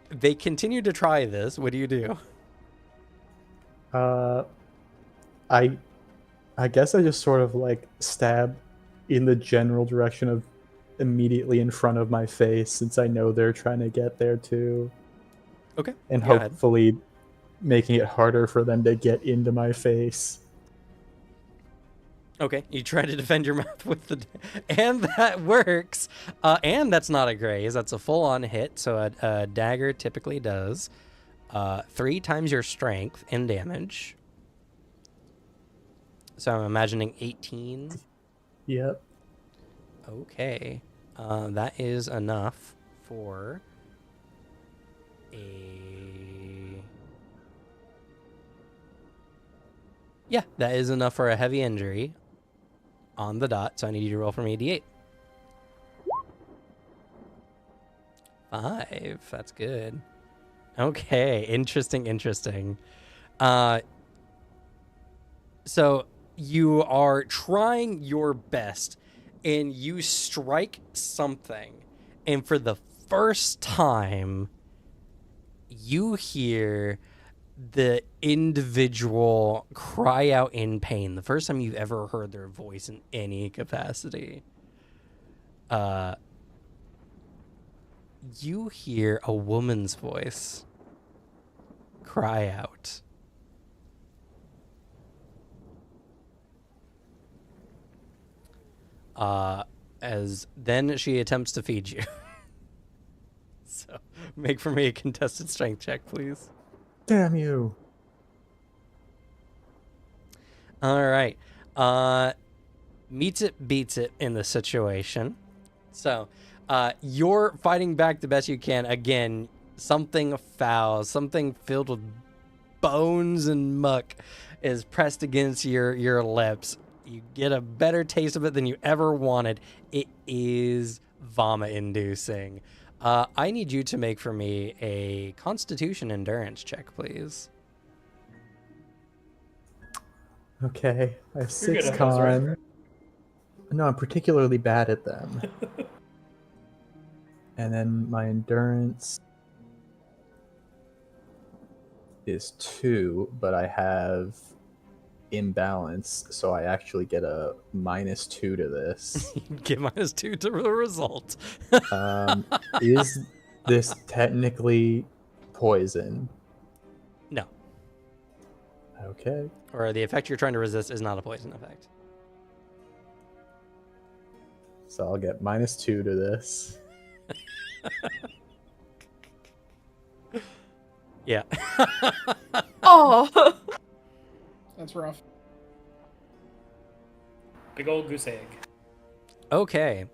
They continue to try this. What do you do? I guess I just sort of like stab in the general direction of immediately in front of my face, since I know they're trying to get there too. Okay. And go ahead. hopefully making it harder for them to get into my face. Okay, you try to defend your mouth with the, and that works. And that's not a graze; that's a full-on hit. So a dagger typically does 3 times your strength in damage. So I'm imagining 18. Yep. Okay, that is enough for a. Yeah, that is enough for a heavy injury on the dot, so I need you to roll for me a d8. 5. That's good. Okay, interesting. So you are trying your best, and you strike something, and for the first time, you hear the individual cry out in pain. The first time you've ever heard their voice in any capacity. You hear a woman's voice cry out. As then she attempts to feed you. So make for me a contested strength check, please. Damn you. All right. Meets it, beats it in the situation. So, you're fighting back the best you can. Again, something foul, something filled with bones and muck is pressed against your lips. You get a better taste of it than you ever wanted. It is vomit-inducing. I need you to make for me a Constitution Endurance check, please. Okay, I have You're good 6 at those, right? con. No, I'm particularly bad at them. And then my endurance is 2, but I have imbalance, so I actually get a -2 to this. Get -2 to the result. Is this technically poison? No. Okay. Or the effect you're trying to resist is not a poison effect. So I'll get -2 to this. Yeah. Oh, That's rough. Big old goose egg. Okay.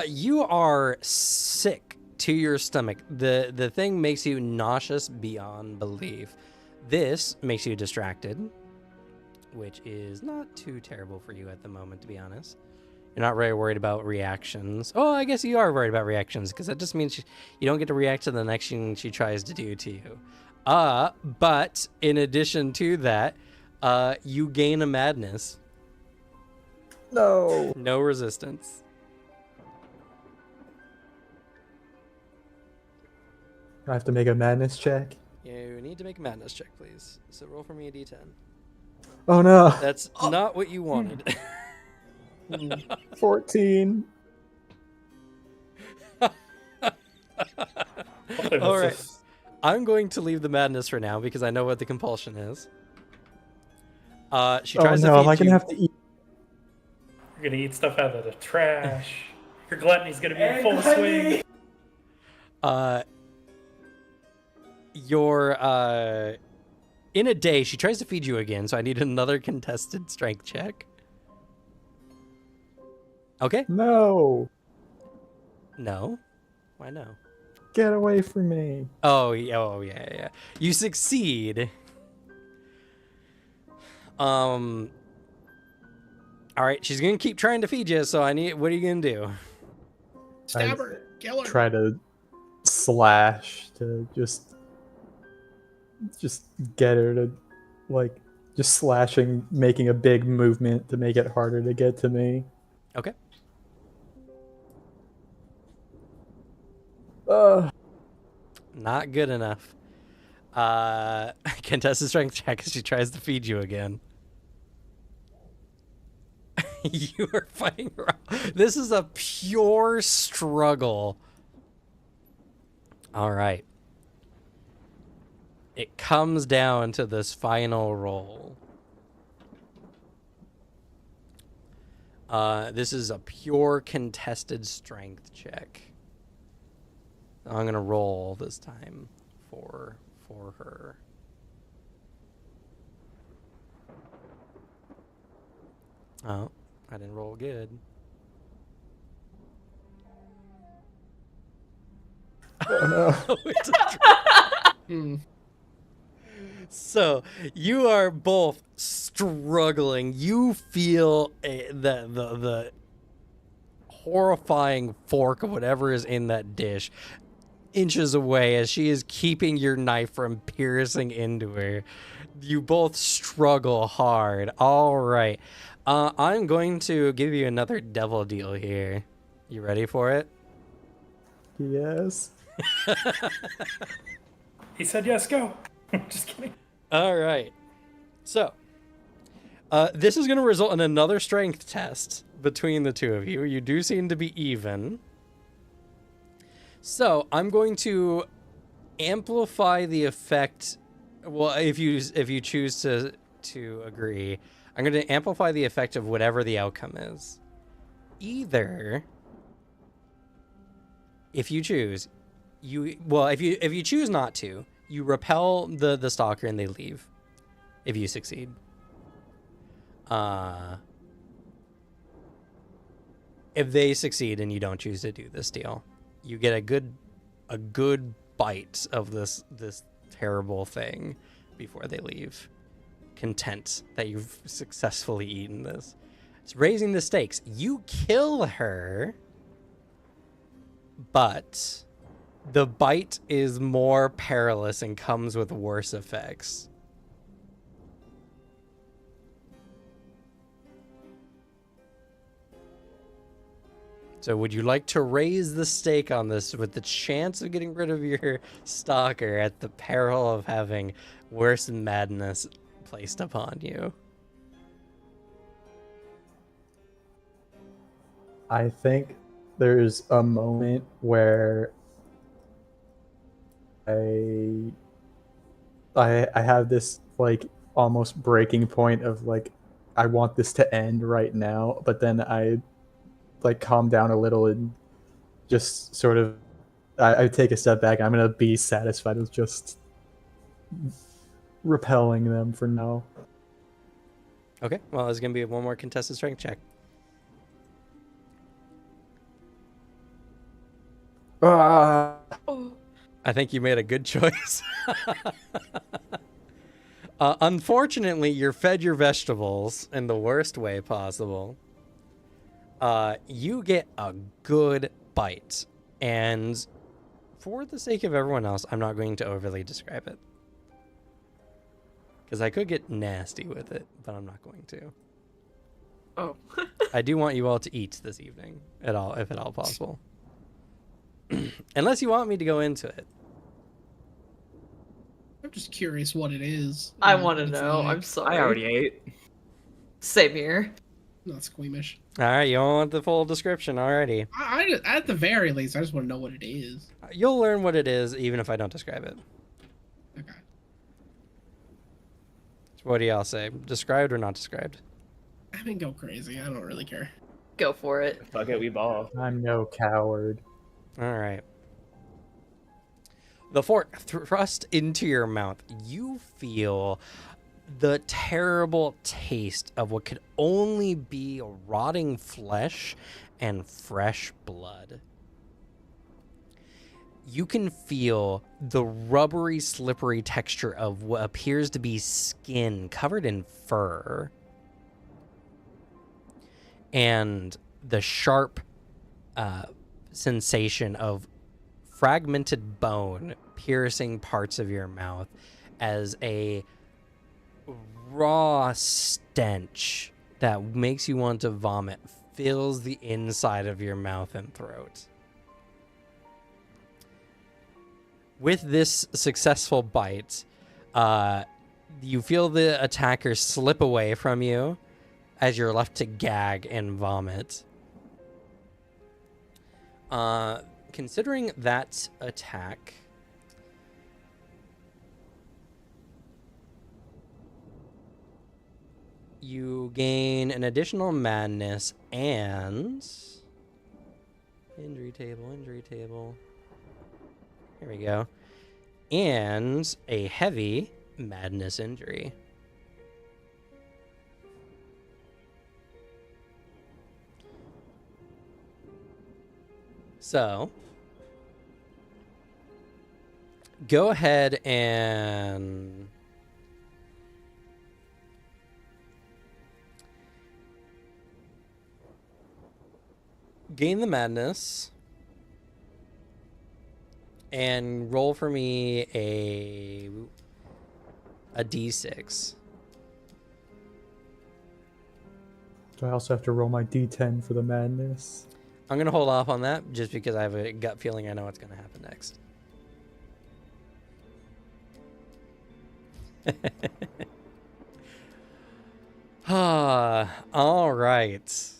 You are sick to your stomach. The thing makes you nauseous beyond belief. This makes you distracted, which is not too terrible for you at the moment, to be honest. You're not really worried about reactions. Oh, I guess you are worried about reactions, because that just means you don't get to react to the next thing she tries to do to you. But in addition to that, you gain a madness. No. No resistance. I have to make a madness check. You need to make a madness check, please. So roll for me a d10. Oh no. That's not what you wanted. 14. Hopefully All this right. is- I'm going to leave the madness for now because I know what the compulsion is. She Oh tries no, to am I feed gonna you. have to eat? You're gonna eat stuff out of the trash. Your gluttony's gonna be in full swing. You're in a day. She tries to feed you again, so I need another contested strength check. Okay. No. No. Why no? Get away from me. Oh yeah. You succeed. All right, she's gonna keep trying to feed you. So I need. What are you gonna do? Stab her. Kill her. Try to slash to just get her to like just slashing, making a big movement to make it harder to get to me. Okay. Not good enough. Contest a strength check as she tries to feed you again. You are fighting around. This is a pure struggle. All right. It comes down to this final roll. This is a pure contested strength check. I'm gonna roll this time for her. Oh, I didn't roll good. Oh no. It's a Hmm. So you are both struggling. You feel the horrifying fork of whatever is in that dish inches away as she is keeping your knife from piercing into her. You both struggle hard. All right. I'm going to give you another devil deal here. You ready for it? Yes. He said yes, go. Just kidding. All right. So, this is going to result in another strength test between the two of you. You do seem to be even. So, I'm going to amplify the effect. Well, if you choose to agree, I'm going to amplify the effect of whatever the outcome is. Either, if you choose, if you choose not to, you repel the stalker and they leave. If you succeed. If they succeed and you don't choose to do this deal, you get a good bite of this terrible thing before they leave. Content that you've successfully eaten this. It's raising the stakes. You kill her, but the bite is more perilous and comes with worse effects. So would you like to raise the stake on this with the chance of getting rid of your stalker at the peril of having worse madness placed upon you? I think there's a moment where I have this like almost breaking point of like I want this to end right now, but then I like calm down a little and just sort of I take a step back. I'm gonna be satisfied with just repelling them for now. Okay, well, there's going to be one more contested strength check. Ah, I think you made a good choice. Unfortunately, you're fed your vegetables in the worst way possible. You get a good bite, and for the sake of everyone else, I'm not going to overly describe it. Because I could get nasty with it, but I'm not going to. Oh. I do want you all to eat this evening, if at all possible. Unless you want me to go into it. I'm just curious what it is. I and want to what it's know. like. I'm sorry. I already ate. Same here. Not squeamish. All right, you don't want the full description already. I at the very least, I just want to know what it is. You'll learn what it is, even if I don't describe it. Okay. So what do y'all say? Described or not described? I mean, go crazy. I don't really care. Go for it. Fuck it, we ball. I'm no coward. All right. The fork thrust into your mouth. You feel the terrible taste of what could only be rotting flesh and fresh blood. You can feel the rubbery, slippery texture of what appears to be skin covered in fur. And the sharp sensation of fragmented bone piercing parts of your mouth as a raw stench that makes you want to vomit fills the inside of your mouth and throat. With this successful bite, you feel the attacker slip away from you as you're left to gag and vomit. Considering that attack, you gain an additional madness and injury table. Here we go. And a heavy madness injury. So, go ahead and gain the madness and roll for me a d6. Do I also have to roll my d10 for the madness? I'm gonna hold off on that just because I have a gut feeling I know what's gonna happen next. All right.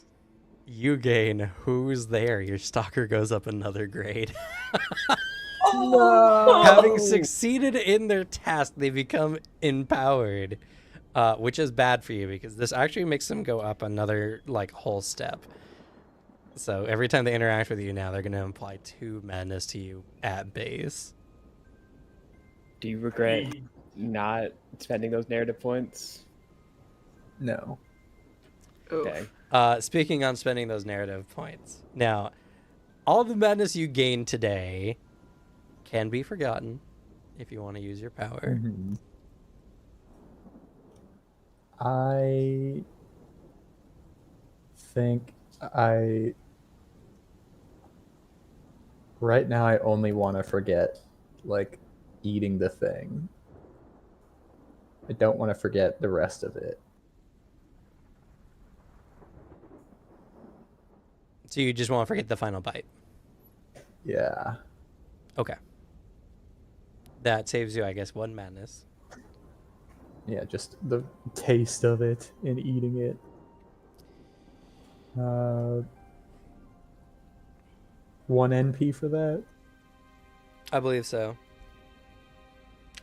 You gain Who's There? Your stalker goes up another grade. No! Having succeeded in their task, they become empowered, which is bad for you because this actually makes them go up another like whole step. So every time they interact with you now, they're going to apply 2 madness to you at base. Do you regret not spending those narrative points? No. Okay. Speaking on spending those narrative points. Now, all the madness you gain today can be forgotten if you want to use your power. Mm-hmm. I think right now I only want to forget, like, eating the thing. I don't want to forget the rest of it. So you just want to forget the final bite. Yeah. Okay. That saves you, I guess, 1 madness. Yeah, just the taste of it and eating it. 1 NP for that? I believe so.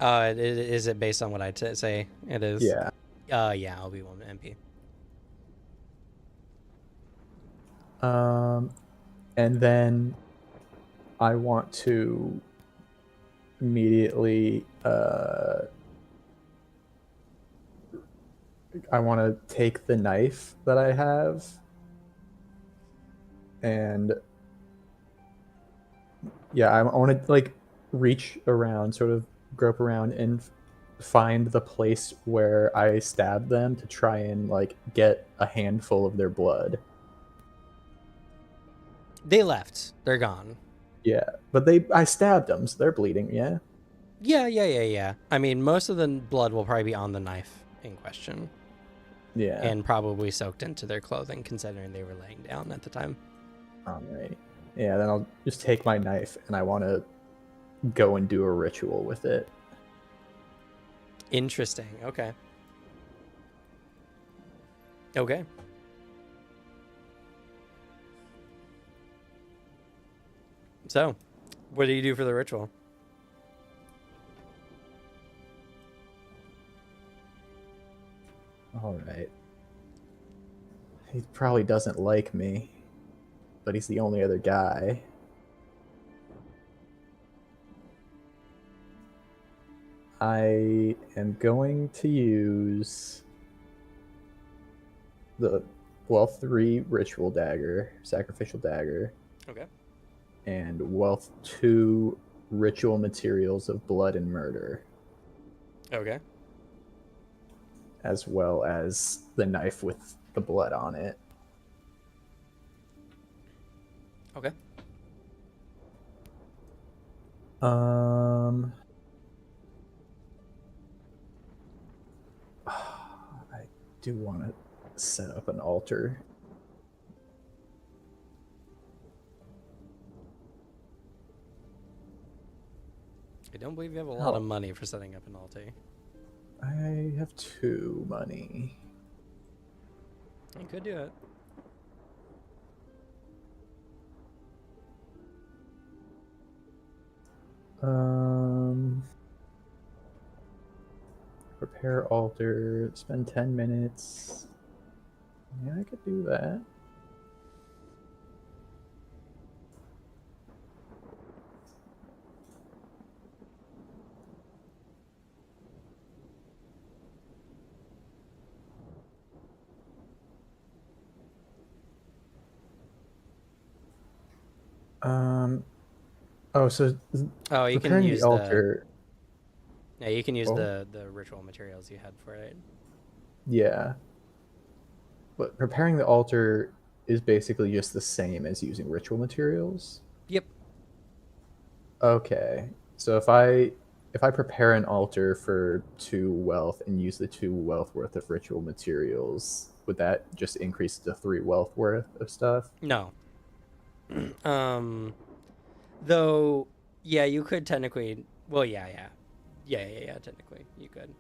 Is it based on what I say? It is. Yeah. Yeah, I'll be 1 MP. And then I want to immediately I want to take the knife that I have and yeah, I want to like reach around, sort of grope around and find the place where I stabbed them to try and like get a handful of their blood. They left. They're gone. Yeah, but I stabbed them, so they're bleeding, yeah? Yeah. I mean, most of the blood will probably be on the knife in question. Yeah. And probably soaked into their clothing, considering they were laying down at the time. Alright. Yeah, then I'll just take my knife and I want to go and do a ritual with it. Interesting. Okay. Okay. So, what do you do for the ritual? Alright. He probably doesn't like me, but he's the only other guy. I am going to use the Wealth 3 Ritual Dagger, Sacrificial Dagger. Okay. And Wealth 2 Ritual Materials of Blood and Murder. Okay. As well as the knife with the blood on it. Okay. do want to set up an altar. I don't believe you have a lot of money for setting up an altar. I have 2 money. You could do it. Prepare altar, spend 10 minutes. Yeah, I could do that. Oh, so Oh, you can preparing use the altar. Yeah, you can use Oh. the ritual materials you had for it. Yeah. But preparing the altar is basically just the same as using ritual materials. Yep. Okay. So if I prepare an altar for 2 wealth and use the 2 wealth worth of ritual materials, would that just increase the 3 wealth worth of stuff? No. Though, yeah, you could technically. Well, yeah, technically, you could.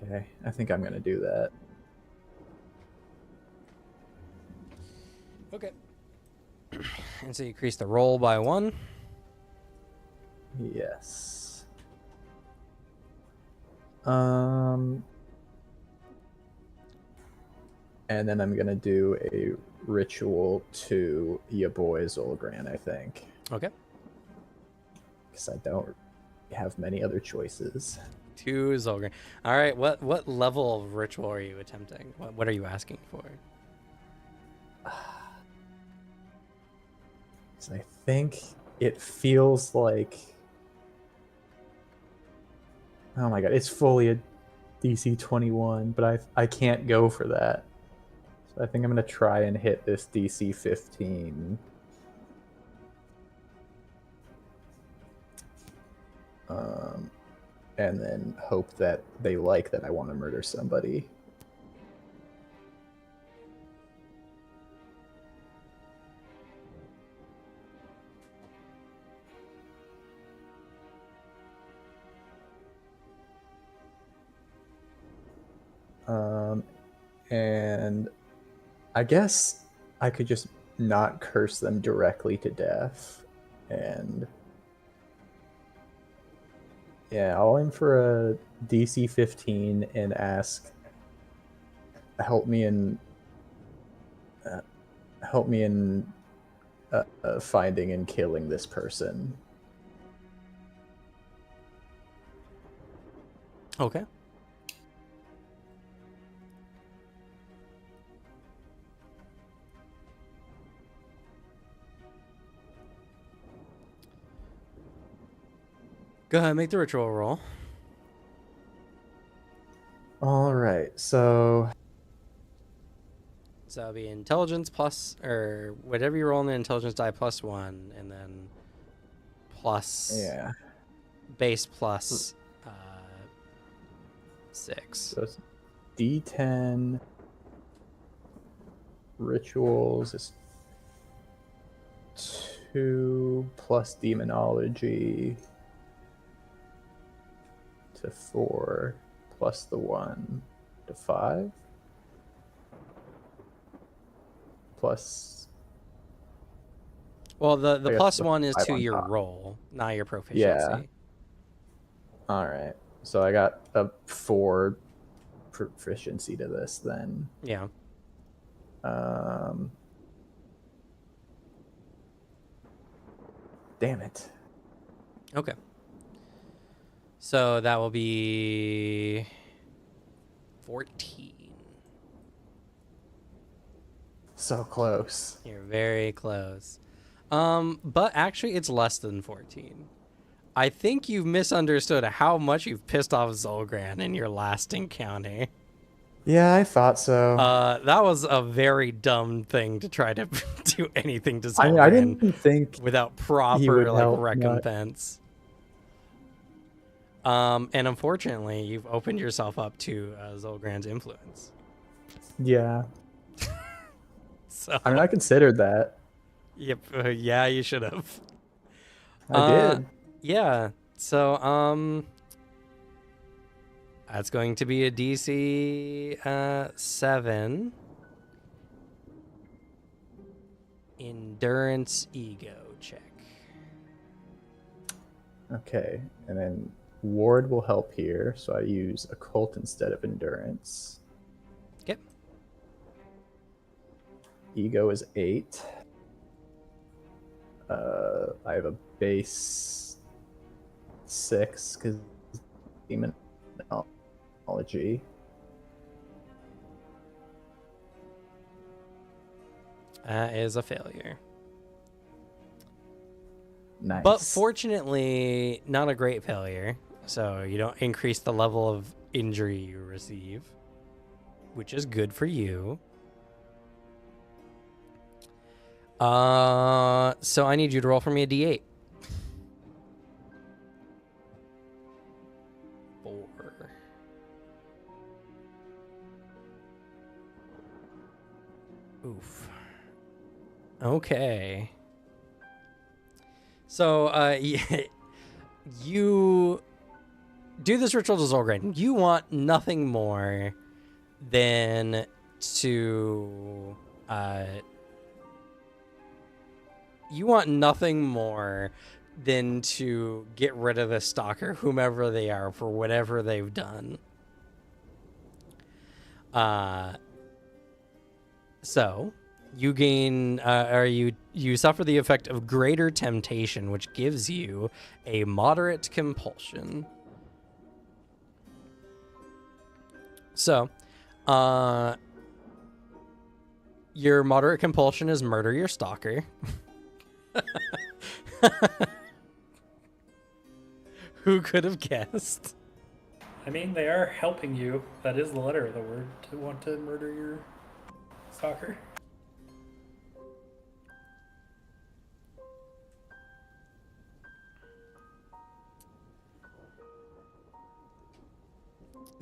Okay, I think I'm gonna do that. Okay. And so you increase the roll by 1. Yes. And then I'm gonna do a ritual to ya boy Zolgran, I think, Okay. because I don't have many other choices. 2 Zolgran. All right. What level of ritual are you attempting? What are you asking for? So I think it feels like, oh my god, it's fully a DC 21, but I can't go for that. So I think I'm gonna try and hit this DC 15. And then hope that they like that I want to murder somebody. And I guess I could just not curse them directly to death. And yeah, I'll aim for a DC 15 and ask, help me in finding and killing this person. Okay. Go ahead, make the ritual roll. All right, so it'll be intelligence plus, or whatever you roll in the intelligence die plus 1, and then plus yeah, base plus 6. so it's D10 rituals is 2 plus demonology to 4 plus the 1 to 5 plus. Well, the I guess plus the 1 is 5 to on your top. roll, not your proficiency. Yeah. All right, so I got a 4 proficiency to this then. Yeah. Damn it. Okay. So that will be 14. So close. You're very close. But actually, it's less than 14. I think you've misunderstood how much you've pissed off Zolgran in your last encounter. Yeah, I thought so. That was a very dumb thing to try to do anything to I Zolgran mean, I didn't think without would proper like help much. recompense. And unfortunately, you've opened yourself up to Zolgran's influence. Yeah. So, I mean, I considered that. yep, yeah, you should have. I did. Yeah. So, that's going to be a DC 7 endurance ego check. Okay, and then Ward will help here, so I use Occult instead of Endurance. Okay. Ego is 8. I have a base 6 because demonology. That is a failure. Nice. But fortunately, not a great failure. So you don't increase the level of injury you receive, which is good for you. So I need you to roll for me a d8. 4. Oof. Okay. So, you do this ritual to Zolgran. You want nothing more than to, get rid of the stalker, whomever they are, for whatever they've done. So you gain, you suffer the effect of greater temptation, which gives you a moderate compulsion. So, your moderate compulsion is murder your stalker. Who could have guessed? I mean, they are helping you. That is the letter of the word to want to murder your stalker.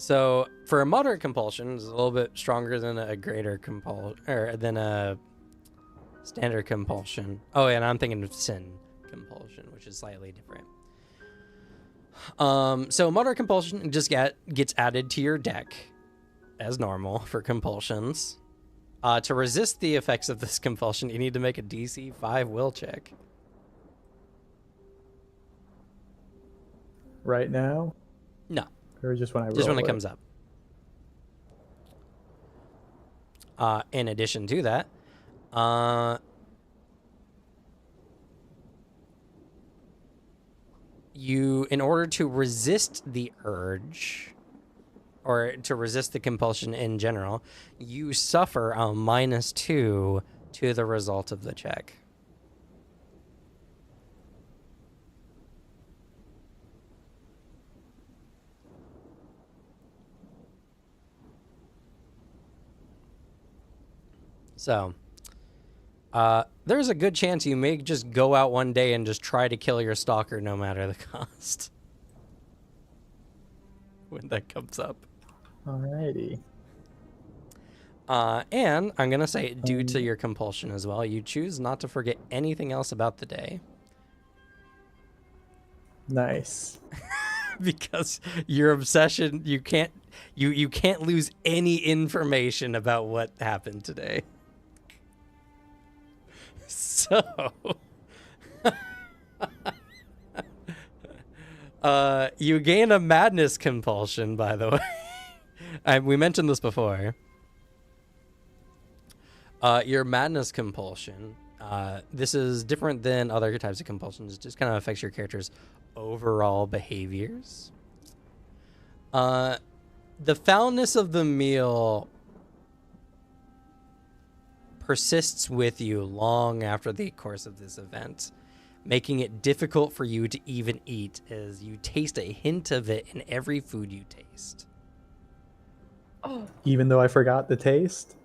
So, for a moderate compulsion, it's a little bit stronger than a greater compulsion, or than a standard compulsion. Oh, and I'm thinking of sin compulsion, which is slightly different. So moderate compulsion just gets added to your deck as normal for compulsions. To resist the effects of this compulsion, you need to make a DC 5 will check. Right now? No, Or just when I roll just when it it? comes up. In addition to that, in order to resist the urge, or to resist the compulsion in general, you suffer a -2 to the result of the check. So, there's a good chance you may just go out one day and just try to kill your stalker no matter the cost. When that comes up. Alrighty. And I'm going to say, due to your compulsion as well, you choose not to forget anything else about the day. Nice. Because your obsession, you can't lose any information about what happened today. So, you gain a madness compulsion, by the way. We mentioned this before. Your madness compulsion, this is different than other types of compulsions. It just kind of affects your character's overall behaviors. The foulness of the meal persists with you long after the course of this event, making it difficult for you to even eat, as you taste a hint of it in every food you taste. Even though I forgot the taste?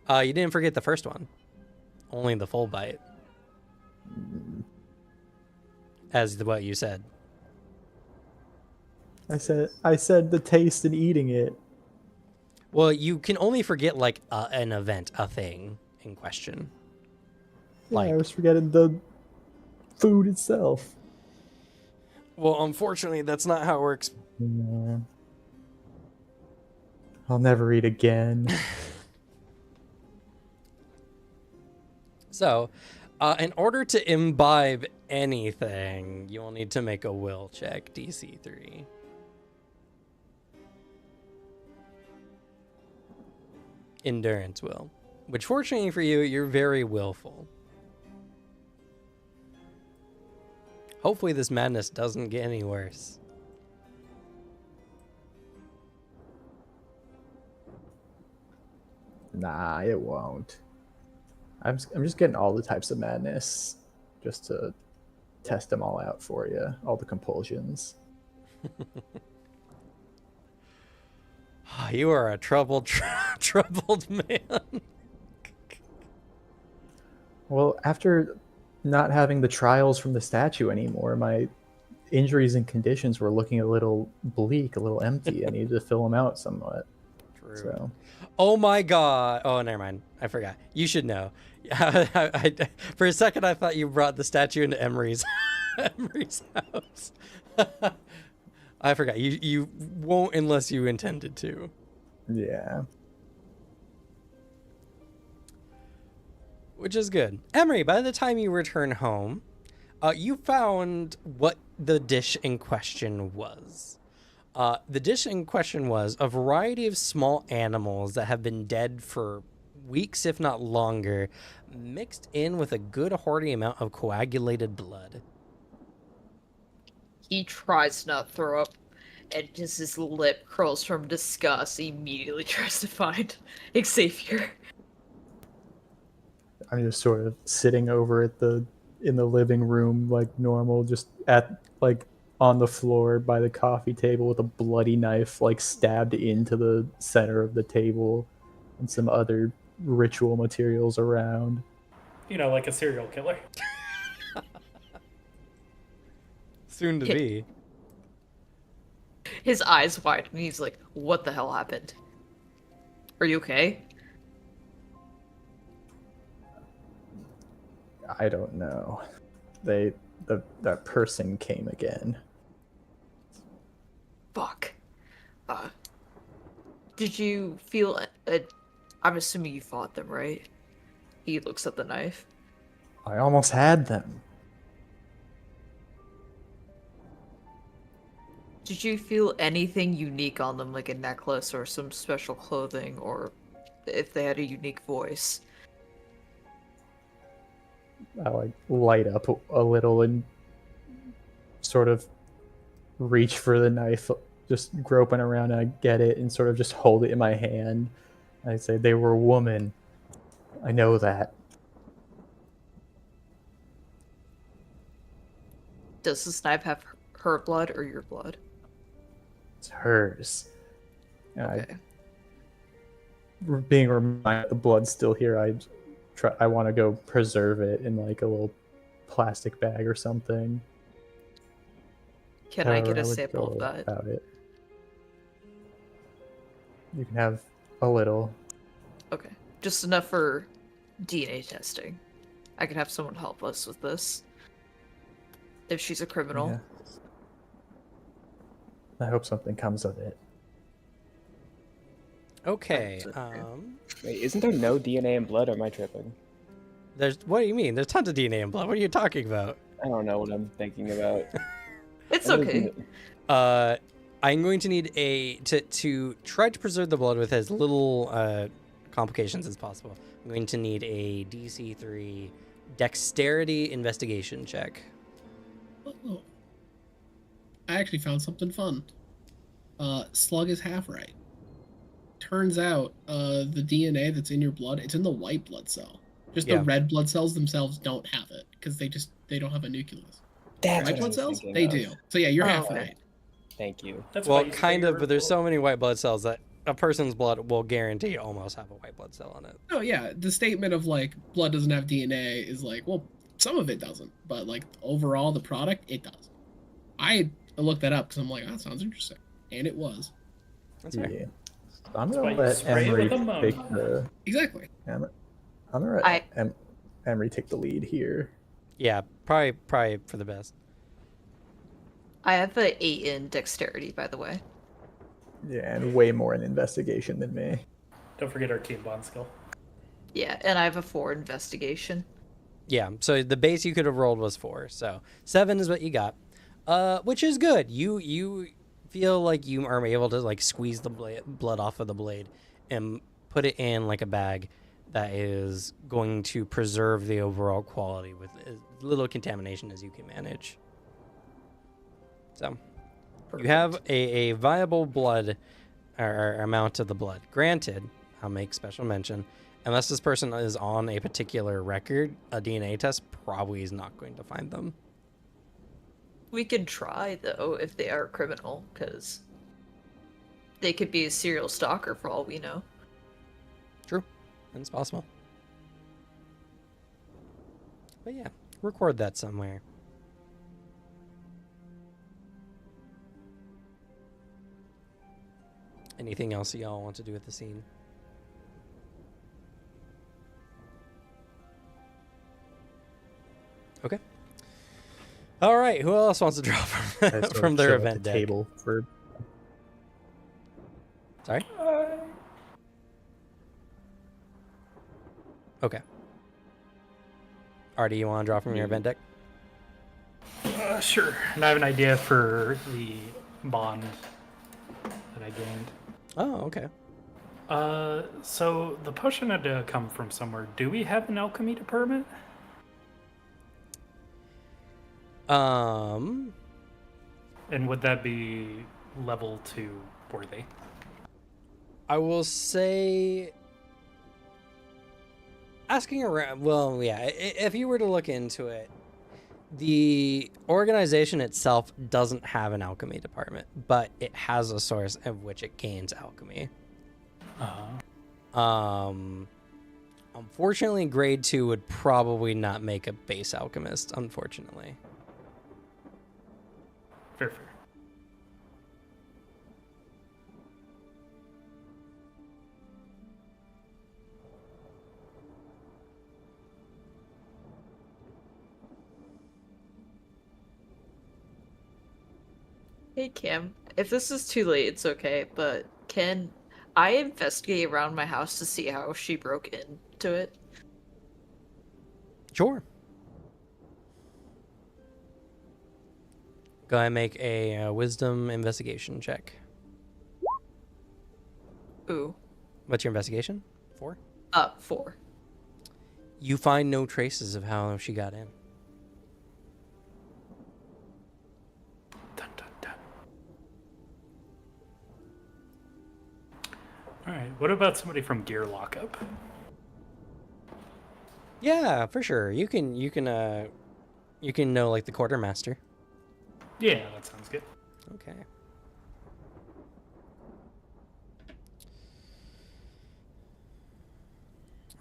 You didn't forget the first one. Only the full bite. As what you said. I said the taste and eating it. Well, you can only forget like an event, a thing in question. Yeah, I Like, was forgetting the food itself. well, unfortunately, that's not how it works. Yeah. I'll never eat again. So, in order to imbibe anything, you will need to make a will check, DC 3. Endurance will. Which, fortunately for you, you're very willful. Hopefully this madness doesn't get any worse. Nah, it won't. I'm just getting all the types of madness just to test them all out for you. All the compulsions. You are a troubled man. Well, after not having the trials from the statue anymore, my injuries and conditions were looking a little bleak, a little empty. I needed to fill them out somewhat. True. So, Oh my god. Oh, never mind. I forgot. You should know. For a second, I thought you brought the statue into Emery's Emery's house. I forgot. You won't unless you intended to. yeah. Which is good. Emery, by the time you return home, you found what the dish in question was. The dish in question was a variety of small animals that have been dead for weeks, if not longer, mixed in with a good hearty amount of coagulated blood. He tries not to throw up, and just his lip curls from disgust. He immediately tries to find Xavier. I'm just sort of sitting over in the living room like normal, just on the floor by the coffee table with a bloody knife like stabbed into the center of the table and some other ritual materials around. You know, like a serial killer. Soon to be. His eyes widen, and he's like, "What the hell happened? Are you okay?" I don't know. That person came again. Fuck. Did you feel I'm assuming you fought them, right? He looks at the knife. I almost had them. Did you feel anything unique on them, like a necklace or some special clothing, or if they had a unique voice? I like light up a little and sort of reach for the knife, just groping around, and I get it and sort of just hold it in my hand. I say, they were a woman. I know that. Does this knife have her blood or your blood? It's hers. And Okay. being reminded the blood's still here, I want to go preserve it in like a little plastic bag or something. Can I get However a would sample go of that? about it. You can have a little. Okay. Just enough for DNA testing. I can have someone help us with this. If she's a criminal. Yeah. I hope something comes of it. Okay. Wait, isn't there no DNA in blood, or am I tripping? There's. What do you mean? There's tons of DNA in blood. What are you talking about? I don't know what I'm thinking about. It's Other okay. than- I'm going to need to try to preserve the blood with as little complications as possible. I'm going to need a DC 3 dexterity investigation check. Oh. I actually found something fun. Slug is half right. Turns out, the DNA that's in your blood, it's in the white blood cell. Just Yeah. the red blood cells themselves don't have it because they don't have a nucleus. That's White what I blood was cells, thinking they of. do. So yeah, you're half Oh. right. Thank you. That's Well, why you say kind of, you're but there's so full. many white blood cells that a person's blood will guarantee almost have a white blood cell in it. Oh yeah, the statement of like blood doesn't have DNA is like, well, some of it doesn't, but like overall the product it does. I I looked that up because I'm like, that sounds interesting, and it was. That's fair. Yeah. So I'm That's gonna why you let spray it Emery with ammonia. take the. Exactly. I'm gonna let Emery take the lead here. Yeah, probably for the best. I have an 8 in dexterity, by the way. Yeah, and way more in investigation than me. Don't forget our team bond skill. Yeah, and I have a 4 investigation. Yeah, so the base you could have rolled was 4, so 7 is what you got, which is good. You feel like you are able to like squeeze the blood off of the blade and put it in like a bag that is going to preserve the overall quality with as little contamination as you can manage. So you have a viable blood or amount of the blood. Granted, I'll make special mention, unless this person is on a particular record, a DNA test probably is not going to find them. We can try, though, if they are a criminal, because they could be a serial stalker for all we know. True. It's possible. But yeah, record that somewhere. Anything else y'all want to do with the scene? Okay. All right. Who else wants to draw I from, sort of from their show at event the deck? table for. Sorry. Okay. Artie, you want to draw from your event deck? Sure. And I have an idea for the bond that I gained. Oh, okay. So the potion had to come from somewhere. Do we have an alchemy department? Um, And would that be level 2 worthy? I will say asking around, well, yeah, if you were to look into it, the organization itself doesn't have an alchemy department, but it has a source of which it gains alchemy. Unfortunately, grade 2 would probably not make a base alchemist, unfortunately. Fair. Hey, Cam. If this is too late, it's okay, but can I investigate around my house to see how she broke into it? Sure. Go ahead and make a wisdom investigation check. Ooh. What's your investigation? 4? 4. You find no traces of how she got in. Dun, dun, dun. All right. What about somebody from Gear Lockup? Yeah, for sure. You can know like the quartermaster. Yeah, that sounds good. Okay.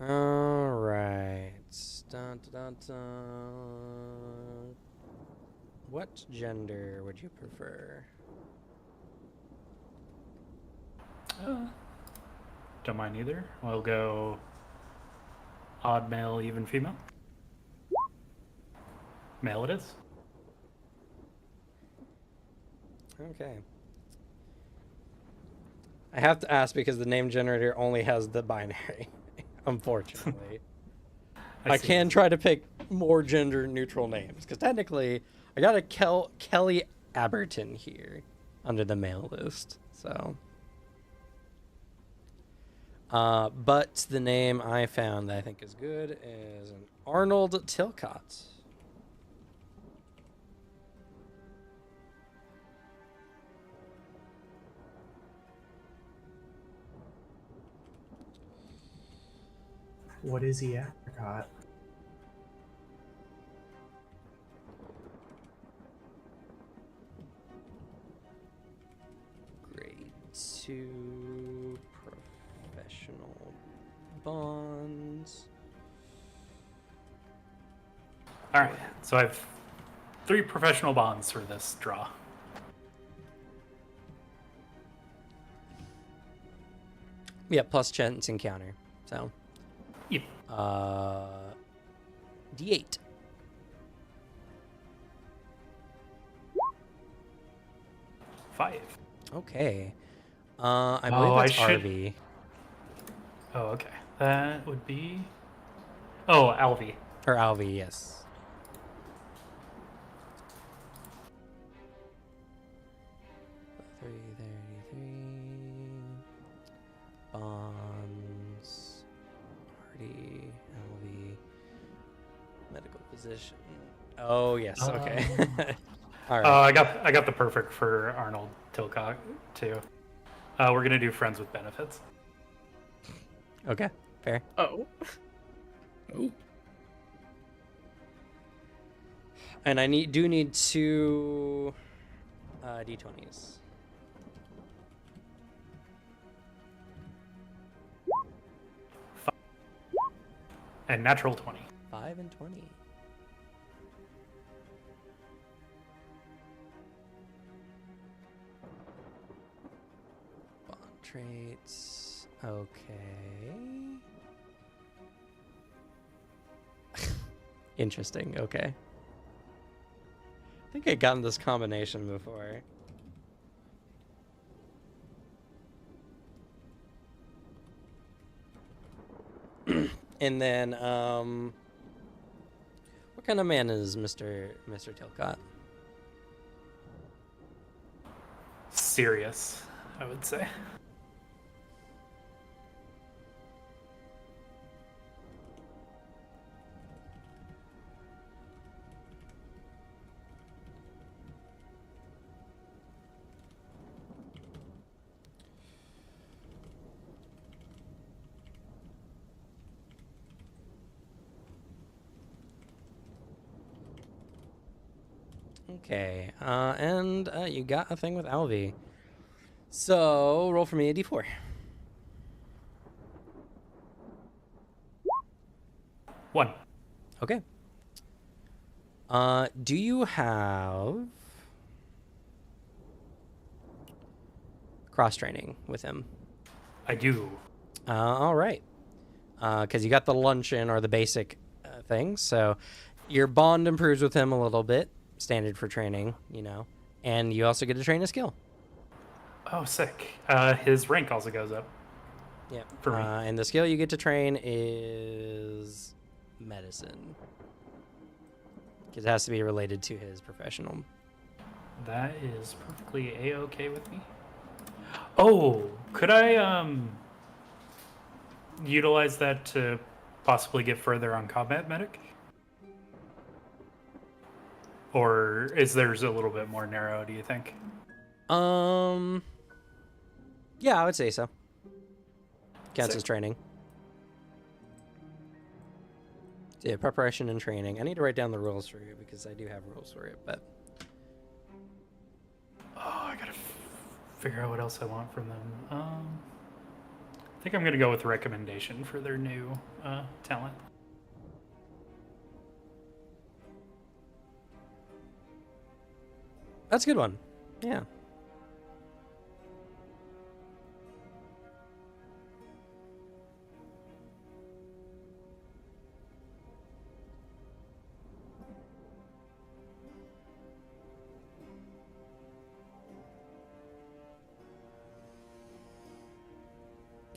All right. Dun, dun, dun. What gender would you prefer? Don't mind either. We'll go odd male, even female. Male it is. Okay. I have to ask because the name generator only has the binary, unfortunately. I see. can try to pick more gender neutral names because technically I got a Kelly Aberton here under the male list. So, but the name I found that I think is good is an Arnold Tilcott. What is he apricot? Grade 2 professional bonds. All right. So I have 3 professional bonds for this draw. Yeah, plus chance encounter. So, Yep. D8. Five. Okay. I believe Oh, I that's should- RV. Oh, okay. That would be. Oh, Alvi. Or Alvi, yes. Bonds. Hardy. Alvi. Medical physician. Oh, yes. Okay. All right. I got the perfect for Arnold Tilcock too. We're gonna do friends with benefits. Okay. Fair. Oh. Oh, And I do need two d20s. And natural 20. 5 and 20. Bond traits. Okay. Interesting. Okay. I think I've gotten this combination before. And then, what kind of man is Mr. Tilcott? Serious, I would say. Okay, and you got a thing with Alvi. So roll for me a d4. One. Okay. Do you have cross training with him? I do. All right. Because you got the luncheon or the basic things, so your bond improves with him a little bit, standard for training, you know, and you also get to train a skill. Oh, sick. His rank also goes up. Yeah. For me. And the skill you get to train is medicine, because it has to be related to his professional. That is perfectly a-okay with me. Oh, could I utilize that to possibly get further on combat medic? Or is theirs a little bit more narrow, do you think? Yeah, I would say so. Counts Sick. as training. Yeah, preparation and training. I need to write down the rules for you because I do have rules for it, but Oh, I gotta figure out what else I want from them. I think I'm gonna go with recommendation for their new talent. that's a good one. Yeah.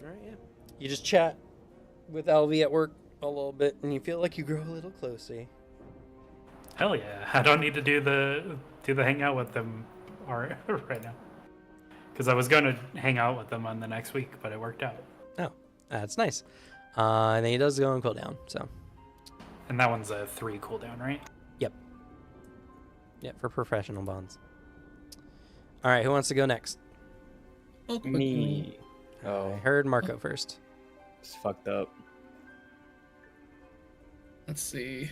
All right, yeah. You just chat with LV at work a little bit, and you feel like you grow a little closer. Hell yeah! I don't need to do the hangout with them right now, because I was gonna hang out with them on the next week, but it worked out. Oh, that's nice. And then he does go on cooldown, so. And that one's a 3 cooldown, right? Yeah, for professional bonds. All right, who wants to go next? oh, quick Me. I Oh, heard Marco first. it's fucked up. Let's see.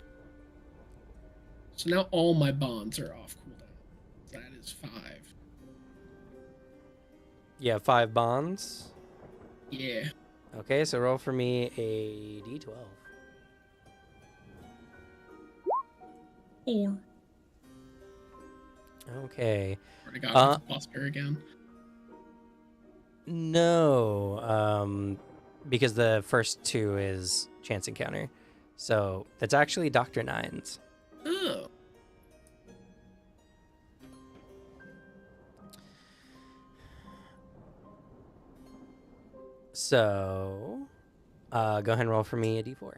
So now all my bonds are off cooldown. That is 5. You have 5 bonds. Yeah. Okay, so roll for me a d12. 4. Okay. Already got Uh, Buster again. No, because the first two is chance encounter. So that's actually Dr. Nines. Oh. So, go ahead and roll for me a d4.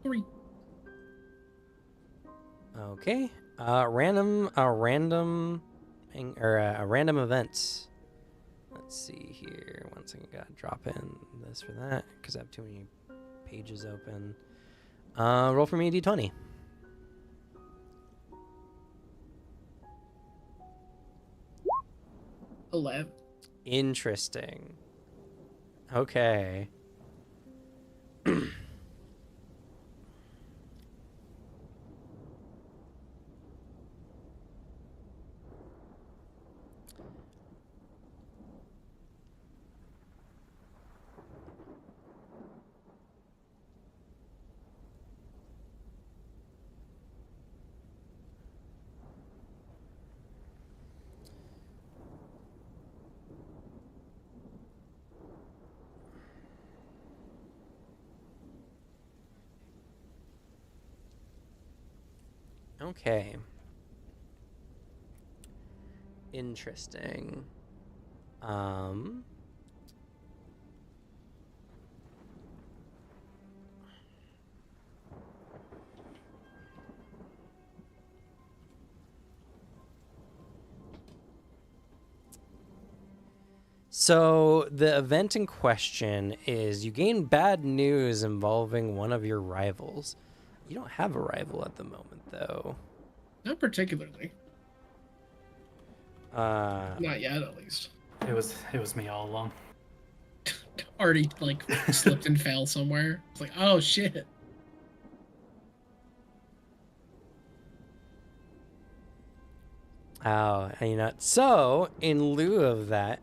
Three. Okay. Random event. Let's see here. One second, gotta drop in this for that because I have too many pages open. Roll for me a d20. 11. Interesting. Okay. Okay. Interesting. So the event in question is you gain bad news involving one of your rivals. You don't have a rival at the moment, though. Not particularly. Not yet, at least. It was me all along. Already, like, slipped and fell somewhere. It's like, oh, shit. Oh, so in lieu of that,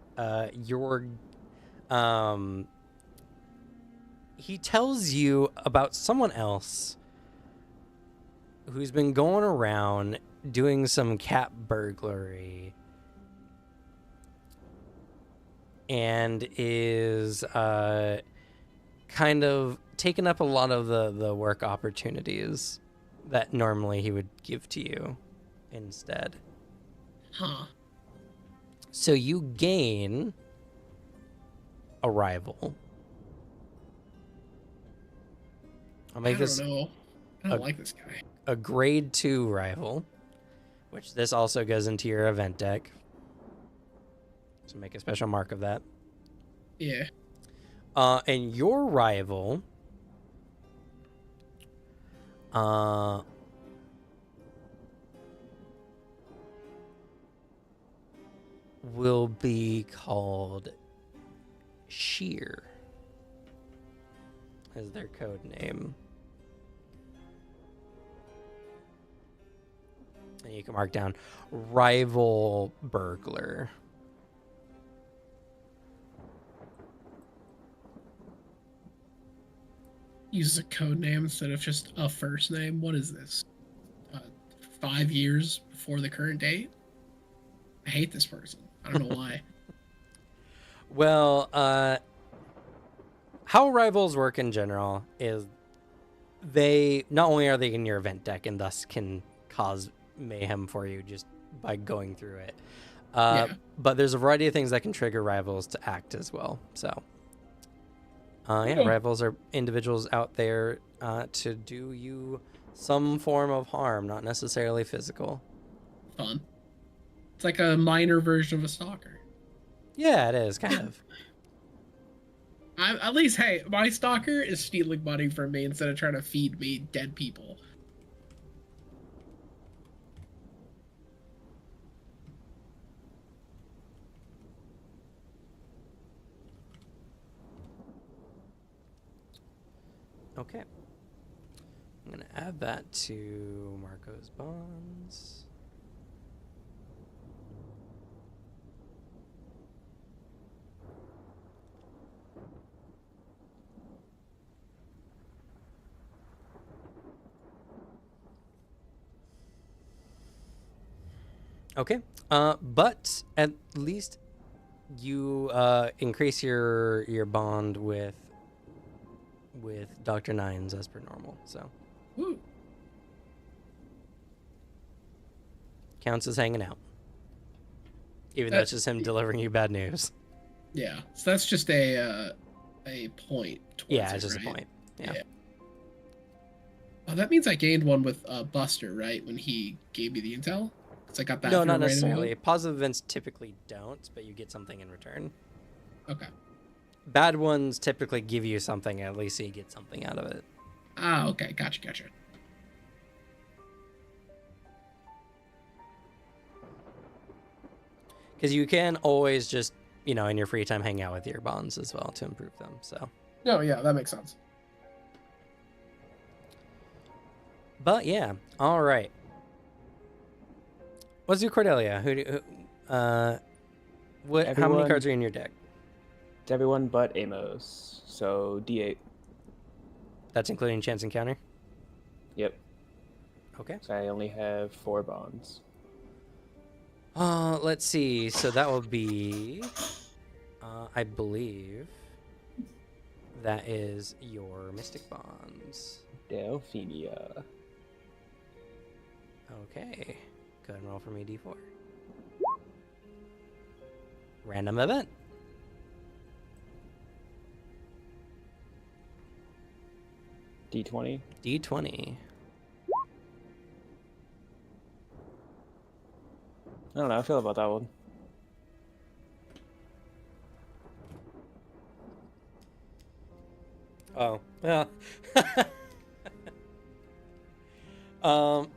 he tells you about someone else who's been going around doing some cat burglary and is kind of taking up a lot of the work opportunities that normally he would give to you instead. Huh. So you gain a rival. I'll make this I don't know. I don't like this guy. a grade 2 rival, which this also goes into your event deck. So make a special mark of that. Yeah. And your rival will be called Sheer as their code name. And you can mark down rival burglar. Uses a code name instead of just a first name. What is this? 5 years before the current date? I hate this person. I don't know why. Well, how rivals work in general is they not only are they in your event deck and thus can cause mayhem for you just by going through it, but there's a variety of things that can trigger rivals to act as well. So, rivals are individuals out there to do you some form of harm, not necessarily physical. Fun. It's like a minor version of a stalker. Yeah, it is kind of. At least, hey, my stalker is stealing money from me instead of trying to feed me dead people. Okay. I'm going to add that to Marco's bonds. Okay. But at least you increase your bond with Dr. Nines as per normal. So Woo. counts as hanging out. Even though it's just him delivering you bad news. Yeah. So that's just a point. Yeah, towards it's it, just a right? point. Yeah. Yeah. Oh, that means I gained one with Buster, right? When he gave me the intel. Because I got that. No, through not a random necessarily. event? Positive events typically don't, but you get something in return. Okay. Bad ones typically give you something, at least you get something out of it. Ah, okay. Gotcha. Because you can always just, in your free time, hang out with your bonds as well to improve them. So, No, yeah, that makes sense. but yeah, all right. Let's do Cordelia. How many Everyone- cards are in your deck? It's everyone but Amos. So D8. That's including Chance Encounter? Yep. Okay. So I only have 4 bonds. Let's see. So that will be, I believe, that is your Mystic Bonds. Delphenia. Okay. Go ahead and roll for me, D4. Random event. D20. D20. I don't know how I feel about that one. Oh, yeah. um.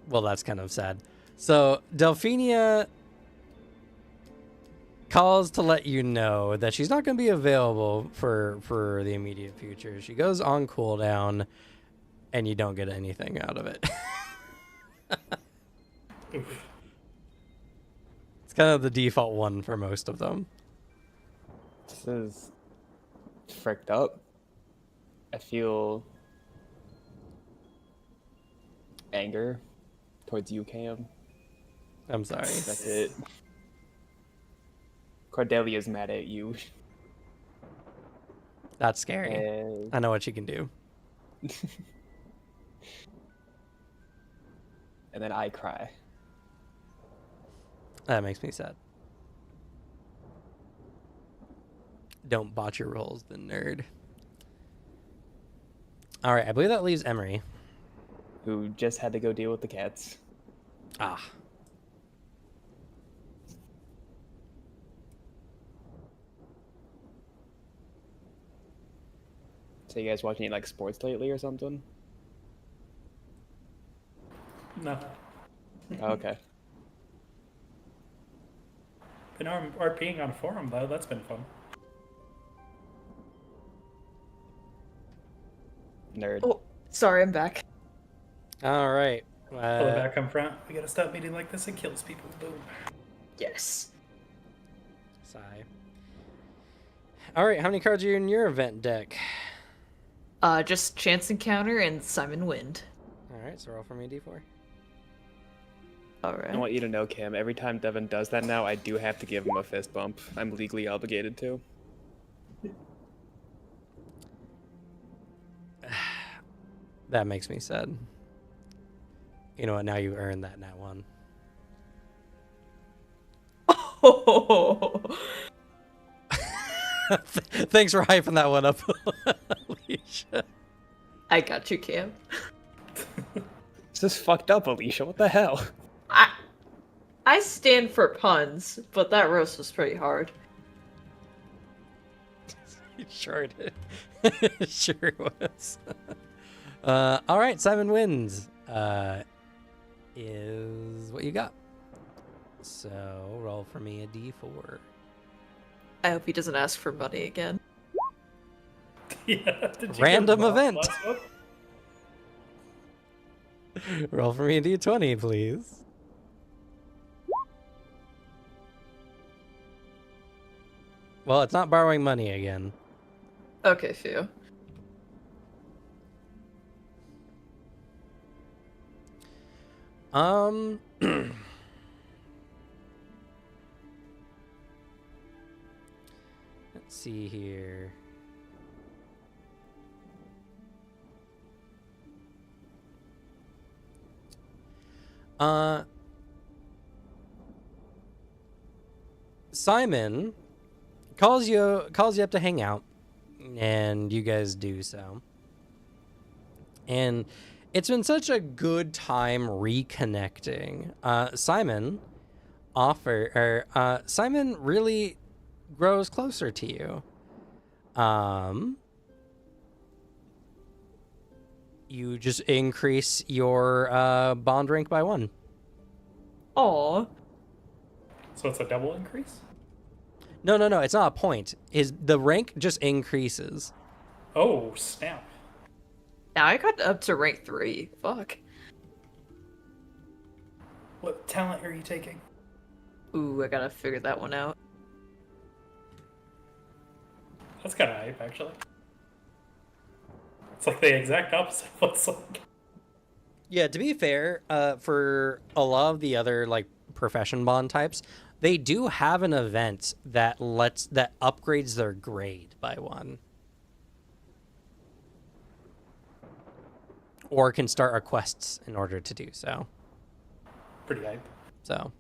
Well, that's kind of sad. So, Delphenia calls to let you know that she's not going to be available for the immediate future. She goes on cooldown, and you don't get anything out of it. Oof. It's kind of the default one for most of them. This is fricked up. I feel anger towards you, Cam. I'm sorry. That's it. Cordelia's mad at you. That's scary. And I know what she can do. and then I cry. That makes me sad. Don't botch your rolls, the nerd. All right, I believe that leaves Emery. Who just had to go deal with the cats. Ah. So you guys watching any like sports lately or something? No. Oh, okay. Been RPing on a forum though. That's been fun. Nerd. Oh, sorry, I'm back. All right. Pull it back up front. We gotta stop meeting like this. It kills people. Boom. Yes. Sigh. All right, how many cards are in your event deck? Just Chance Encounter and Simon Wind. All right, so roll for me, D4. Alright. I want you to know, Cam, every time Devin does that now, I do have to give him a fist bump. I'm legally obligated to. That makes me sad. You know what? Now you earned that nat one. Oh. Thanks for hyping that one up, Alicia. I got you, Cam. This is fucked up, Alicia. What the hell? I stand for puns, but that roast was pretty hard. You sure did. Sure was. All right, Simon Wins is what you got. So roll for me a D4. I hope he doesn't ask for money again. Yeah. Did you Random get lost event. last one? Roll for me a D20, please. Well, it's not borrowing money again. Okay, phew. Let's see here. Simon calls you up to hang out, and you guys do so. And it's been such a good time reconnecting. Simon really grows closer to you. You just increase your bond rank by 1. Aw. So it's a double increase? No, it's not a point. The rank just increases. Oh, snap. Now I got up to rank 3. Fuck. What talent are you taking? Ooh, I gotta figure that one out. That's kind of hype, actually. It's like the exact opposite of what's like. Yeah, to be fair, for a lot of the other like profession bond types, they do have an event that upgrades their grade by 1. Or can start requests in order to do so. Pretty hype. So,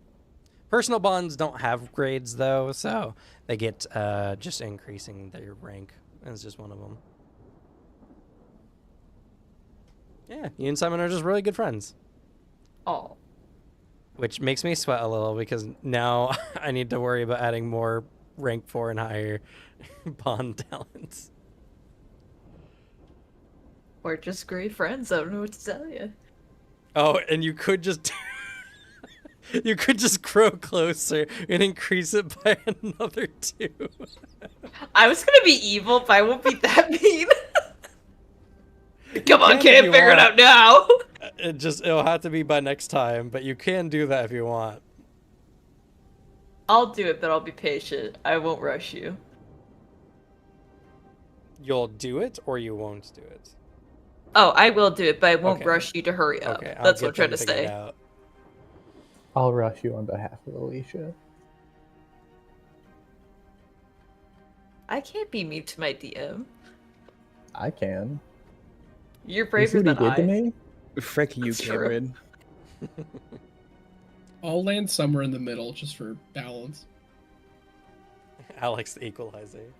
personal bonds don't have grades though, so they get just increasing their rank. That's just one of them. Yeah, you and Simon are just really good friends. Oh. Which makes me sweat a little because now I need to worry about adding more rank 4 and higher bond talents. We're just great friends. I don't know what to tell you. Oh, and you could just you could just grow closer and increase it by another 2. I was gonna be evil, but I won't be that mean. Come on, can if can't you figure it want. out now. It'll have to be by next time, but you can do that if you want. I'll do it, but I'll be patient. I won't rush you. You'll do it or you won't do it. Oh, I will do it, but I won't Okay. rush you to hurry up. Okay, That's what I'm trying to say. Out. I'll rush you on behalf of Alicia. I can't be mean to my DM. I can. You're You see braver what he than did to I. me? Frick you, That's true. Cameron. I'll land somewhere in the middle just for balance. Alex the Equalizer.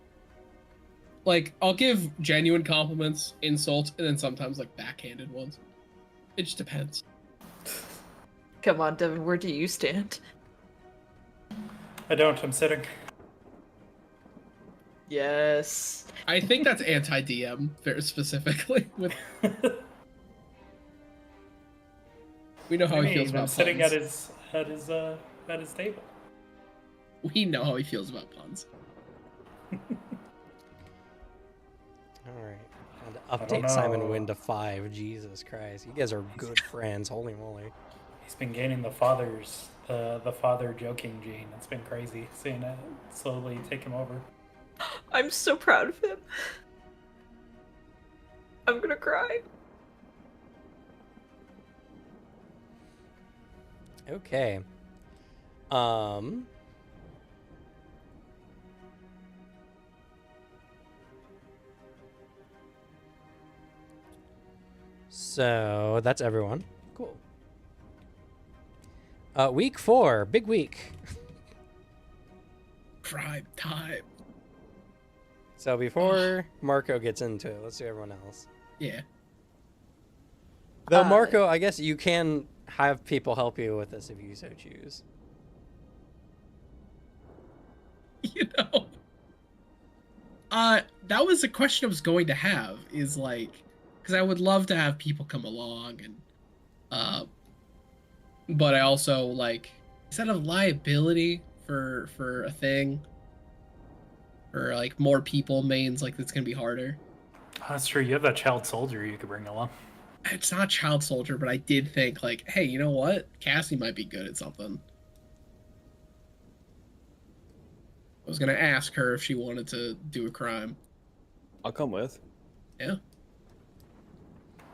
Like, I'll give genuine compliments, insults, and then sometimes like backhanded ones. It just depends. Come on, Devin, where do you stand? I don't, I'm sitting. Yes. I think that's anti-DM, very specifically. With we know how he feels I'm about sitting puns. at his table. We know how he feels about puns. Alright. And don't update Simon know. Wynn to 5. Jesus Christ. You guys are good friends. Holy moly. He's been gaining the father joking gene. It's been crazy seeing it slowly take him over. I'm so proud of him. I'm gonna cry. Okay. So that's everyone. Cool. Week 4, big week. Crime time. So before Marco gets into it, let's do everyone else. Yeah. Though Marco, I guess you can have people help you with this if you so choose. You know. That was a question I was going to have, is like, because I would love to have people come along and but I also like, is that a liability for a thing? Or like more people means like it's gonna be harder. That's true. You have that child soldier you could bring along. It's not child soldier, but I did think like, hey, you know what? Cassie might be good at something. I was gonna ask her if she wanted to do a crime. I'll come with. Yeah.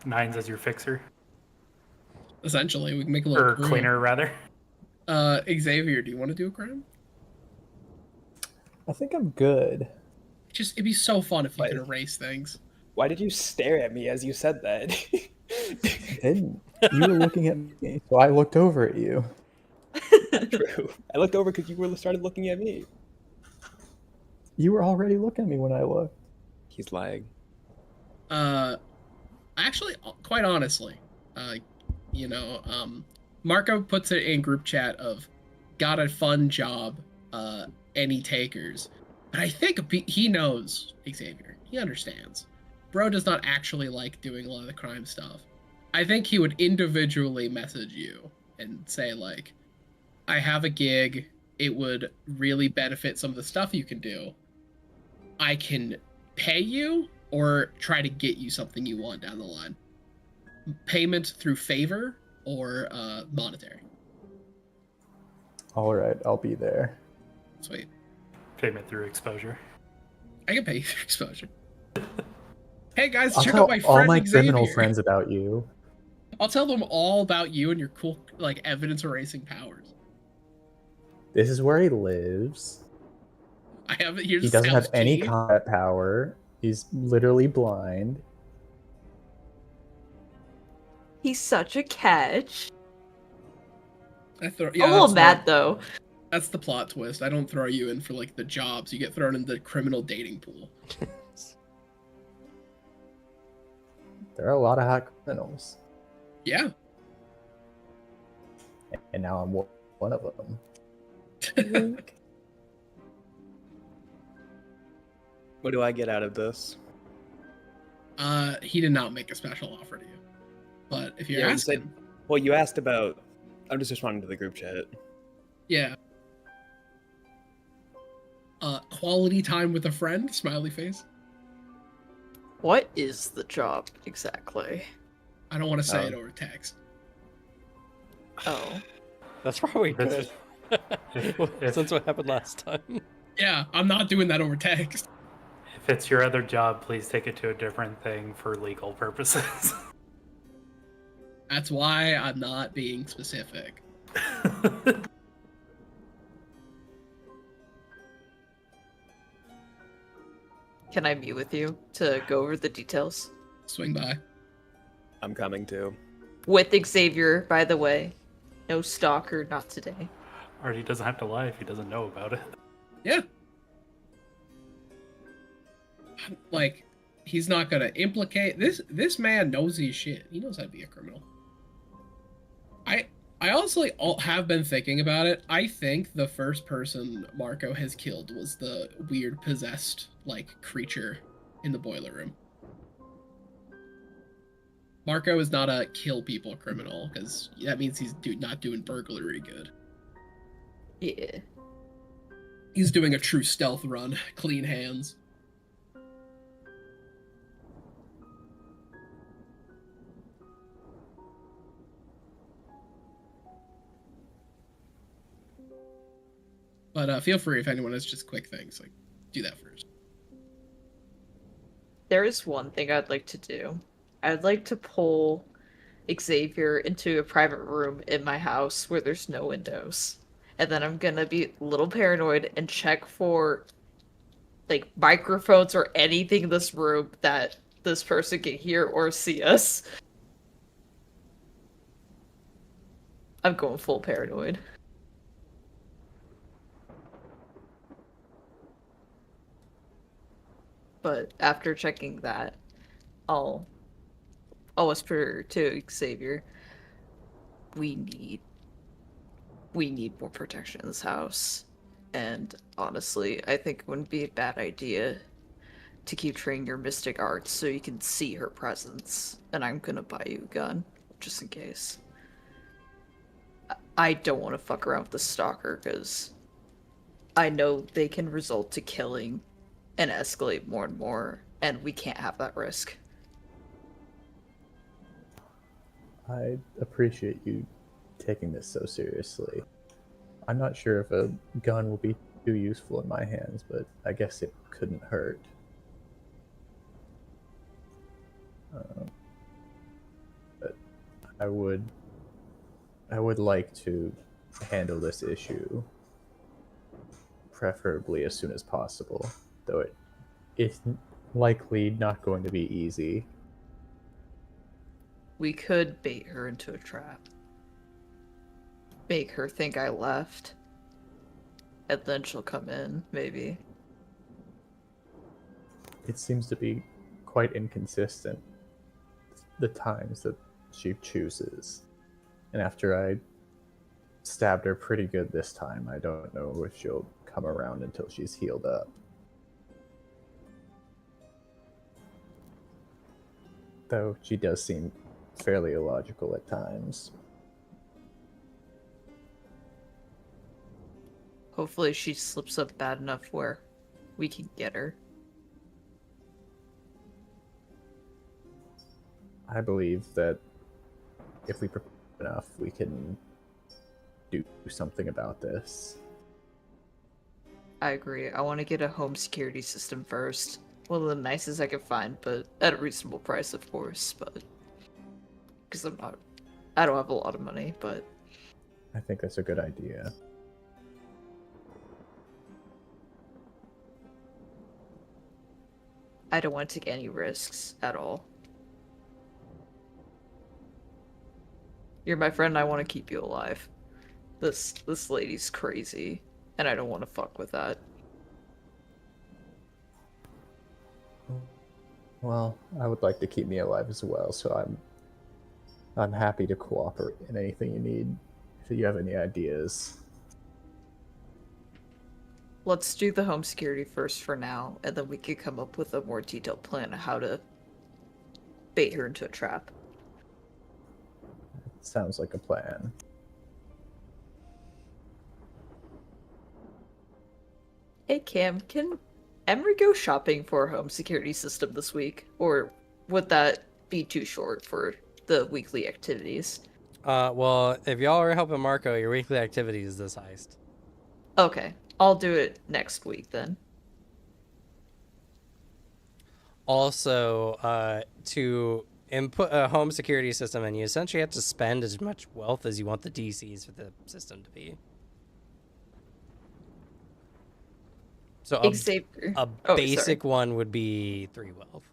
Nines as your fixer. Essentially, we can make a little Or crew. cleaner, rather. Xavier, do you want to do a crime? I think I'm good. It'd be so fun if you Wait. could erase things. Why did you stare at me as you said that? Didn't. You were looking at me, so I looked over at you. True. I looked over because you started looking at me. You were already looking at me when I looked. He's lying. Actually, quite honestly, Marco puts it in group chat of, got a fun job, any takers. But I think he knows Xavier. He understands. Bro does not actually like doing a lot of the crime stuff. I think he would individually message you and say, like, I have a gig. It would really benefit some of the stuff you can do. I can pay you or try to get you something you want down the line. Payment through favor or monetary. All right, I'll be there. Sweet. Payment through exposure. I can pay you through exposure. Hey guys, I'll check tell out my all friend my criminal Xavier. friends about you. I'll tell them all about you and your cool, like, evidence erasing powers. This is where he lives. I have it. Here's He doesn't have Sal's any key. combat power. He's literally blind. He's such a catch. I throw, A little mad though. That's the plot twist. I don't throw you in for like the jobs. You get thrown in the criminal dating pool. There are a lot of hot criminals, Yeah. and now I'm one of them. What do I get out of this? He did not make a special offer to you. But if you're Yeah, you asking, said- Well, you asked about. I'm just responding to the group chat. yeah. Quality time with a friend, smiley face. What is the job exactly? I don't want to say Oh. it over text. Oh. That's probably good. If- Since what happened last time. Yeah, I'm not doing that over text. If it's your other job, please take it to a different thing for legal purposes. That's why I'm not being specific. Can I meet with you to go over the details? Swing by. I'm coming too. With Xavier, by the way. No stalker, not today. Or he doesn't have to lie if he doesn't know about it. Yeah. Like, he's not gonna implicate this man knows his shit. He knows how to be a criminal. I also have been thinking about it. I think the first person Marco has killed was the weird possessed like creature in the boiler room. Marco is not a kill people criminal because that means he's not doing burglary good. Yeah. He's doing a true stealth run, clean hands. But feel free if anyone has just quick things, like do that first. There is one thing I'd like to do. I'd like to pull Xavier into a private room in my house where there's no windows. And then I'm gonna be a little paranoid and check for like microphones or anything in this room that this person can hear or see us. I'm going full paranoid. But after checking that, I'll whisper to Xavier, we need more protection in this house. And honestly, I think it wouldn't be a bad idea to keep training your mystic arts so you can see her presence. And I'm gonna buy you a gun, just in case. I don't want to fuck around with the stalker, because I know they can result to killing and escalate more and more, and we can't have that risk. I appreciate you taking this so seriously. I'm not sure if a gun will be too useful in my hands, but I guess it couldn't hurt. But I would I would like to handle this issue, preferably as soon as possible, though it is likely not going to be easy. We could bait her into a trap. Make her think I left. And then she'll come in, maybe. It seems to be quite inconsistent, the times that she chooses. And after I stabbed her pretty good this time, I don't know if she'll come around until she's healed up. Though she does seem fairly illogical at times. Hopefully she slips up bad enough where we can get her. I believe that if we prepare enough, we can do something about this. I agree. I want to get a home security system first. One of the nicest I can find, but at a reasonable price, of course. But because I don't have a lot of money, but I think that's a good idea. I don't want to take any risks at all. You're my friend. I want to keep you alive. This lady's crazy, and I don't want to fuck with that. Well, I would like to keep me alive as well, so I'm happy to cooperate in anything you need. If you have any ideas. Let's do the home security first for now, and then we could come up with a more detailed plan of how to bait her into a trap. Sounds like a plan. Hey Cam, can Emery go shopping for a home security system this week? Or would that be too short for the weekly activities? Well, if y'all are helping Marco, your weekly activity is this heist. Okay, I'll do it next week then. Also, to input a home security system, and you essentially have to spend as much wealth as you want the DCs for the system to be. So Xavier. a Oh, basic sorry. one would be 3 wealth.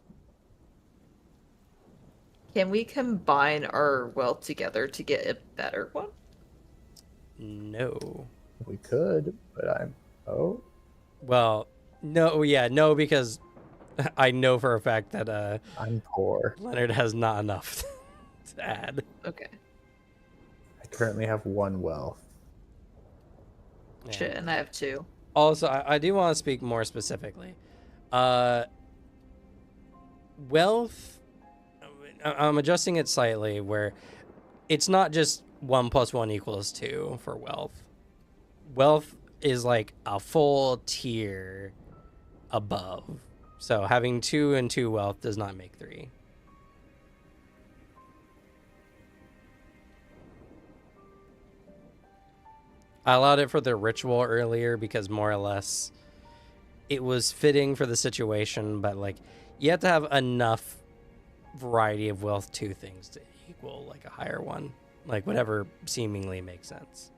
Can we combine our wealth together to get a better one? No. We could, but Well, no, because I know for a fact that I'm poor. Leonard has not enough to add. Okay. I currently have 1 wealth. Yeah. Shit, and I have 2. Also, I do want to speak more specifically. Wealth, I'm adjusting it slightly where it's not just 1 + 1 = 2 for wealth. Wealth is like a full tier above. So having 2 and 2 wealth does not make 3. I allowed it for the ritual earlier because more or less it was fitting for the situation, but like you have to have enough variety of wealth 2 things to equal like a higher one, like whatever seemingly makes sense.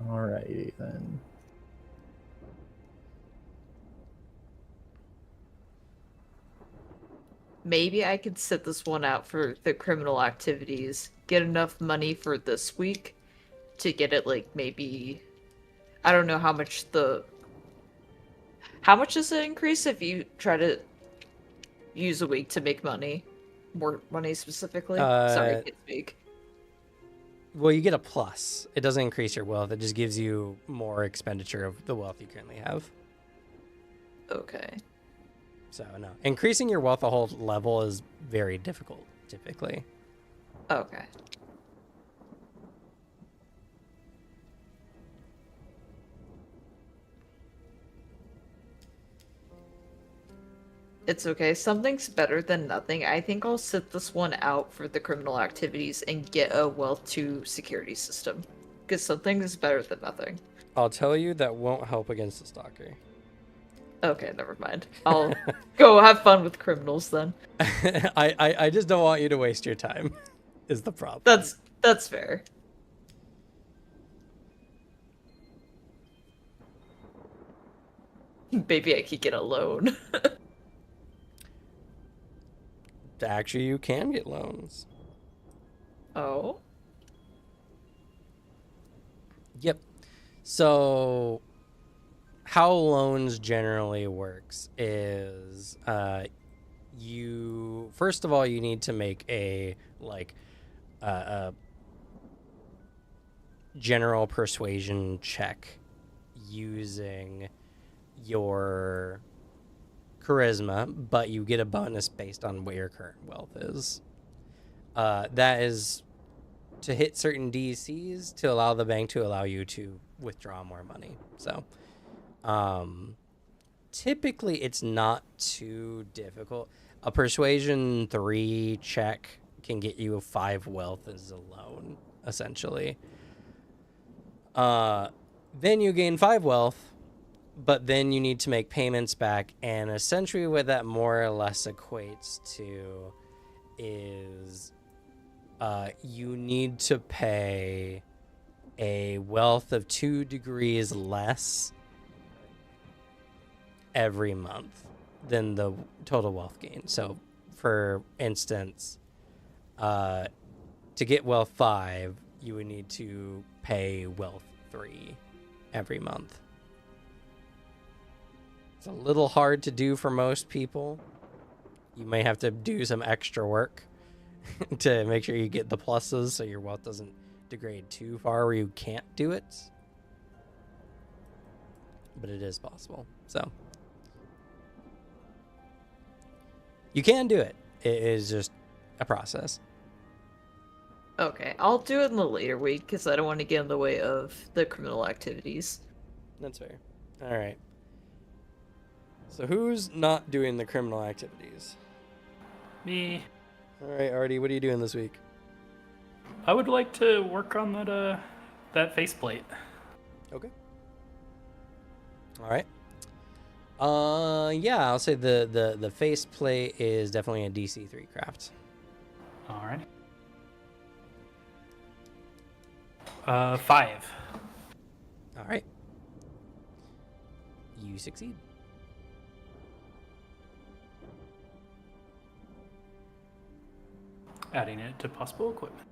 Alrighty then. Maybe I could set this one out for the criminal activities. Get enough money for this week to get it like maybe I don't know how much does it increase if you try to use a week to make money? More money specifically? Sorry, I can't speak. Well, you get a plus. It doesn't increase your wealth. It just gives you more expenditure of the wealth you currently have. Okay. So no, increasing your wealth a whole level is very difficult typically. Okay. It's okay. Something's better than nothing. I think I'll sit this one out for the criminal activities and get a wealth 2 security system. Because something is better than nothing. I'll tell you that won't help against the stalker. Okay, never mind. I'll go have fun with criminals then. I just don't want you to waste your time. Is the problem? That's fair. Maybe I could get a loan. Actually, you can get loans. Oh. Yep. So, how loans generally works is, you first of all you need to make a general persuasion check using your charisma, but you get a bonus based on what your current wealth is. That is to hit certain DCs to allow the bank to allow you to withdraw more money. So, typically it's not too difficult. A persuasion 3 check can get you 5 wealth as a loan, essentially. Then you gain 5 wealth, but then you need to make payments back, and essentially what that more or less equates to is you need to pay a wealth of 2 degrees less every month than the total wealth gain. So, for instance, to get wealth 5, you would need to pay wealth 3 every month. It's a little hard to do for most people. You may have to do some extra work to make sure you get the pluses so your wealth doesn't degrade too far where you can't do it. But it is possible. So you can do it. It is just a process. Okay, I'll do it in the later week because I don't want to get in the way of the criminal activities. That's fair. All right. So who's not doing the criminal activities? Me. All right, Artie, what are you doing this week? I would like to work on that faceplate. Okay. All right. Yeah, I'll say the faceplate is definitely a DC 3 craft. All right. 5. All right. You succeed. Adding it to possible equipment.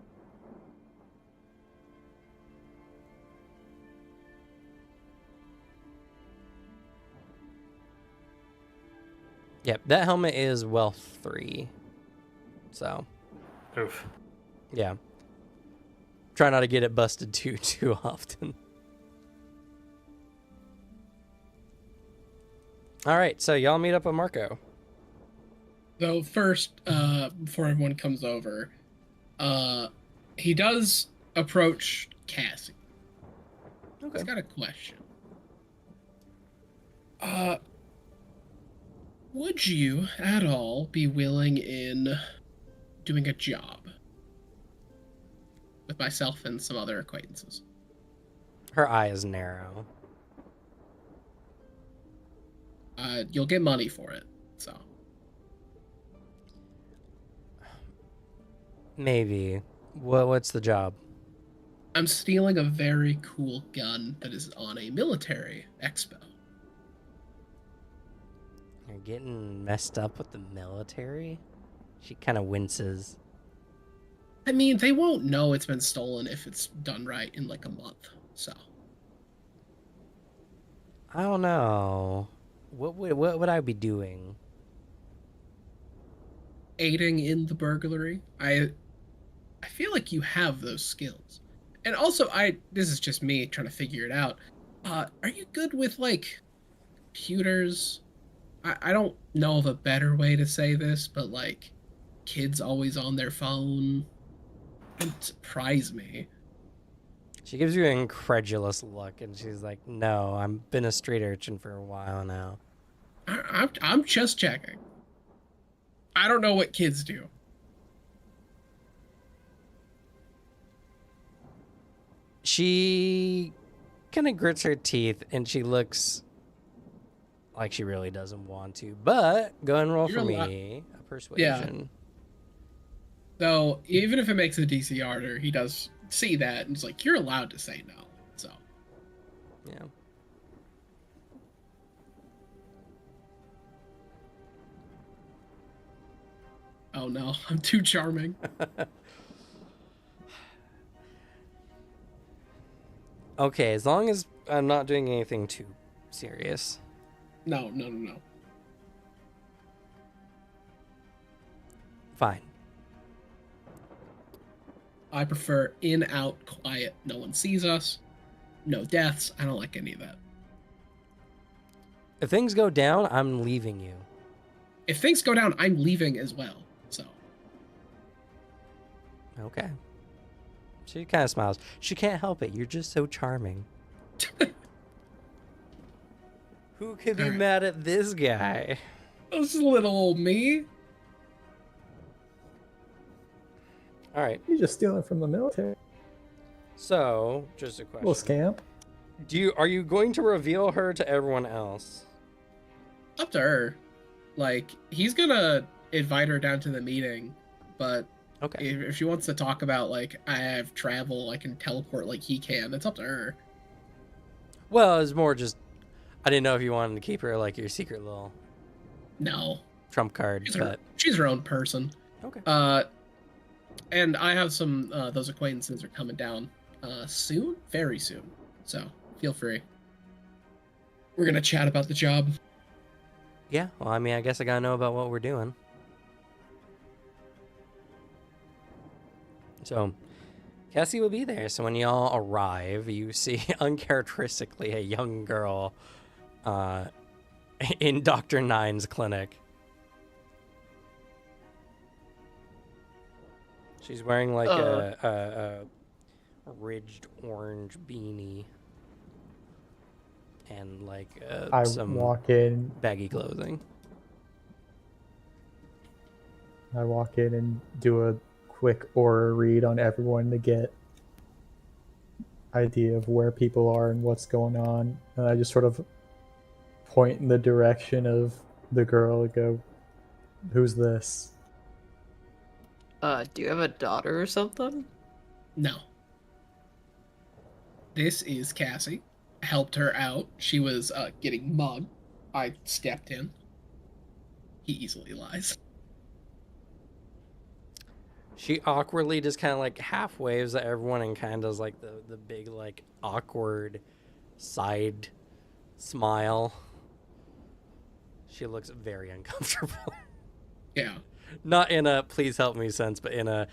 Yep, that helmet is wealth 3. So, Oof. yeah. Try not to get it busted too often. All right, so y'all meet up with Marco. So first, before everyone comes over, he does approach Cassie. Okay. He's got a question. Would you at all be willing in doing a job with myself and some other acquaintances? Her eye is narrow. You'll get money for it, so. Maybe. What's the job? I'm stealing a very cool gun that is on a military expo. You're getting messed up with the military? She kind of winces. I mean, they won't know it's been stolen if it's done right in like a month, so. I don't know. What would I be doing? Aiding in the burglary. I feel like you have those skills. And also, this is just me trying to figure it out. Are you good with, like, computers? I don't know of a better way to say this, but, like, kids always on their phone. It surprise me. She gives you an incredulous look, and she's like, no, I've been a street urchin for a while now. I'm just checking. I don't know what kids do. She kind of grits her teeth, and she looks like she really doesn't want to. But go and roll You're for allo- me a persuasion. Though, even if it makes a DC harder, he does see that and it's like, you're allowed to say no. So, Yeah. oh no, I'm too charming. Okay, as long as I'm not doing anything too serious. No. Fine. I prefer in, out, quiet. No one sees us. No deaths. I don't like any of that. If things go down, I'm leaving you. If things go down, I'm leaving as well. So, Okay. She kind of smiles. She can't help it. You're just so charming. Who could be Alright. mad at this guy? this is little old me. All right. You're just stealing from the military. So, just a question. Little scamp. Are you going to reveal her to everyone else? Up to her. Like, he's gonna invite her down to the meeting, but Okay. if she wants to talk about, like, I have travel, I can teleport like he can, it's up to her. Well, it's more just I didn't know if you wanted to keep her like your secret little No. trump card, but She's her own person. okay. And I have some, those acquaintances are coming down soon, very soon. So feel free. We're gonna chat about the job. Yeah, well, I mean, I guess I gotta know about what we're doing. So, Cassie will be there. So when y'all arrive, you see uncharacteristically a young girl in Dr. Nine's clinic. She's wearing like a ridged orange beanie and like I some walk in. baggy clothing. I walk in and do a quick aura read on everyone to get idea of where people are and what's going on. And I just sort of point in the direction of the girl and go, "Who's this?" Do you have a daughter or something? No. This is Cassie. I helped her out. She was getting mugged. I stepped in. He easily lies. She awkwardly just kind of like half waves at everyone and kind of does like the big like awkward side smile. She looks very uncomfortable. Yeah. Not in a please help me sense, but in a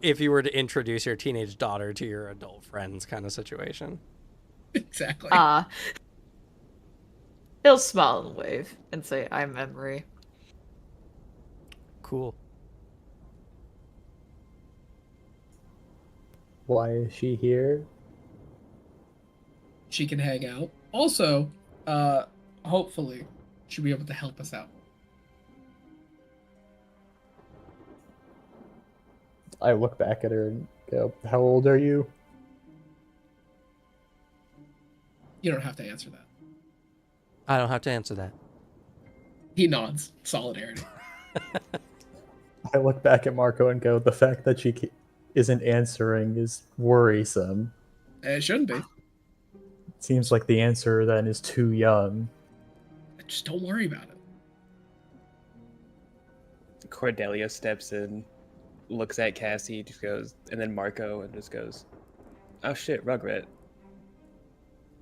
if you were to introduce your teenage daughter to your adult friends kind of situation. Exactly. He'll smile and wave and say, I'm Emery. Cool. Why is she here? She can hang out. Also, hopefully, she'll be able to help us out. I look back at her and go, "How old are you?" You don't have to answer that. I don't have to answer that. He nods. Solidarity. I look back at Marco and go, "The fact that she isn't answering is worrisome. It shouldn't be. Seems like the answer then is too young." Just don't worry about it. Cordelia steps in, looks at Cassie, just goes, and then Marco, and just goes, "Oh shit, Rugrat.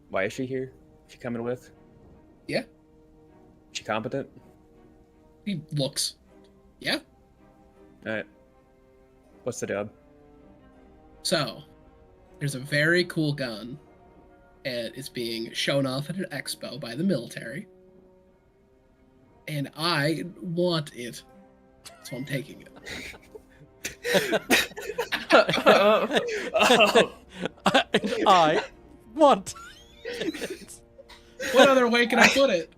Why is she here? She coming with? Yeah. She competent? He looks. Yeah. Alright. What's the job?" So, there's a very cool gun, and it's being shown off at an expo by the military. And I want it. So I'm taking it. I want it. What other way can I put it?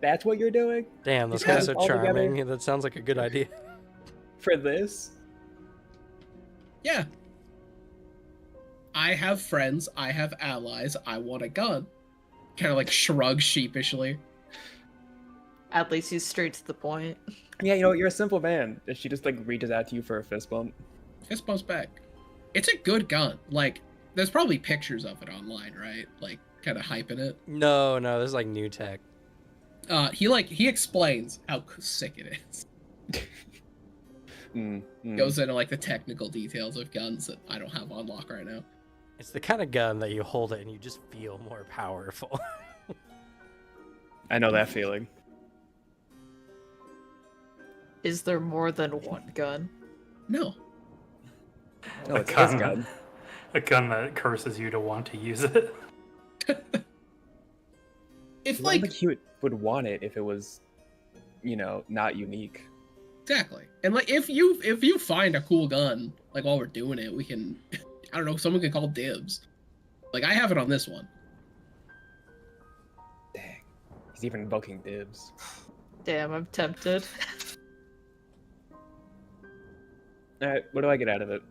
That's what you're doing Damn, this Yeah, guy's so all together. charming. That sounds like a good idea. for this? Yeah. I have friends, I have allies, I want a gun. Kind of like shrugs sheepishly. At least he's straight to the point. Yeah, you know, you're a simple man. She just like reaches out to you for a fist bump. Fist bumps back. It's a good gun. Like, there's probably pictures of it online, right? Like, kind of hyping it. No, this is like new tech. He explains how sick it is. Goes into like the technical details of guns that I don't have on lock right now. It's the kind of gun that you hold it and you just feel more powerful. I know that feeling. Is there more than one gun? No. No, A it's his gun. gun. A gun that curses you to want to use it. If I don't like think he would want it if it was, you know, not unique. exactly, and like if you find a cool gun, like while we're doing it, we can, I don't know, someone can call dibs. Like I have it on this one. Dang. He's even invoking dibs. Damn, I'm tempted. Alright, what do I get out of it?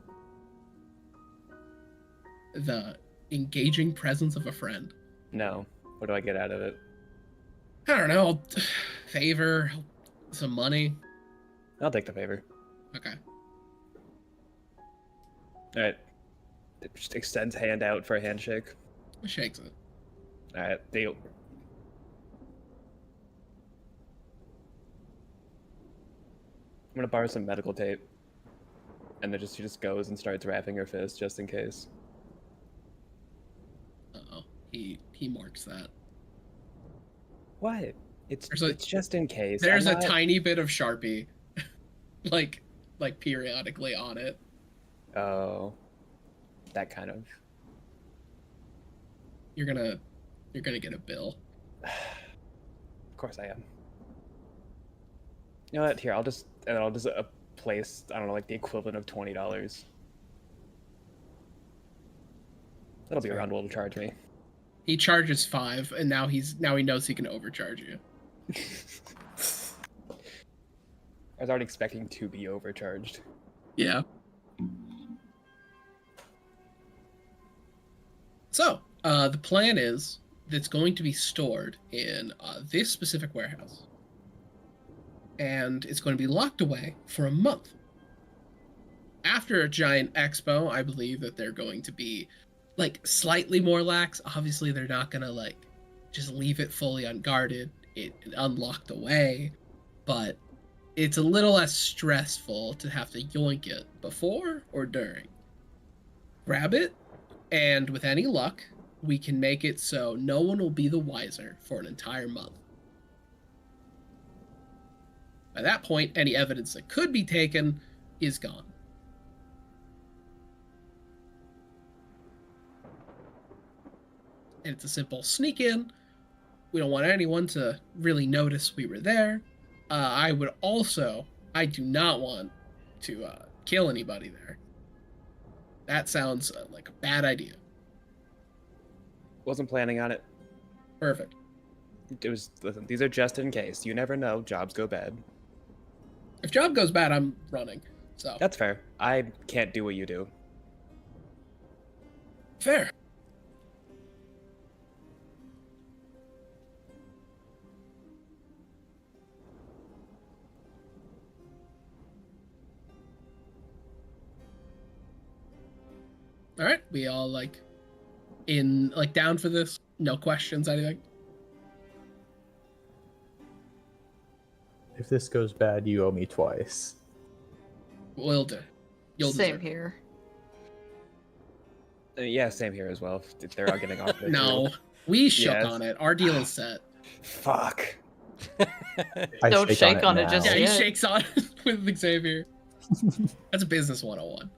The engaging presence of a friend. No. What do I get out of it? I don't know, favor, some money. I'll take the favor. Okay. Alright. Just extends hand out for a handshake. Shakes it. Alright, deal. I'm gonna borrow some medical tape. And then she just goes and starts wrapping her fist just in case. Uh-oh. He marks that. What? It's There's it's just in case. There's I'm a not- tiny bit of Sharpie, like periodically on it. Oh. That kind of. You're gonna get a bill. Of course I am. You know what? Here, I'll just place, I don't know, like the equivalent of $20. That'll be around what it'll charge me. He charges 5, and now he knows he can overcharge you. I was already expecting to be overcharged. Yeah. So, the plan is that's going to be stored in this specific warehouse. And it's going to be locked away for a month. After a giant expo, I believe that they're going to be like slightly more lax. Obviously, they're not going to like just leave it fully unguarded, it unlocked away, but it's a little less stressful to have to yoink it before or during. Grab it, and with any luck, we can make it so no one will be the wiser for an entire month. By that point, any evidence that could be taken is gone. And it's a simple sneak in. We don't want anyone to really notice we were there. I do not want to kill anybody there. That sounds like a bad idea. Wasn't planning on it. Perfect. Listen, these are just in case. You never know, jobs go bad. If job goes bad, I'm running. So That's fair. I can't do what you do. fair. All right, we all down for this? No questions, anything? If this goes bad, you owe me twice. Will do. You'll Same deserve it. here. Yeah, same here as well. If they're all getting off their No, deal. we shook Yes. on it. Our deal is set. Fuck. I Don't shake on it now. just Yeah, he yet. shakes on it with Xavier. That's business 101.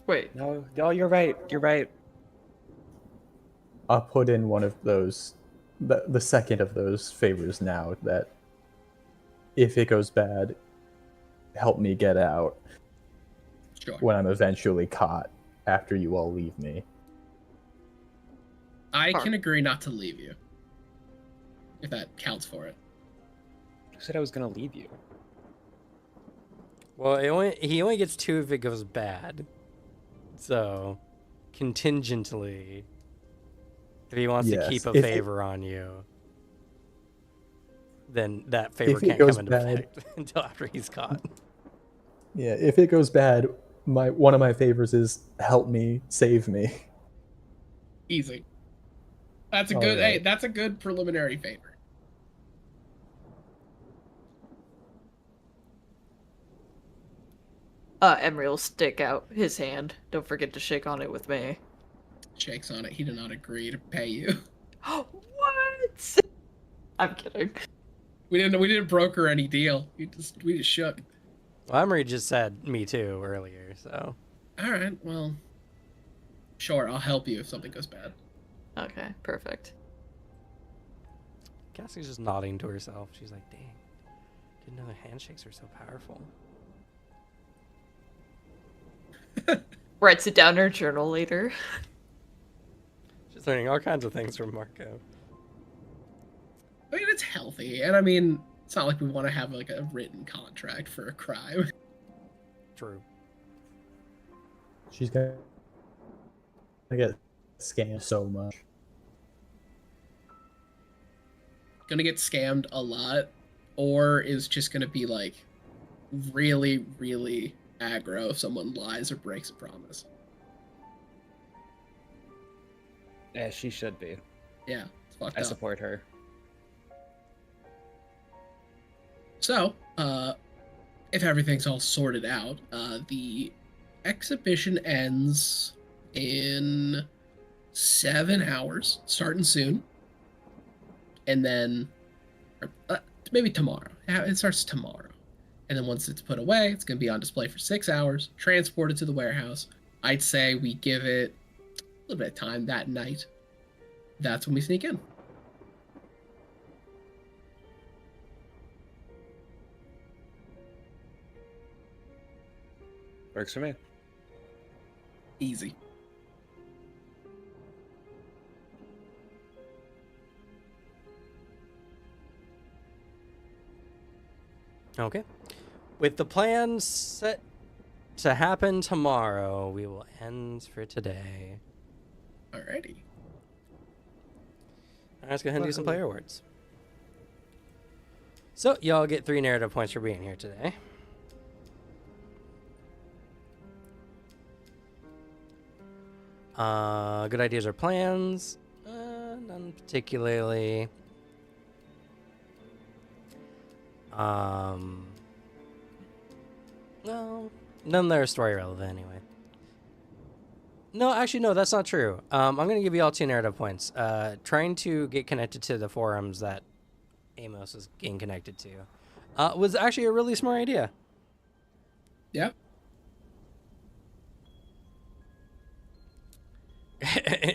Wait, No, you're right. You're right. I'll put in one of those, the second of those favors now, that if it goes bad, help me get out Sure. when I'm eventually caught after you all leave me. I can agree not to leave you. If that counts for it. Who said I was gonna leave you? Well, he only gets 2 if it goes bad. So, contingently, if he wants to Yes, keep a if it- favor on you, then that favor If it can't goes come into bad- effect until after he's caught. Yeah, if it goes bad, one of my favors is help me, save me. Easy. That's a All good. Hey, right. that's a good preliminary favor. Emery will stick out his hand. Don't forget to shake on it with me. Shakes on it. He did not agree to pay you. What? I'm kidding. We didn't broker any deal. We just shook. Well, Emery just said me too earlier, so. All right. Well, sure. I'll help you if something goes bad. Okay, perfect. Cassie's just nodding to herself. She's like, dang, didn't know the handshakes are so powerful. Writes it down in her journal later. She's learning all kinds of things from Marco. I mean, it's healthy, and I mean, it's not like we want to have like a written contract for a crime. True. She's gonna get scammed so much. Gonna get scammed a lot, or is just gonna be like really, really aggro if someone lies or breaks a promise. Yeah, she should be. Yeah, it's fucked I up. support her. So, if everything's all sorted out, the exhibition ends in 7 hours, starting soon. And then, maybe tomorrow. It starts tomorrow. And then once it's put away, it's going to be on display for 6 hours, transported to the warehouse. I'd say we give it a little bit of time that night. That's when we sneak in. Works for me. Easy. Okay. With the plan set to happen tomorrow, we will end for today. Alrighty. Let's go ahead and do some player awards. So, y'all get 3 narrative points for being here today. Good ideas or plans? None particularly. No, none that are story relevant anyway. No, actually, no, that's not true. I'm gonna give you all 2 narrative points. Trying to get connected to the forums that Amos is getting connected to was actually a really smart idea. Yep.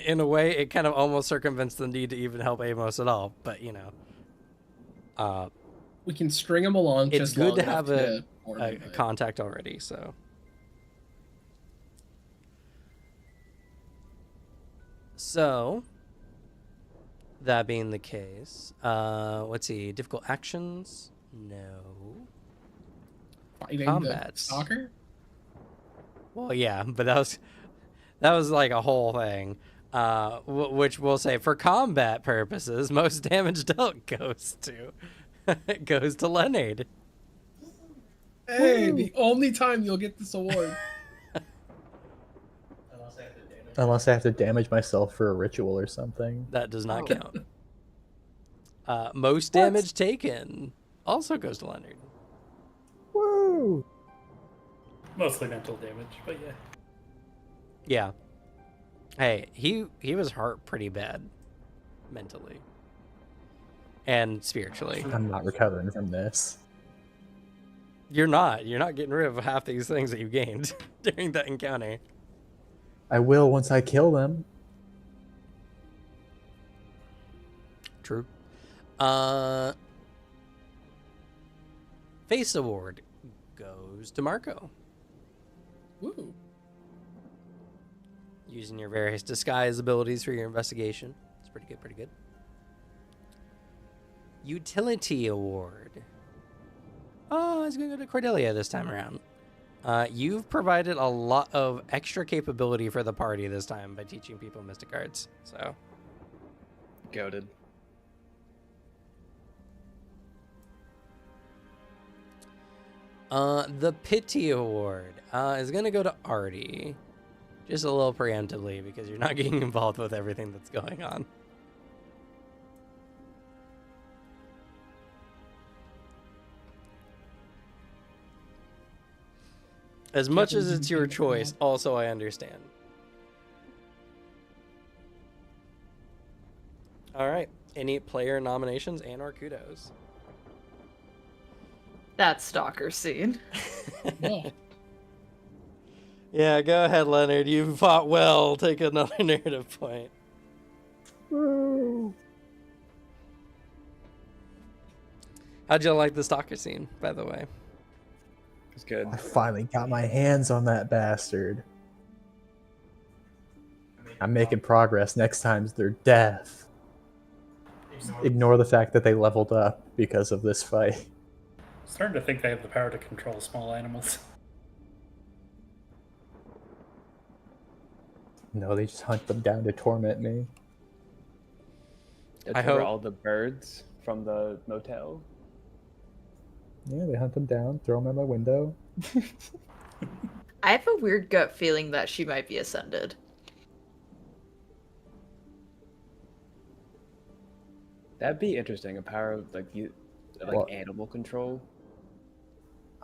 In a way, it kind of almost circumvents the need to even help Amos at all. But you know, We can string him along. it's just good long to enough have to a organize. contact already. So, that being the case, let's see. Difficult actions? No. Fighting the combats. stalker. Well, yeah, but that was like a whole thing. Which we'll say for combat purposes, most damage dealt goes to Leonard. Hey, the only time you'll get this award. Unless I have to damage myself for a ritual or something. That does not Oh. count. Most damage taken also goes to Leonard. Woo! Mostly mental damage, but yeah. Yeah. Hey, he was hurt pretty bad mentally and spiritually. I'm not recovering from this. You're not getting rid of half these things that you gained during that encounter. I will once I kill them. True. Face award goes to Marco. Woo. Using your various disguise abilities for your investigation. It's pretty good. Utility award. Oh, it's gonna go to Cordelia this time around. You've provided a lot of extra capability for the party this time by teaching people mystic arts. So, Goated. the Pity Award is going to go to Artie. Just a little preemptively because you're not getting involved with everything that's going on. As much as it's your choice, also I understand. All right. Any player nominations and or kudos? That stalker scene. Oh, Yeah, go ahead, Leonard. You fought well. Take another narrative point. How'd you like the stalker scene, by the way? It's good. I finally got my hands on that bastard. I'm making progress. Next time's their death. Ignore the fact that they leveled up because of this fight. Starting to think they have the power to control small animals. No, they just hunt them down to torment me. That's I where hope- all the birds from the motel. Yeah, they hunt them down, throw them at my window. I have a weird gut feeling that she might be ascended. That'd be interesting. A power of like Well- animal control.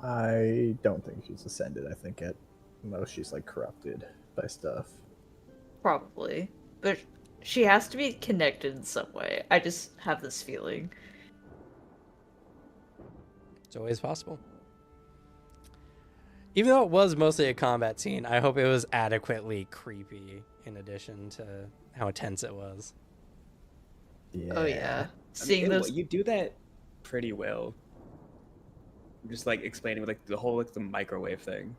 I don't think she's ascended. I think at most she's like corrupted by stuff. Probably. But she has to be connected in some way. I just have this feeling. It's always possible. Even though it was mostly a combat scene, I hope it was adequately creepy in addition to how tense it was. Yeah. Oh yeah. I Seeing mean, those you do that pretty well. Just like explaining like the whole like the microwave thing.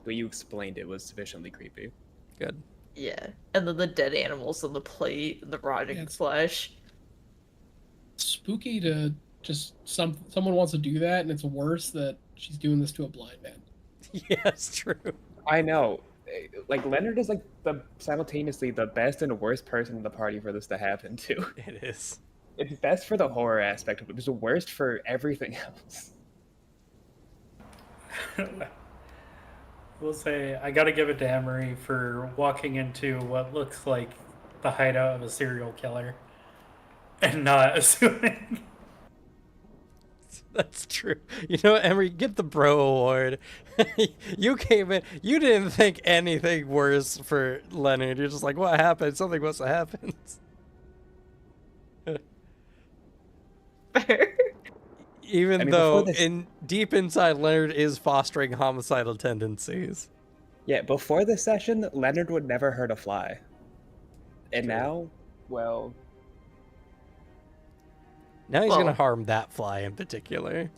The way you explained it was sufficiently creepy. Good. yeah. And then the dead animals on the plate and the rotting Yeah, it's- flesh. spooky to just someone wants to do that, and it's worse that she's doing this to a blind man. Yeah, it's true. I know. Like Leonard is like the simultaneously the best and worst person in the party for this to happen to. It is. It's best for the horror aspect of it, but it's the worst for everything else. We'll say I gotta give it to Emery for walking into what looks like the hideout of a serial killer and not assuming. That's true. You know what, Emery, get the bro award. You came in, you didn't think anything worse for Leonard. You're just like, what happened? Something must have happened. Even I mean, though before this- deep inside Leonard is fostering homicidal tendencies. Yeah, before this session, Leonard would never hurt a fly. And True. now, well, Now he's Well- gonna harm that fly in particular.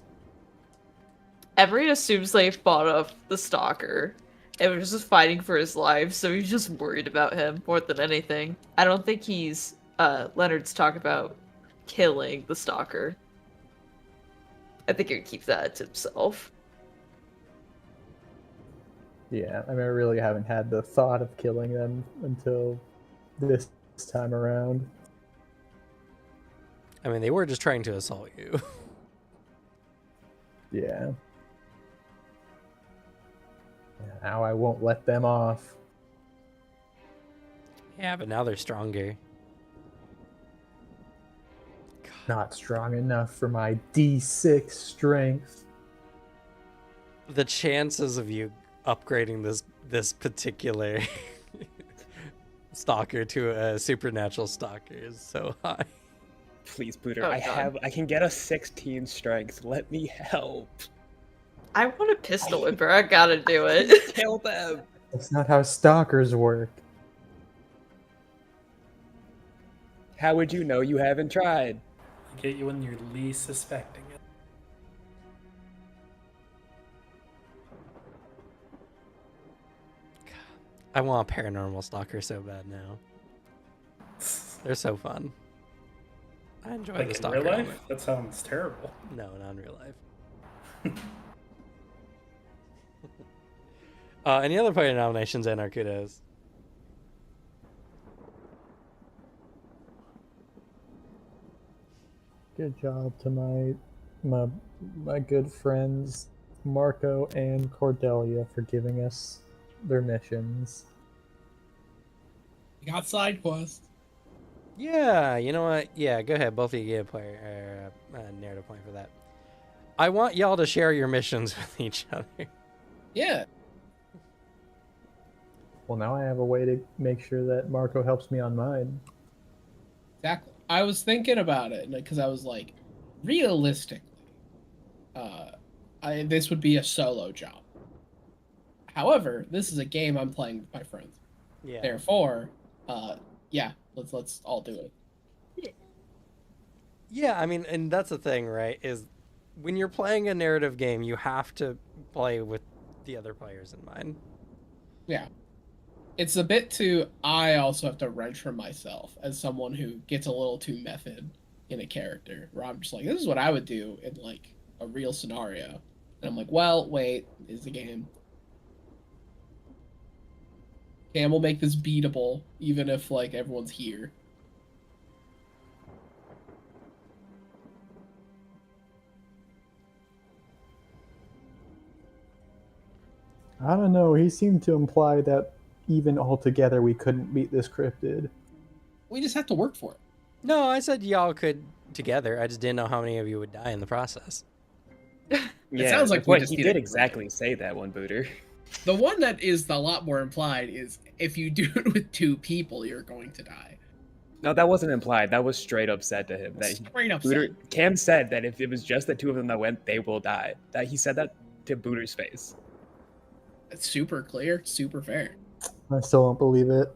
Emery assumes they fought off the stalker and was just fighting for his life, so he's just worried about him more than anything. I don't think he's Leonard's talking about killing the stalker. I think he'd keep that to himself. Yeah, I mean, I really haven't had the thought of killing them until this time around. I mean, they were just trying to assault you. Yeah. Now I won't let them off. Yeah, but now they're stronger. Not strong enough for my D6 strength. The chances of you upgrading this particular stalker to a supernatural stalker is so high. please, Booter, Oh, I can get a 16 strength. Let me help. I want a pistol whipper. I gotta do it. Kill them. That's not how stalkers work. How would you know you haven't tried? Get you when you're least suspecting it. I want a paranormal stalker so bad now. They're so fun. I enjoy Like the in stalker. real life? element. That sounds terrible. No, not in real life. Any other player nominations and Arcudos? Good job to my good friends Marco and Cordelia for giving us their missions. We got side quests. Yeah, you know what? Yeah, go ahead. Both of you get a player narrative point for that. I want y'all to share your missions with each other. Yeah. Well, now I have a way to make sure that Marco helps me on mine. Exactly. I was thinking about it because I was like, realistically, this would be a solo job. However, this is a game I'm playing with my friends. Yeah. Therefore, yeah, let's all do it. Yeah, I mean, and that's the thing, right? Is when you're playing a narrative game, you have to play with the other players in mind. Yeah. It's a bit too. I also have to wrench from myself as someone who gets a little too method in a character, where I'm just like, this is what I would do in like a real scenario, and I'm like, well, wait, is the game? Cam will make this beatable, even if like everyone's here. I don't know. He seemed to imply that even altogether we couldn't beat this cryptid. We just have to work for it. No, I said y'all could together. I just didn't know how many of you would die in the process. Yeah, sounds like we what just he need did a- exactly say that one, Booter. The one that is a lot more implied is if you do it with two people, you're going to die. No, that wasn't implied. That was straight up said to him. That Straight up. Booter, Cam said that if it was just the two of them that went, they will die. That he said that to Booter's face. It's super clear, super fair. I still don't believe it.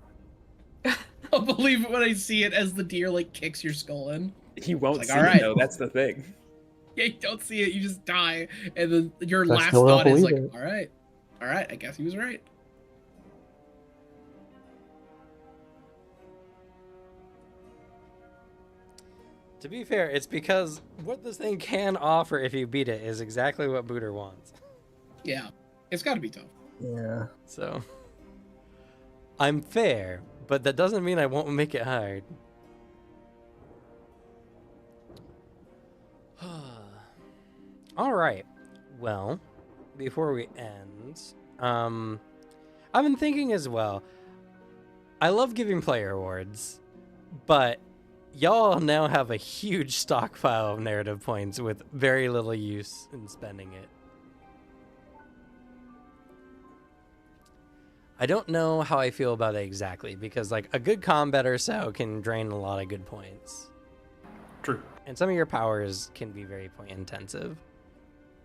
I'll believe it when I see it as the deer like kicks your skull in. He won't Like, see all right. it though. That's the thing. Yeah, you don't see it, you just die, and then your I last still don't thought is like, believe it. all right, I guess he was right. To be fair, it's because what this thing can offer if you beat it is exactly what Booter wants. Yeah, it's got to be tough. Yeah. So, I'm fair, but that doesn't mean I won't make it hard. All right. Well, before we end, I've been thinking as well. I love giving player awards, but y'all now have a huge stockpile of narrative points with very little use in spending it. I don't know how I feel about it exactly, because like a good combat or so can drain a lot of good points. True. And some of your powers can be very point intensive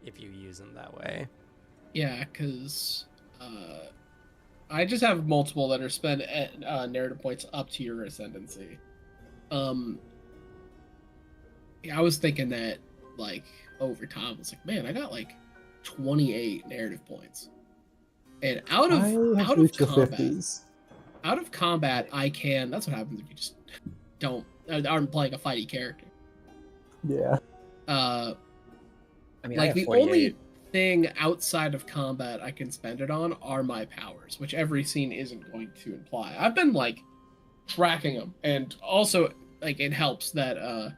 if you use them that way. Yeah, because I just have multiple that are spent narrative points up to your ascendancy. Yeah, I was thinking that like over time, I was like, man, I got like 28 narrative points, and out I have of reached the combat, 50s. out of combat, I can. That's what happens if you just aren't playing a fighty character. Yeah. I mean, I Like have the 48. only thing outside of combat I can spend it on are my powers, which every scene isn't going to imply. I've been like tracking them, and also like it helps that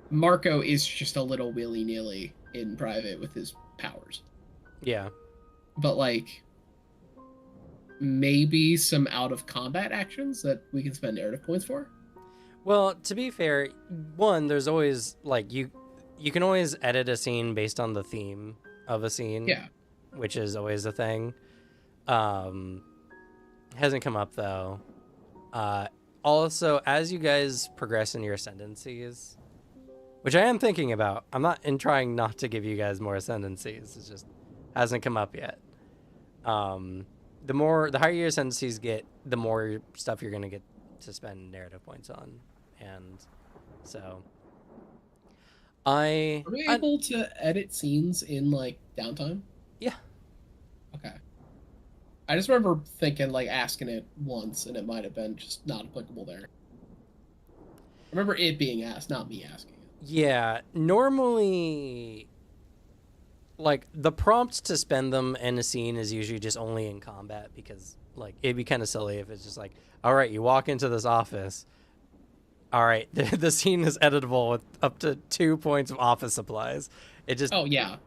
Marco is just a little willy-nilly in private with his powers. Yeah. But like maybe some out of combat actions that we can spend narrative points for. Well, to be fair, one, there's always like you can always edit a scene based on the theme of a scene. Yeah. Which is always a thing. Hasn't come up though. Also, as you guys progress in your ascendancies, which I am thinking about, I'm not in trying not to give you guys more ascendancies. It just hasn't come up yet. The higher your ascendancies get, the more stuff you're gonna get to spend narrative points on, and so Are we able to edit scenes in like downtime? Yeah. Okay. I just remember thinking like asking it once and it might have been just not applicable there. I remember it being asked, not me asking it. Yeah, normally like the prompt to spend them in a scene is usually just only in combat, because like it'd be kind of silly if it's just like, all right, you walk into this office, all right, the scene is editable with up to 2 points of office supplies. It just Oh yeah.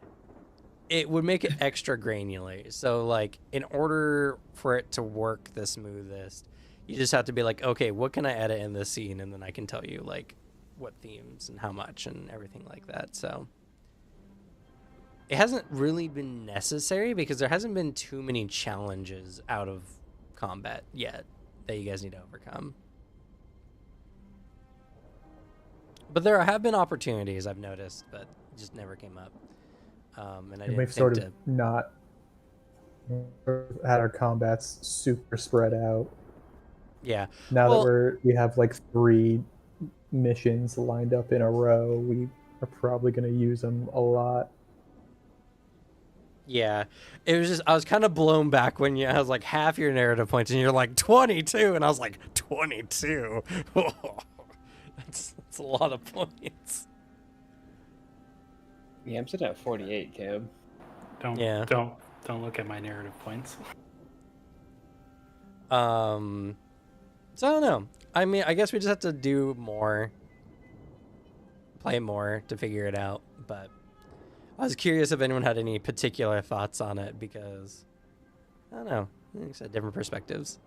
it would make it extra granular. So like in order for it to work the smoothest, you just have to be like, okay, what can I edit in this scene, and then I can tell you like what themes and how much and everything like that. So it hasn't really been necessary because there hasn't been too many challenges out of combat yet that you guys need to overcome. But there have been opportunities I've noticed, but it just never came up. And I And didn't we've think sort to. of not had our combats super spread out. Yeah. Now Well- that we have like 3 missions lined up in a row, we are probably going to use them a lot. Yeah, it was just I was kind of blown back when I was like half your narrative points, and you're like 22, and I was like 22. that's a lot of points. Yeah, I'm sitting at 48, Cam. Don't look at my narrative points. So I don't know. I mean, I guess we just have to do more, play more to figure it out. But I was curious if anyone had any particular thoughts on it, because I don't know. I think it's different perspectives.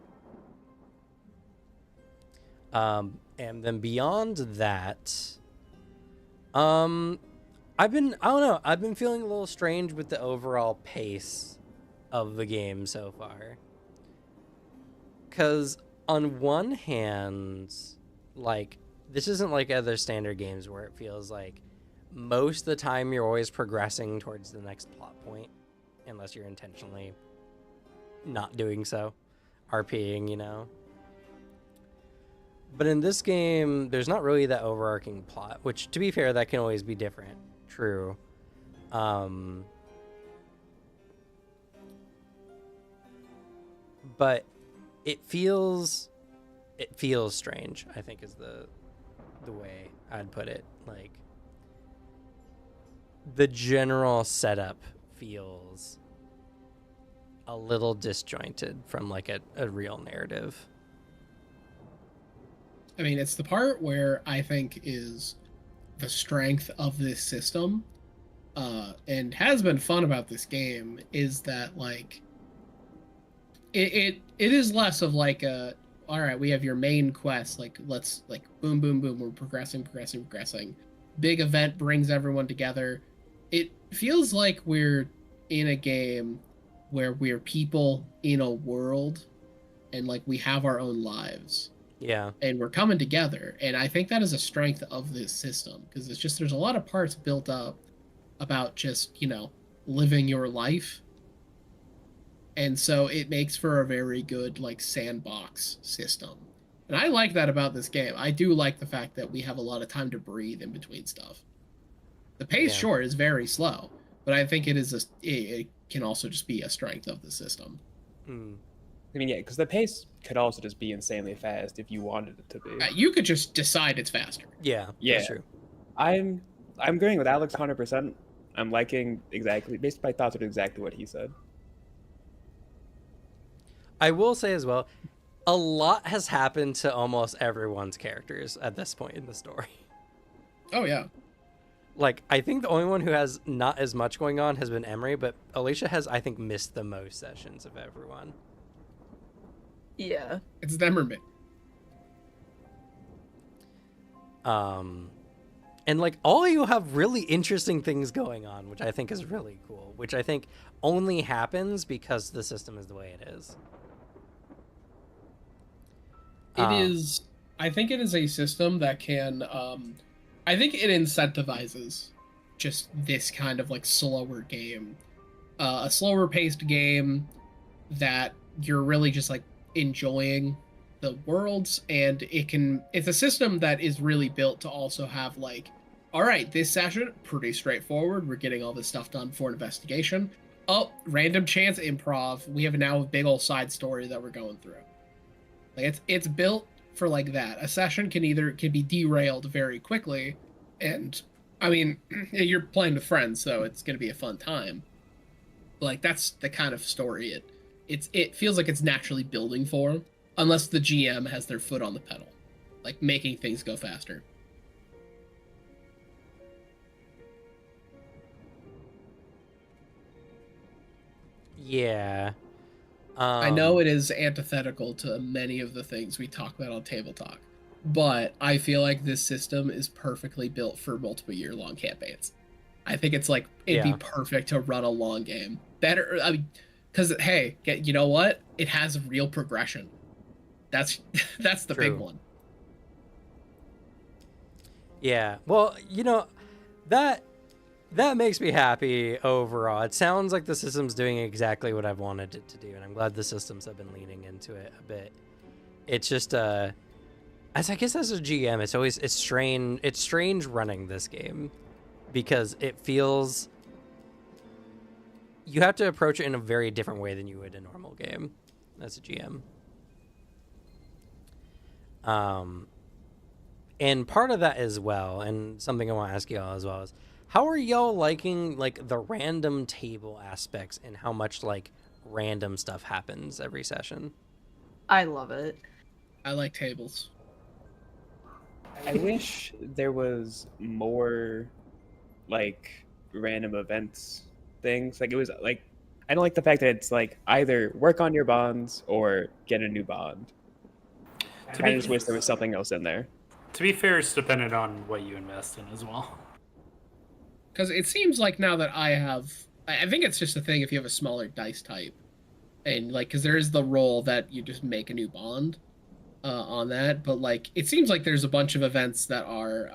And then beyond that, I don't know. I've been feeling a little strange with the overall pace of the game so far. Because on one hand, like, this isn't like other standard games where it feels like most of the time you're always progressing towards the next plot point, unless you're intentionally not doing so, RPing, you know. But in this game, there's not really that overarching plot, which, to be fair, that can always be different. True. But it feels strange, I think, is the way I'd put it. Like, the general setup feels a little disjointed from like a real narrative. I mean, it's the part where I think is the strength of this system, and has been fun about this game, is that like it is less of like a, all right, we have your main quest, like let's like boom boom boom, we're progressing. Big event brings everyone together. It feels like we're in a game where we're people in a world, and like we have our own lives. Yeah. And we're coming together, and I think that is a strength of this system, because it's just there's a lot of parts built up about just, you know, living your life, and so it makes for a very good like sandbox system, and I like that about this game. I do like the fact that we have a lot of time to breathe in between stuff. The pace, Yeah. sure, is very slow, but I think it can also just be a strength of the system. Hmm. I mean, yeah, because the pace could also just be insanely fast if you wanted it to be. You could just decide it's faster. Yeah. Yeah. That's true. I'm agreeing with Alex 100%. I'm liking exactly, based my thoughts are exactly what he said. I will say as well, a lot has happened to almost everyone's characters at this point in the story. Oh yeah. Like, I think the only one who has not as much going on has been Emery, but Alicia has, I think, missed the most sessions of everyone. Yeah. It's them or me. And like all of you have really interesting things going on, which I think is really cool, which I think only happens because the system is the way it is. It is. I think it is a system that can. I think it incentivizes just this kind of like slower game, a slower paced game that you're really just like enjoying the worlds, and it's a system that is really built to also have like, all right, this session pretty straightforward, we're getting all this stuff done for investigation. Oh, random chance improv, we have now a big old side story that we're going through. Like it's built for like that. A session can be derailed very quickly, and I mean, you're playing with friends, so it's gonna be a fun time. Like that's the kind of story it feels like it's naturally building for, unless the GM has their foot on the pedal, like making things go faster. Yeah. I know it is antithetical to many of the things we talk about on Table Talk, but I feel like this system is perfectly built for multiple year-long campaigns. I think it's like it'd Yeah. be perfect to run a long game. Better, I mean, because hey, you know what? It has real progression. That's that's the big True. one. Yeah. Well, that that makes me happy overall. It sounds like the system's doing exactly what I've wanted it to do, and I'm glad the systems have been leaning into it a bit. It's just as I guess as a GM, it's strange running this game because it feels you have to approach it in a very different way than you would a normal game as a GM. And part of that as well, and something I want to ask y'all as well is, how are y'all liking like the random table aspects and how much like random stuff happens every session? I love it. I like tables. I wish there was more like random events things. Like it was like I don't like the fact that it's like either work on your bonds or get a new bond. I kind of just wish there was something else in there. To be fair, it's dependent on what you invest in as well. Because it seems like now that I think it's just a thing if you have a smaller dice type, and like because there is the role that you just make a new bond on that, but like it seems like there's a bunch of events that are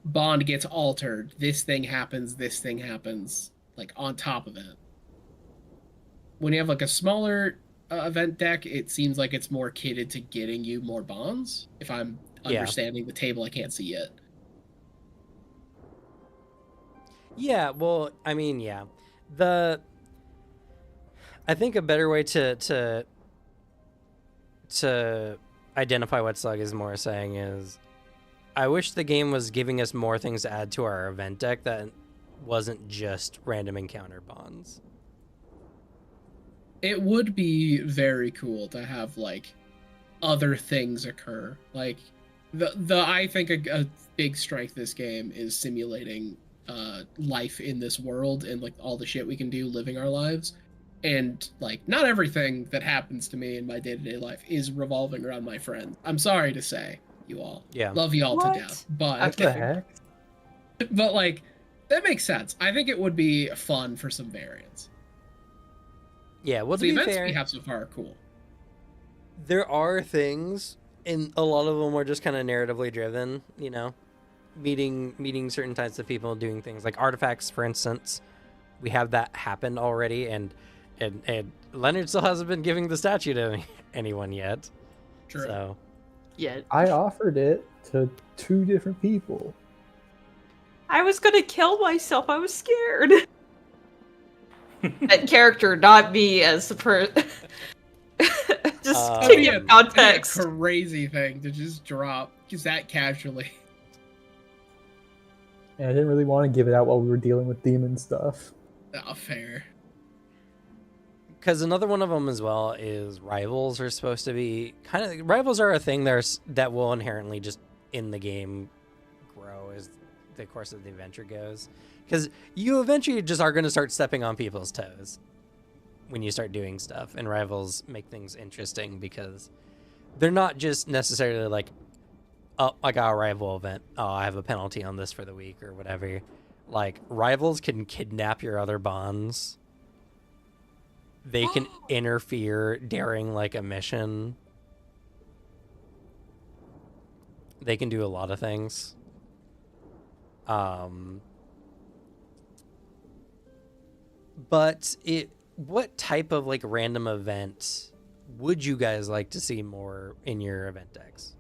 bond gets altered, this thing happens, like on top of it. When you have like a smaller event deck, it seems like it's more catered to getting you more bonds. If I'm understanding the table, I can't see yet. Yeah, well, I mean, yeah. I think a better way to identify what Slug is more saying is I wish the game was giving us more things to add to our event deck that wasn't just random encounter bonds. It would be very cool to have like other things occur. Like the I think a big strength of this game is simulating life in this world and like all the shit we can do living our lives. And like not everything that happens to me in my day-to-day life is revolving around my friends. I'm sorry to say, you all. Yeah. Love you all What? to death. But What the heck? but like that makes sense. I think it would be fun for some variants. Yeah, well, to The be events fair, we have so far are cool. there are things, and a lot of them are just kind of narratively driven, meeting certain types of people, doing things like artifacts, for instance. We have that happen already, and Leonard still hasn't been giving the statue to anyone yet. True. So Yeah. I offered it to 2 different people. I was gonna kill myself. I was scared. That character, not me as the person. Just That'd to be give context. A crazy thing to just drop just that casually. And I didn't really want to give it out while we were dealing with demon stuff. Oh, fair. because another one of them as well is rivals are supposed to be rivals are a thing that will inherently just in the game grow as the course of the adventure goes, because you eventually just are going to start stepping on people's toes when you start doing stuff, and rivals make things interesting because they're not just necessarily like, oh, I got a rival event, oh, I have a penalty on this for the week or whatever. Like, rivals can kidnap your other bonds. They can interfere during like a mission. They can do a lot of things. But what type of like random event would you guys like to see more in your event decks?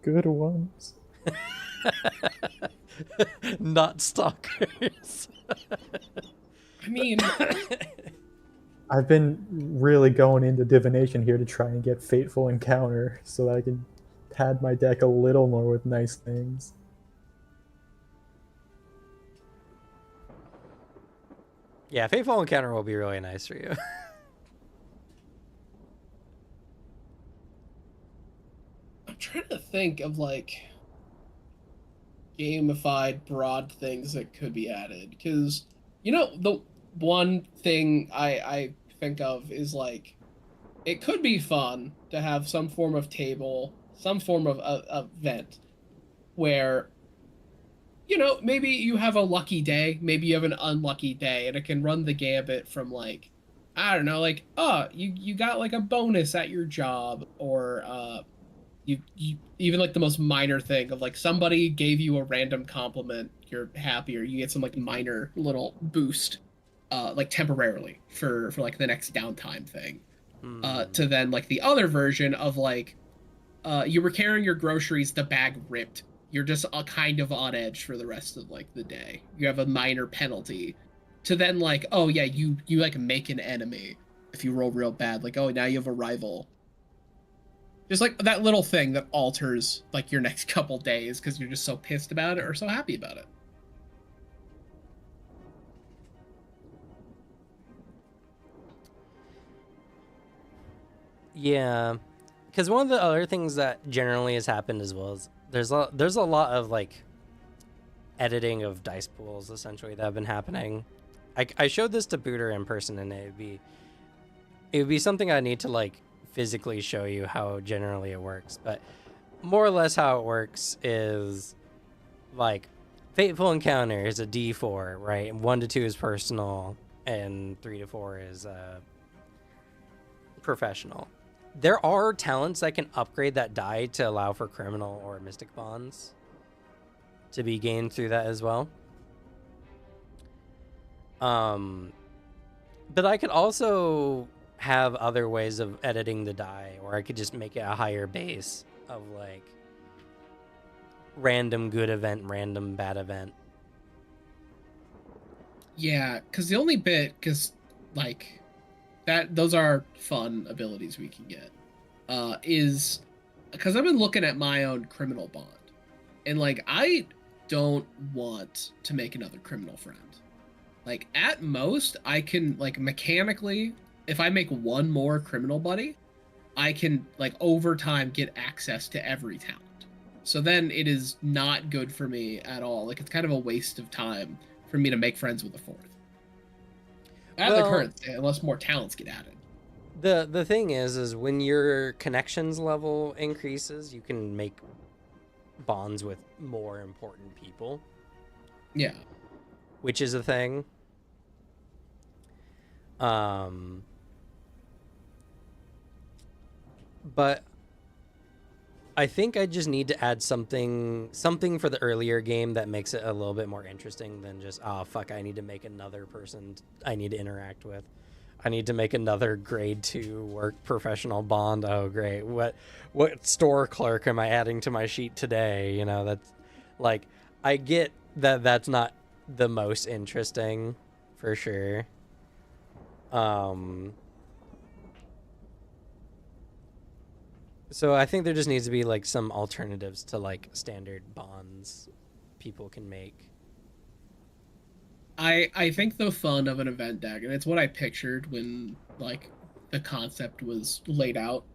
Good ones. Not stalkers. I mean, I've been really going into divination here to try and get fateful encounter so that I can pad my deck a little more with nice things. Yeah, Fateful Encounter will be really nice for you. I'm trying to think of like gamified broad things that could be added, because the one thing I think of is like it could be fun to have some form of table, some form of event where maybe you have a lucky day, maybe you have an unlucky day, and it can run the gambit from like, I don't know, like, oh, you got like a bonus at your job, or you even like the most minor thing of like somebody gave you a random compliment, you're happy, or you get some like minor little boost, like temporarily for like the next downtime thing. To then like the other version of like, you were carrying your groceries, the bag ripped. You're just kind of on edge for the rest of like the day. You have a minor penalty. To then like, oh yeah, you like make an enemy if you roll real bad. Like, oh, now you have a rival. Just like that little thing that alters like your next couple days because you're just so pissed about it or so happy about it. Yeah, because one of the other things that generally has happened as well is there's a lot of like editing of dice pools essentially that have been happening. I showed this to Booter in person, and it would be something I need to like physically show you how generally it works. But more or less how it works is like Fateful Encounter is a D4, right? 1 to 2 is personal, and 3 to 4 is professional. There are talents that can upgrade that die to allow for criminal or mystic bonds to be gained through that as well. But I could also have other ways of editing the die, or I could just make it a higher base of like random good event, random bad event. Yeah, because the only bit, because like those are fun abilities we can get, is because I've been looking at my own criminal bond, and like I don't want to make another criminal friend. Like at most I can like mechanically, if I make one more criminal buddy, I can like over time get access to every talent. So then it is not good for me at all. Like it's kind of a waste of time for me to make friends with a fourth. At the current state, unless more talents get added. The thing is when your connections level increases, you can make bonds with more important people. Yeah. Which is a thing. But I think I just need to add something for the earlier game that makes it a little bit more interesting than just, oh, fuck, I need to make another person I need to interact with. I need to make another grade 2 work professional bond. Oh, great. What store clerk am I adding to my sheet today? You know, that's like, I get that that's not the most interesting for sure. So I think there just needs to be like some alternatives to like standard bonds people can make. I think the fun of an event deck, and it's what I pictured when like the concept was laid out,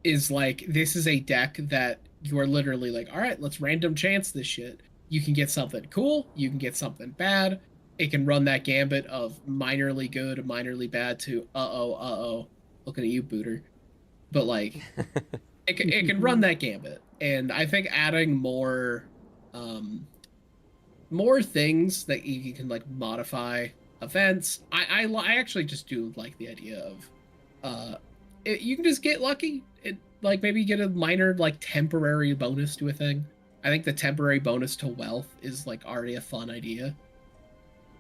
is like this is a deck that you are literally like, all right, let's random chance this shit. You can get something cool, you can get something bad. It can run that gambit of minorly good, minorly bad to looking at you, Booter. But like it can run that gambit, and I think adding more things that you can like modify events. I actually just do like the idea of you can just get lucky. It like maybe get a minor like temporary bonus to a thing. I think the temporary bonus to wealth is like already a fun idea.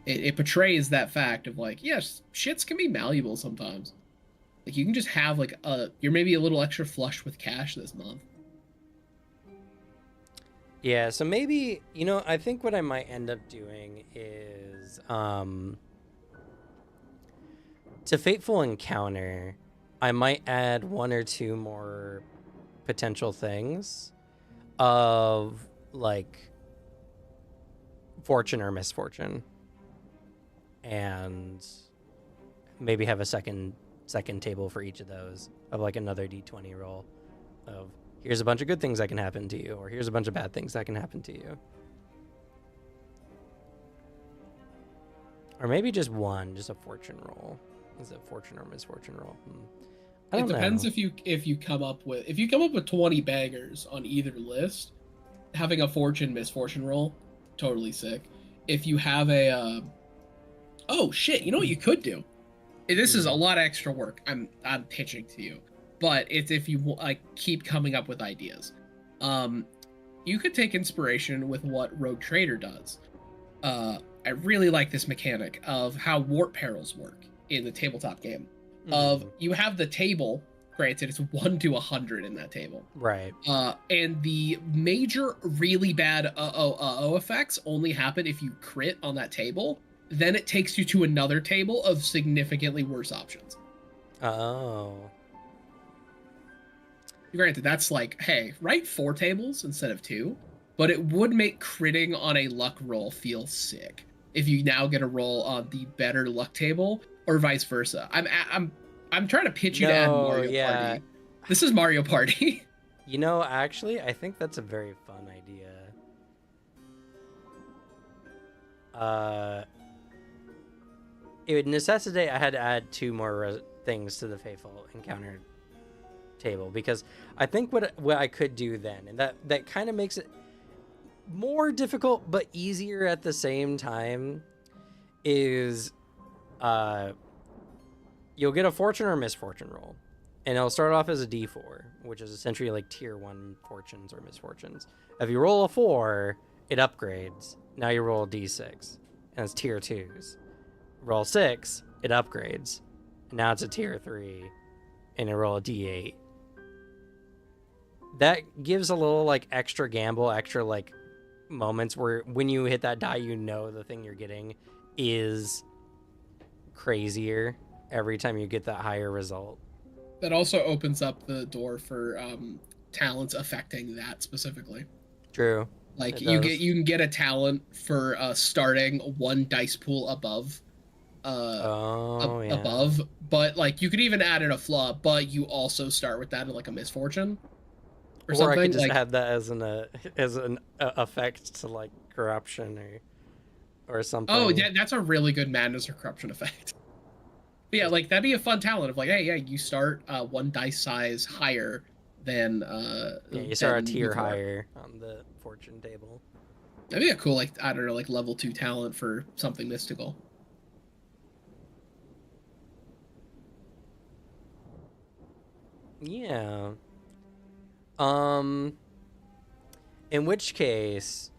It portrays that fact of like, yes, shits can be malleable sometimes. Like you can just have like you're maybe a little extra flush with cash this month. Yeah, so maybe, I think what I might end up doing is to Fateful Encounter, I might add 1 or 2 more potential things of like fortune or misfortune, and maybe have a second table for each of those of like another d20 roll of here's a bunch of good things that can happen to you, or here's a bunch of bad things that can happen to you. Or maybe just a fortune roll. Is it fortune or misfortune roll? I don't It depends know. if you come up with 20 bangers on either list, having a fortune misfortune roll, totally sick. If you have a oh shit, you know what you could do? This is a lot of extra work. I'm pitching to you, but it's if you like keep coming up with ideas. You could take inspiration with what Rogue Trader does. I really like this mechanic of how warp perils work in the tabletop game. Of you have the table, granted it's 1 to 100 in that table, Right. and the major really bad effects only happen if you crit on that table. Then it takes you to another table of significantly worse options. Oh. Granted, that's like, hey, write 4 tables instead of 2, but it would make critting on a luck roll feel sick if you now get a roll on the better luck table, or vice versa. I'm trying to pitch you to add Mario Party. This is Mario Party. You know, actually, I think that's a very fun idea. It would necessitate I had to add 2 more things to the Fateful Encounter table, because I think what I could do then, and that kind of makes it more difficult but easier at the same time, is you'll get a fortune or misfortune roll, and it'll start off as a d4, which is essentially like tier 1 fortunes or misfortunes. If you roll a 4, it upgrades. Now you roll a d6, and it's tier 2s. Roll 6, it upgrades. And now it's a tier 3, and you roll a d8. That gives a little like extra gamble, extra like moments where when you hit that die, you know the thing you're getting is crazier every time you get that higher result. That also opens up the door for talents affecting that specifically. True. Like It does. you can get a talent for starting 1 dice pool above above, but like you could even add in a flaw, but you also start with that in like a misfortune or Or something. I could just like, add that as an effect to like corruption or something. oh yeah, that's a really good madness or corruption effect. But yeah, like that'd be a fun talent of like, hey, yeah, you start 1 dice size higher than yeah, you start a than tier before. higher on the fortune table. That'd be a cool, like, I don't know, like level 2 talent for something mystical. Yeah. In which case,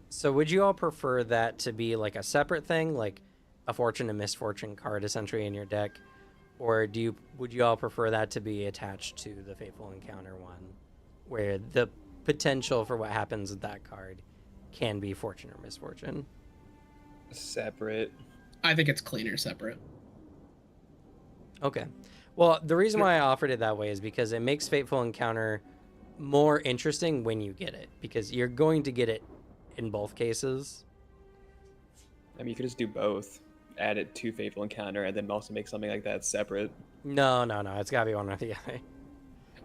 so would you all prefer that to be like a separate thing, like a fortune and misfortune card essentially in your deck, or would you all prefer that to be attached to the Fateful Encounter one, where the potential for what happens with that card can be fortune or misfortune? Separate. I think it's cleaner separate. Okay. Well, the reason why I offered it that way is because it makes Fateful Encounter more interesting when you get it, because you're going to get it in both cases. I mean, you could just do both. Add it to Fateful Encounter, and then also make something like that separate. No. It's got to be one or the other.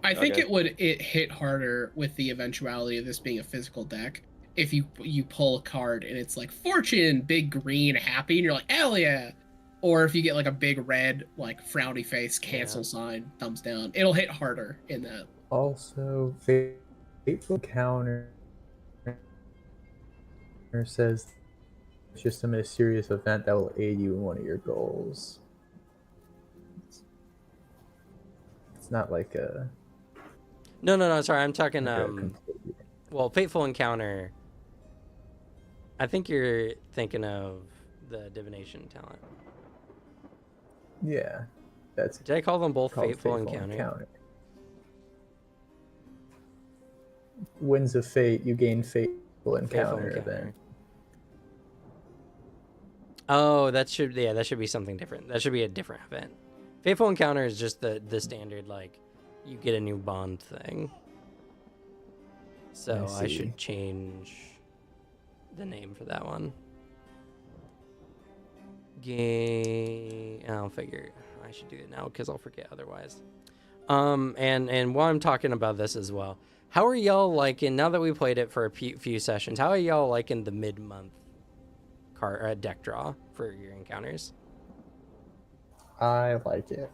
I think Okay. it hit harder with the eventuality of this being a physical deck. If you pull a card and it's like fortune, big green, happy, and you're like, hell yeah. Or if you get like a big red, like frowny face, cancel sign, thumbs down, it'll hit harder in that. Also, Fateful Encounter says it's just a mysterious event that will aid you in one of your goals. It's not like a... No. Sorry, I'm talking. like a completely- Well, Fateful Encounter. I think you're thinking of the divination talent. Yeah, that's Did I call them both called Fateful Encounter? Winds of Fate, you gain Fateful Fateful Encounter. Encounter. Then Oh, that should be something different. That should be a different event. Fateful Encounter is just the standard, like, you get a new bond thing. So I see. should change the name for that one. I'll figure I should do it now because I'll forget otherwise. And while I'm talking about this as well, how are y'all liking, now that we played it for a few sessions, how are y'all liking the mid-month deck draw for your encounters? I like it.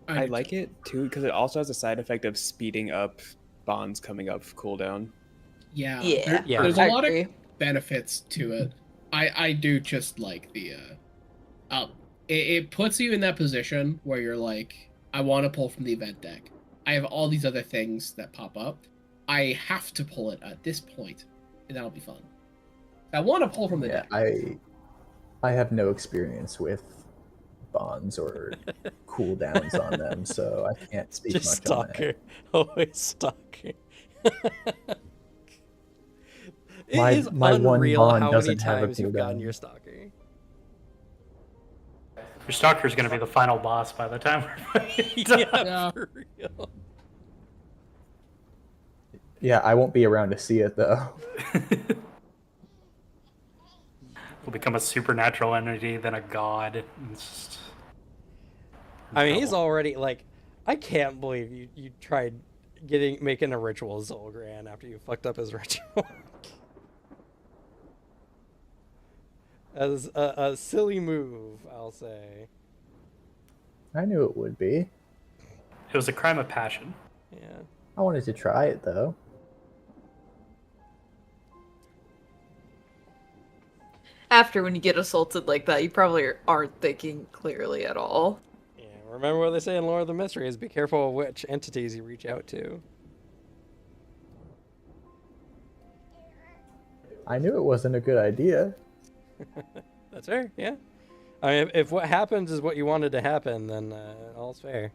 I like it too because it also has a side effect of speeding up bonds coming up cooldown. Yeah. Yeah, Yeah. There's a I lot agree. of benefits to it. I do just like the it puts you in that position where you're like, I want to pull from the event deck. I have all these other things that pop up. I have to pull it at this point, and that'll be fun. I want to pull from the Yeah, deck. I have no experience with bonds or cooldowns on them, so I can't speak Just much on that. stalker. Always stalker. It My- is my one unreal bond how many doesn't have a times you've gotten cooldown. your stalker. Your stalker's going to be the final boss by the time we're playing. Yeah, Yeah. for real. Yeah, I won't be around to see it though. Will become a supernatural entity, then a god. It's just... I mean, he's trouble. already like, I can't believe you tried making a ritual Zolgran after you fucked up his ritual. As a silly move, I'll say. I knew it would be. It was a crime of passion. Yeah. I wanted to try it though. After when you get assaulted like that, you probably aren't thinking clearly at all. Yeah. Remember what they say in Lore of the Mysteries: be careful of which entities you reach out to. I knew it wasn't a good idea. That's fair. Yeah. I mean, if what happens is what you wanted to happen, then all's fair.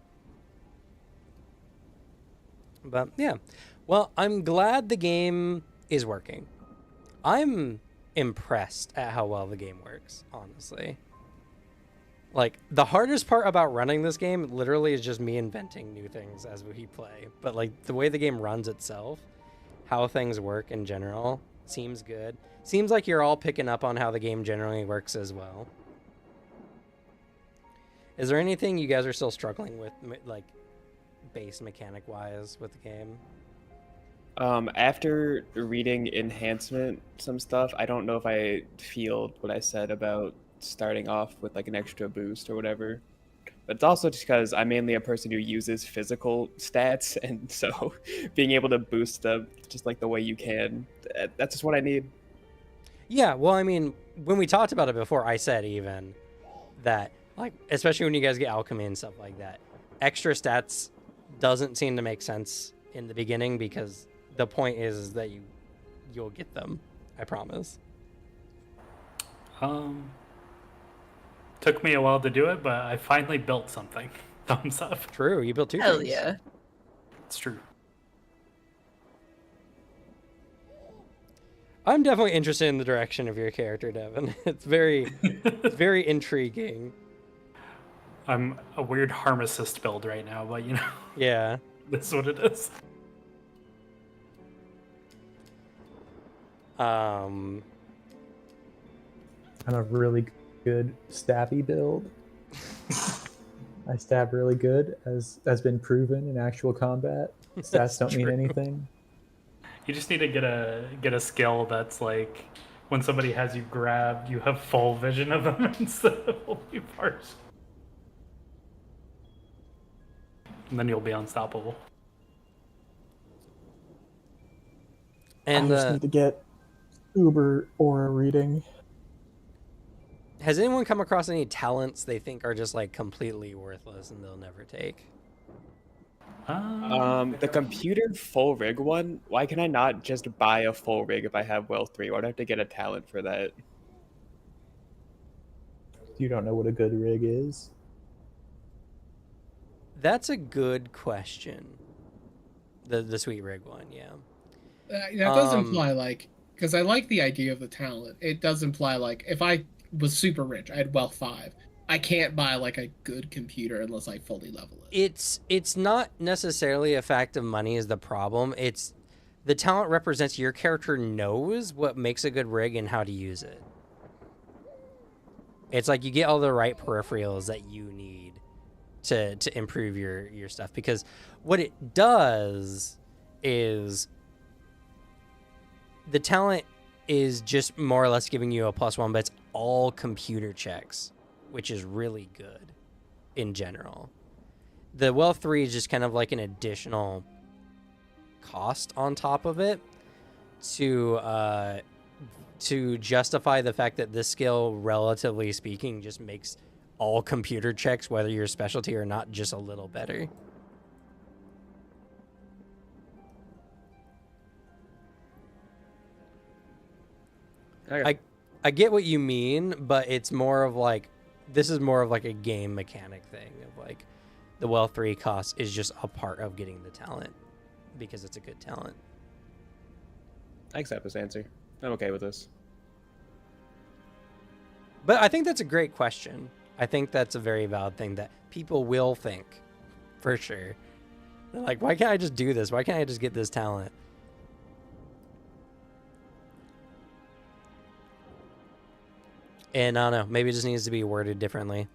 But yeah, well, I'm glad the game is working. I'm impressed at how well the game works, honestly. Like, the hardest part about running this game literally is just me inventing new things as we play. But like the way the game runs itself, how things work in general, seems good. Seems like you're all picking up on how the game generally works as well. Is there anything you guys are still struggling with, like, base mechanic-wise with the game? After reading enhancement, some stuff, I don't know if I feel what I said about starting off with like an extra boost or whatever. But it's also just because I'm mainly a person who uses physical stats, and so being able to boost them just like the way you can, that's just what I need. Yeah, well, I mean, when we talked about it before, I said even that, like, especially when you guys get alchemy and stuff like that, extra stats doesn't seem to make sense in the beginning because the point is that you'll get them. I promise. Took me a while to do it, but I finally built something. Thumbs up. True, you built two Hell things. yeah. It's true. I'm definitely interested in the direction of your character, Devin. It's very intriguing. I'm a weird harm assist build right now, but you know, Yeah. that's what it is. I'm a really good stabby build. I stab really good, as has been proven in actual combat. Stats That's don't mean true. anything. You just need to get a skill that's like when somebody has you grabbed, you have full vision of them instead of only partial. And then you'll be unstoppable. And I just need to get Uber aura reading. has anyone come across any talents they think are just like completely worthless and they'll never take? The computer full rig one, why can I not just buy a full rig if I have well 3? Why do I have to get a talent for that? You don't know what a good rig is? That's a good question. The sweet rig one, yeah. That does Um, imply, like, because I like the idea of the talent. It does imply, like, if I was super rich, I had wealth 5. I can't buy like a good computer unless I fully level it. It's not necessarily a fact of money is the problem. It's the talent represents your character knows what makes a good rig and how to use it. It's like you get all the right peripherals that you need to improve your stuff, because what it does is the talent is just more or less giving you a +1, but it's all computer checks, which is really good in general. The Wealth 3 is just kind of like an additional cost on top of it to justify the fact that this skill, relatively speaking, just makes all computer checks, whether you're a specialty or not, just a little better. Okay. I get what you mean, but it's more of like, this is more of like a game mechanic thing of like the Wealth 3 cost is just a part of getting the talent because it's a good talent. I accept this answer. I'm okay with this. But I think that's a great question. I think that's a very valid thing that people will think, for sure. They're like, why can't I just do this? Why can't I just get this talent? And I don't know, maybe it just needs to be worded differently.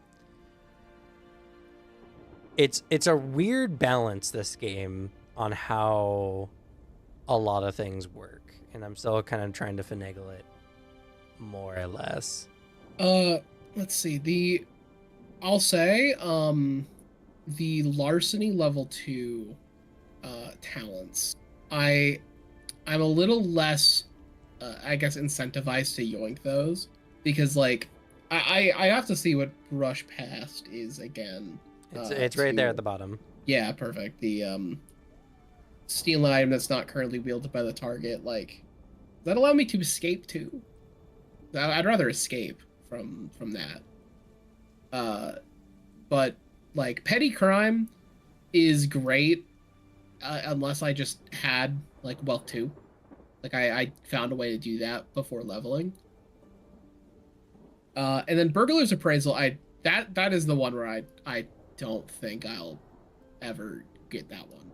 It's a weird balance, this game, on how a lot of things work. And I'm still kind of trying to finagle it more or less. Let's see. I'll say the larceny level 2 talents. I'm a little less I guess incentivized to yoink those, because like I have to see what brush past is again. It's right there at the bottom. Yeah, perfect. The steal an item that's not currently wielded by the target. Like, does that allow me to escape too? I'd rather escape from that. But like petty crime is great unless I just had like Wealth 2. Like I found a way to do that before leveling. And then Burglar's Appraisal, that is the one where I don't think I'll ever get that one.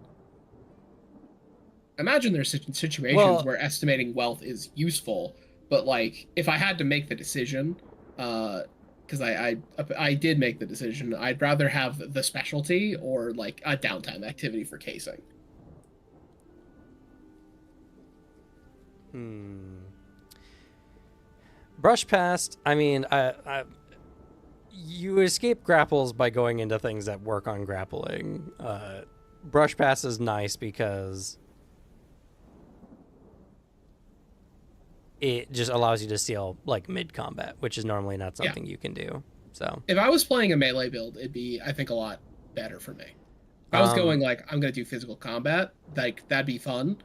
Imagine there's situations where estimating wealth is useful, but like if I had to make the decision, because I did make the decision, I'd rather have the specialty or like a downtime activity for casing. Brush past, I mean, you escape grapples by going into things that work on grappling. Brush past is nice because it just allows you to steal like mid-combat, which is normally not something you can do. So if I was playing a melee build, it'd be, I think, a lot better for me. If I was going like, I'm going to do physical combat, like that'd be fun.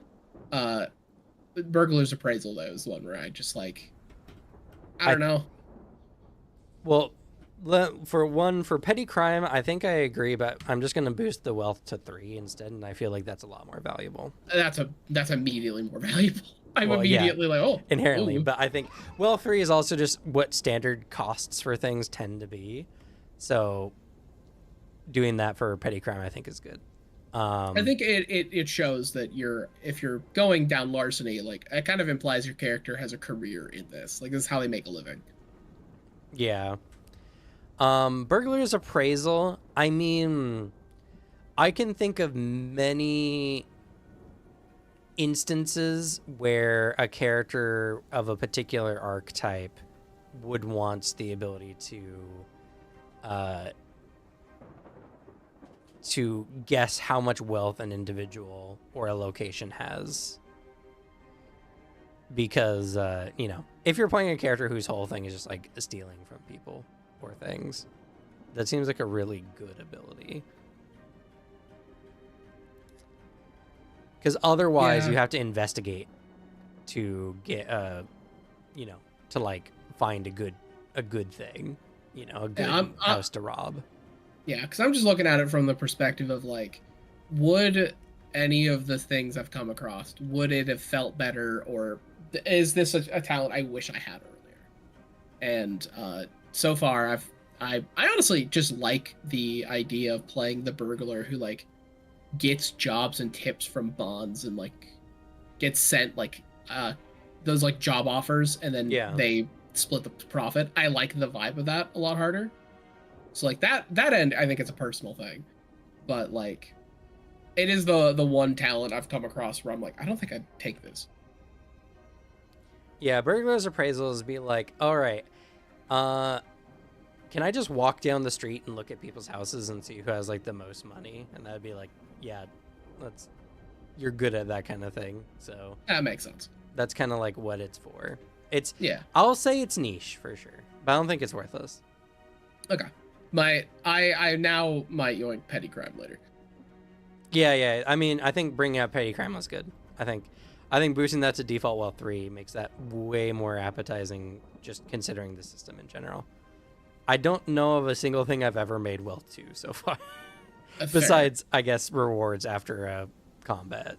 Burglar's Appraisal, though, is the one where I just like, I don't know. Well, for petty crime, I think I agree, but I'm just going to boost the wealth to 3 instead, and I feel like that's a lot more valuable. That's immediately more valuable. I'm immediately like, oh. Inherently, ooh. but I think wealth 3 is also just what standard costs for things tend to be. So doing that for petty crime, I think, is good. I think it shows that if you're going down larceny, like it kind of implies your character has a career in this. Like this is how they make a living. Yeah. Burglar's Appraisal, I mean, I can think of many instances where a character of a particular archetype would want the ability to guess how much wealth an individual or a location has. Because, if you're playing a character whose whole thing is just like stealing from people or things, that seems like a really good ability. Because otherwise you have to investigate to get, to like find a good thing, a good house to rob. Yeah, because I'm just looking at it from the perspective of like, would any of the things I've come across, would it have felt better, or is this a talent I wish I had earlier? And so far, I honestly just like the idea of playing the burglar who like gets jobs and tips from bonds and like gets sent like those like job offers, and then Yeah. they split the profit. I like the vibe of that a lot harder. So like that end, I think it's a personal thing, but like it is the one talent I've come across where I'm like, I don't think I'd take this. Yeah, burglar's appraisals be like, all right, can I just walk down the street and look at people's houses and see who has like the most money? And that'd be like, yeah, you're good at that kind of thing. So That makes sense. that's kind of like what it's for. It's Yeah. I'll say it's niche for sure, but I don't think it's worthless. Okay. I now might yoink petty crime later. Yeah. I mean, I think bringing out petty crime was good. I think boosting that to default wealth 3 makes that way more appetizing, just considering the system in general. I don't know of a single thing I've ever made wealth 2 so far. Fair. Besides, I guess, rewards after combat.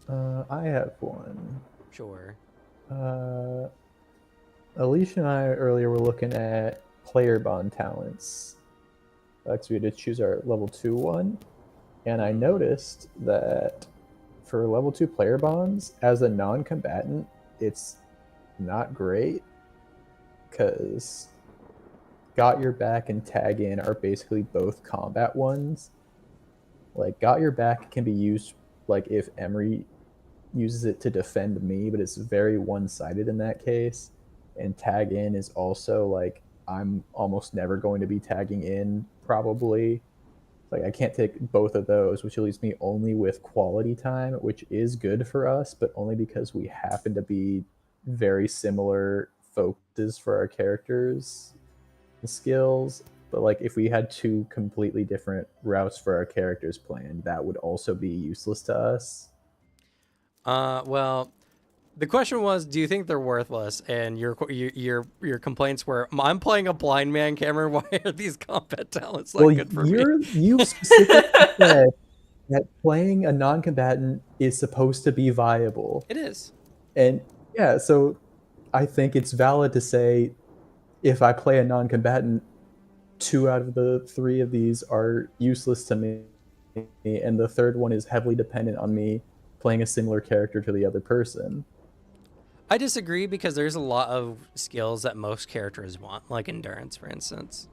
I have one. Sure. Alicia and I earlier were looking at player bond talents. Because we had to choose our level 2 one. And I noticed that for level 2 player bonds, as a non-combatant, it's not great. Because Got Your Back and Tag In are basically both combat ones. Like, Got Your Back can be used, like, if Emery uses it to defend me, but it's very one-sided in that case. And Tag In is also, like, I'm almost never going to be tagging in, probably. Like, I can't take both of those, which leaves me only with quality time, which is good for us, but only because we happen to be very similar focuses for our characters and skills. But like, if we had 2 completely different routes for our characters planned, that would also be useless to us. Well, the question was, do you think they're worthless? And your complaints were, I'm playing a blind man, Cameron. Why are these combat talents not good for me? You specifically said that playing a non-combatant is supposed to be viable. It is. And yeah, so I think it's valid to say if I play a non-combatant, 2 out of the 3 of these are useless to me, and the third one is heavily dependent on me playing a similar character to the other person. I disagree because there's a lot of skills that most characters want, like endurance, for instance.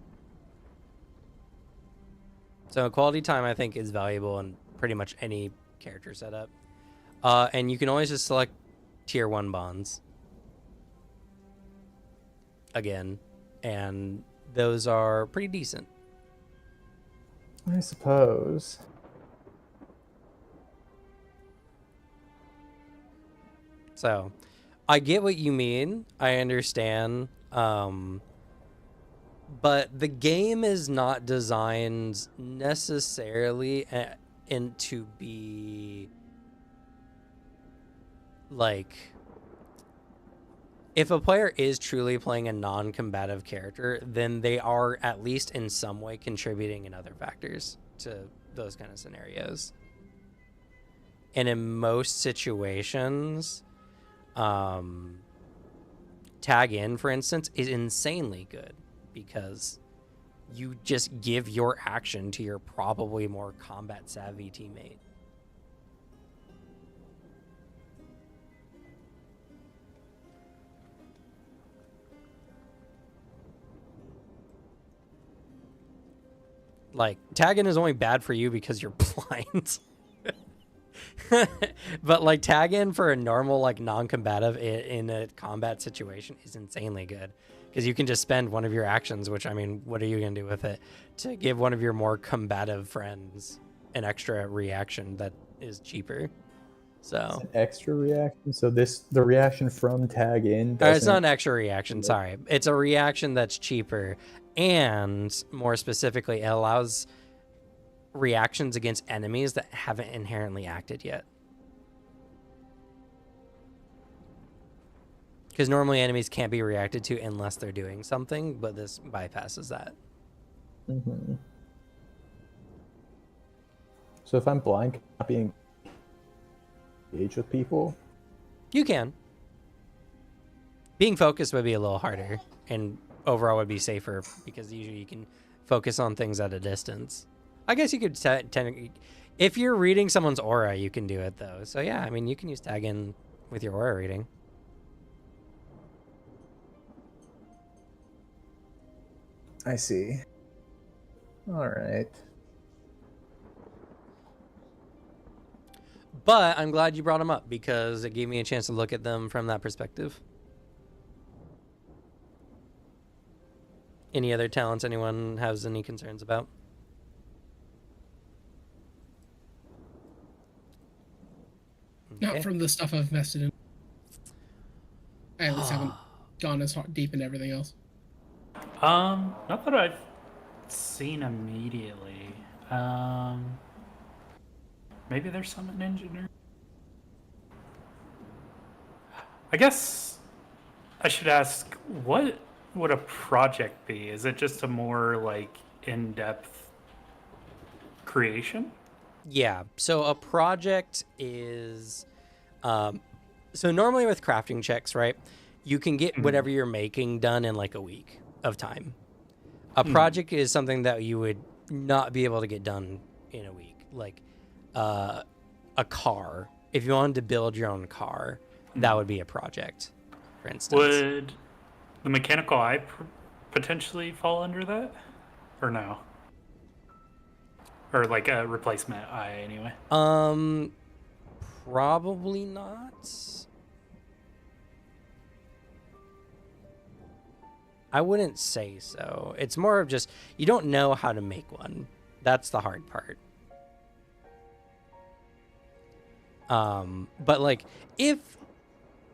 So quality time, I think, is valuable in pretty much any character setup. And you can always just select tier 1 bonds. Again. And those are pretty decent. I suppose. So, I get what you mean. I understand. But the game is not designed necessarily to be like, if a player is truly playing a non-combative character, then they are at least in some way contributing in other factors to those kind of scenarios. And in most situations, Tag In, for instance, is insanely good because you just give your action to your probably more combat savvy teammate. Like, Tag In is only bad for you because you're blind. But like, Tag In for a normal, like, non-combative in a combat situation is insanely good because you can just spend one of your actions, which, I mean, what are you gonna do with it, to give one of your more combative friends an extra reaction that is cheaper. So An extra reaction. So the reaction from Tag In. it's not an extra reaction. Sorry, it's a reaction that's cheaper, and more specifically, it allows reactions against enemies that haven't inherently acted yet. Because normally enemies can't be reacted to unless they're doing something, but this bypasses that. Mm-hmm. So if I'm blind, not being engaged with people, You can. Being focused would be a little harder, and overall would be safer because usually you can focus on things at a distance. I guess you could If you're reading someone's aura, you can do it though. So yeah, I mean, you can use tag in with your aura reading. I see. All right. But I'm glad you brought them up because it gave me a chance to look at them from that perspective. Any other talents anyone has any concerns about? Not Okay. from the stuff I've invested in. I at least haven't gone as deep into everything else. Not that I've seen immediately. Maybe there's some in engineering. I guess I should ask, what would a project be? Is it just a more like in-depth creation? Yeah. So a project is, so normally with crafting checks, right? You can get whatever you're making done in like a week of time. A project is something that you would not be able to get done in a week. Like a car. If you wanted to build your own car, that would be a project, for instance. Would the mechanical eye potentially fall under that? Or no? Or like a replacement eye, anyway? Probably not. I wouldn't say so. It's more of just, you don't know how to make one. That's the hard part. But like, if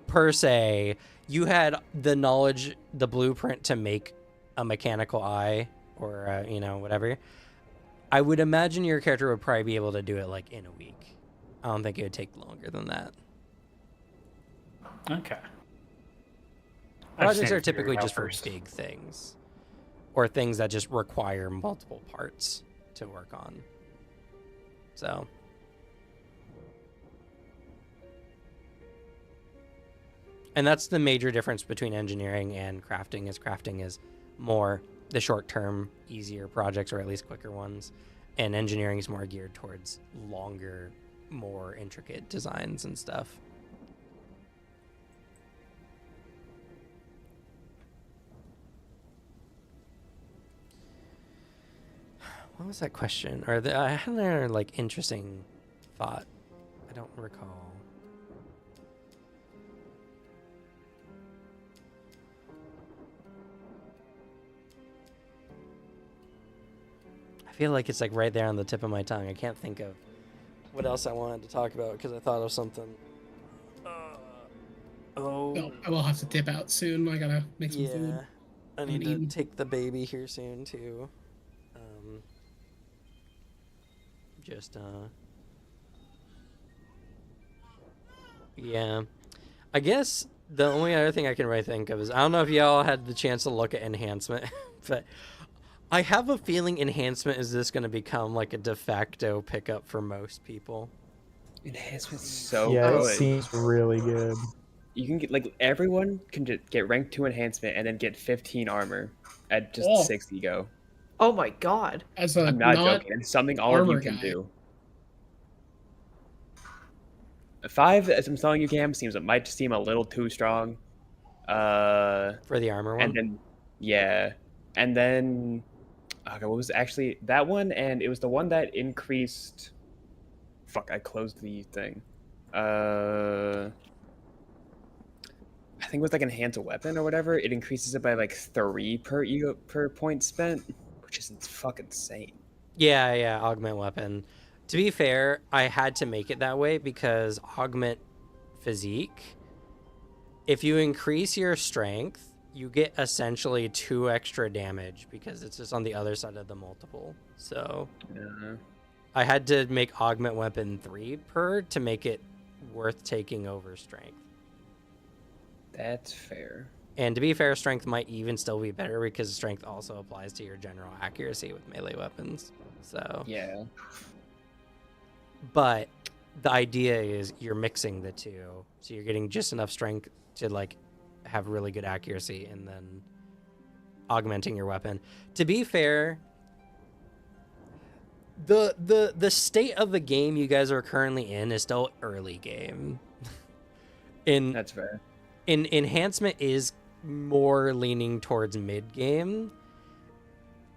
per se you had the knowledge, the blueprint to make a mechanical eye or you know, whatever, I would imagine your character would probably be able to do it like in a week. I don't think it would take longer than that. Okay. Projects are typically just for big things or things that just require multiple parts to work on. So. And that's the major difference between engineering and crafting, is crafting is more the short-term, easier projects, or at least quicker ones. And engineering is more geared towards longer, more intricate designs and stuff. What was that question? Or I had another like interesting thought. I don't recall. I feel like it's like right there on the tip of my tongue. I can't think of what else I wanted to talk about because I thought of something. Well, I will have to dip out soon. I gotta make some food. I need eaten. to take the baby here soon too. Yeah. I guess the only other thing I can really think of is, I don't know if y'all had the chance to look at enhancement, but I have a feeling enhancement is this going to become like a de facto pickup for most people. Enhancement's so Yeah, good. it seems really good. You can get like everyone can get rank 2 enhancement and then get 15 armor at just Oh. 6 ego. Oh my god. As a I'm not not joking. It's something all of you armor can guy. do. 5, as I'm telling you, Cam, it might seem a little too strong. For the armor one? And then, yeah, and then, okay, what was actually that one? And it was the one that increased. Fuck, I closed the thing. I think it was like enhance a weapon or whatever. It increases it by like 3 per ego per point spent, which is fucking insane. Yeah, augment weapon. To be fair, I had to make it that way because augment physique, if you increase your strength, you get essentially 2 extra damage because it's just on the other side of the multiple. So I had to make augment weapon 3 per to make it worth taking over strength. That's fair. And to be fair, strength might even still be better because strength also applies to your general accuracy with melee weapons. So Yeah. but the idea is you're mixing the two, so you're getting just enough strength to like have really good accuracy and then augmenting your weapon. To be fair, the state of the game you guys are currently in is still early game. That's fair. Enhancement is more leaning towards mid game.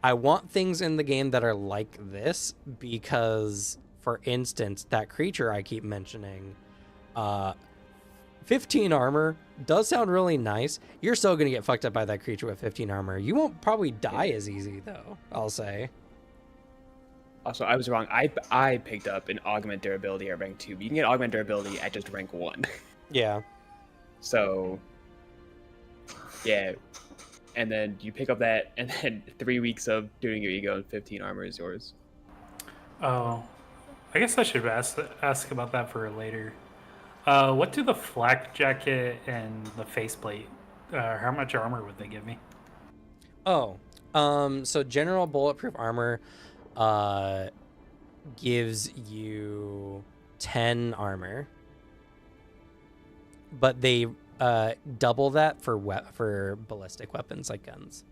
I want things in the game that are like this because, for instance, that creature I keep mentioning, 15 armor does sound really nice. You're still gonna get fucked up by that creature with 15 armor. You won't probably die as easy though, I'll say. Also, I was wrong. I picked up an augment durability at rank 2, but you can get augment durability at just rank 1. Yeah. So, yeah. And then you pick up that, and then 3 weeks of doing your ego and 15 armor is yours. Oh, I guess I should ask about that for later. What do the flak jacket and the faceplate? How much armor would they give me? Oh, so general bulletproof armor gives you 10 armor, but they double that for ballistic weapons like guns,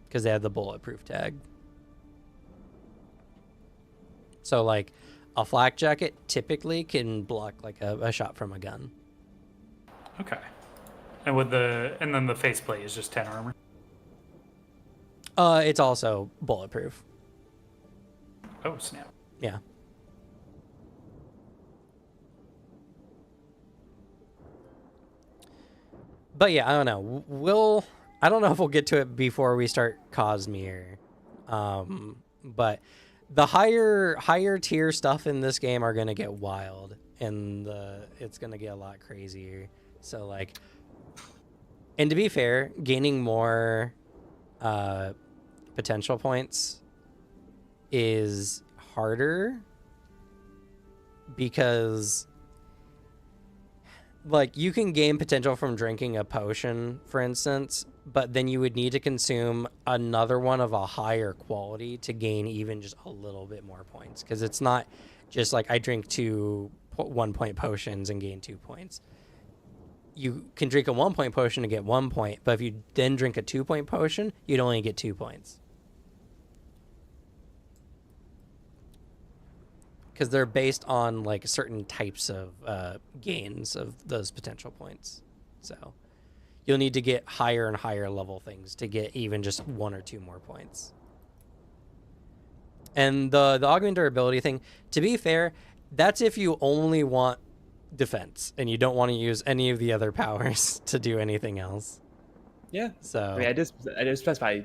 because they have the bulletproof tag. So like a flak jacket typically can block like a shot from a gun. Okay. And then the faceplate is just 10 armor. It's also bulletproof. Oh snap! Yeah. But yeah, I don't know. I don't know if we'll get to it before we start Cosmere. But the higher tier stuff in this game are gonna get wild, and it's gonna get a lot crazier. So like, and to be fair, gaining more potential points is harder because like you can gain potential from drinking a potion, for instance, but then you would need to consume another one of a higher quality to gain even just a little bit more points, because it's not just like I drink 2 1-point potions and gain 2 points. You can drink a 1-point potion to get 1 point, but if you then drink a 2-point potion, you'd only get 2 points. Because they're based on like certain types of gains of those potential points. So you'll need to get higher and higher level things to get even just 1 or 2 more points. And the augment durability thing, to be fair, that's if you only want defense and you don't want to use any of the other powers to do anything else. Yeah. So I mean, I just specify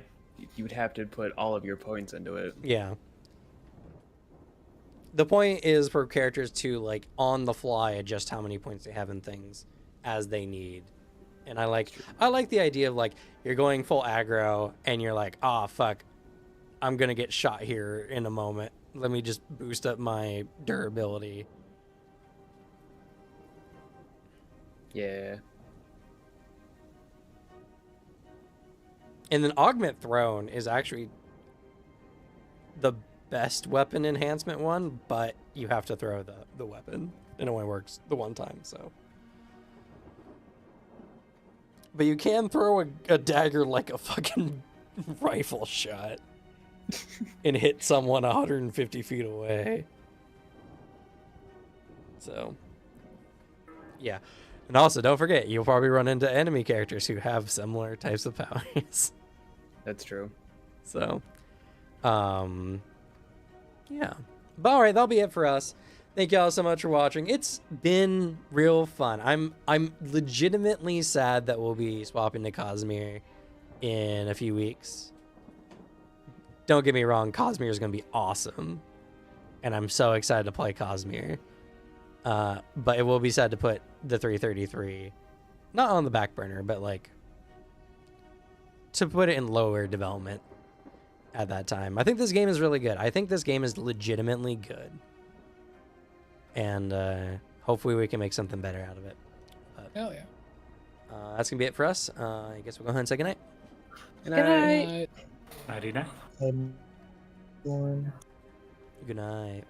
you would have to put all of your points into it. yeah. The point is for characters to like on the fly adjust how many points they have in things as they need. And I like the idea of like you're going full aggro and you're like, "Ah, fuck. I'm going to get shot here in a moment. Let me just boost up my durability." Yeah. And then Augment Throne is actually the best weapon enhancement one, but you have to throw the weapon. It only works the one time, so. But you can throw a dagger like a fucking rifle shot and hit someone 150 feet away. So, yeah. And also, don't forget, you'll probably run into enemy characters who have similar types of powers. That's true. So, yeah. But all right, that'll be it for us. Thank y'all so much for watching. It's been real fun. I'm legitimately sad that we'll be swapping to Cosmere in a few weeks. Don't get me wrong, Cosmere is going to be awesome. And I'm so excited to play Cosmere. But it will be sad to put the 333 not on the back burner, but like to put it in lower development at that time. I think this game is really good. I think this game is legitimately good. And hopefully we can make something better out of it. But, Hell yeah. that's going to be it for us. I guess we'll go ahead and say goodnight. Good night. Night. Nighty night. Everyone. Good night.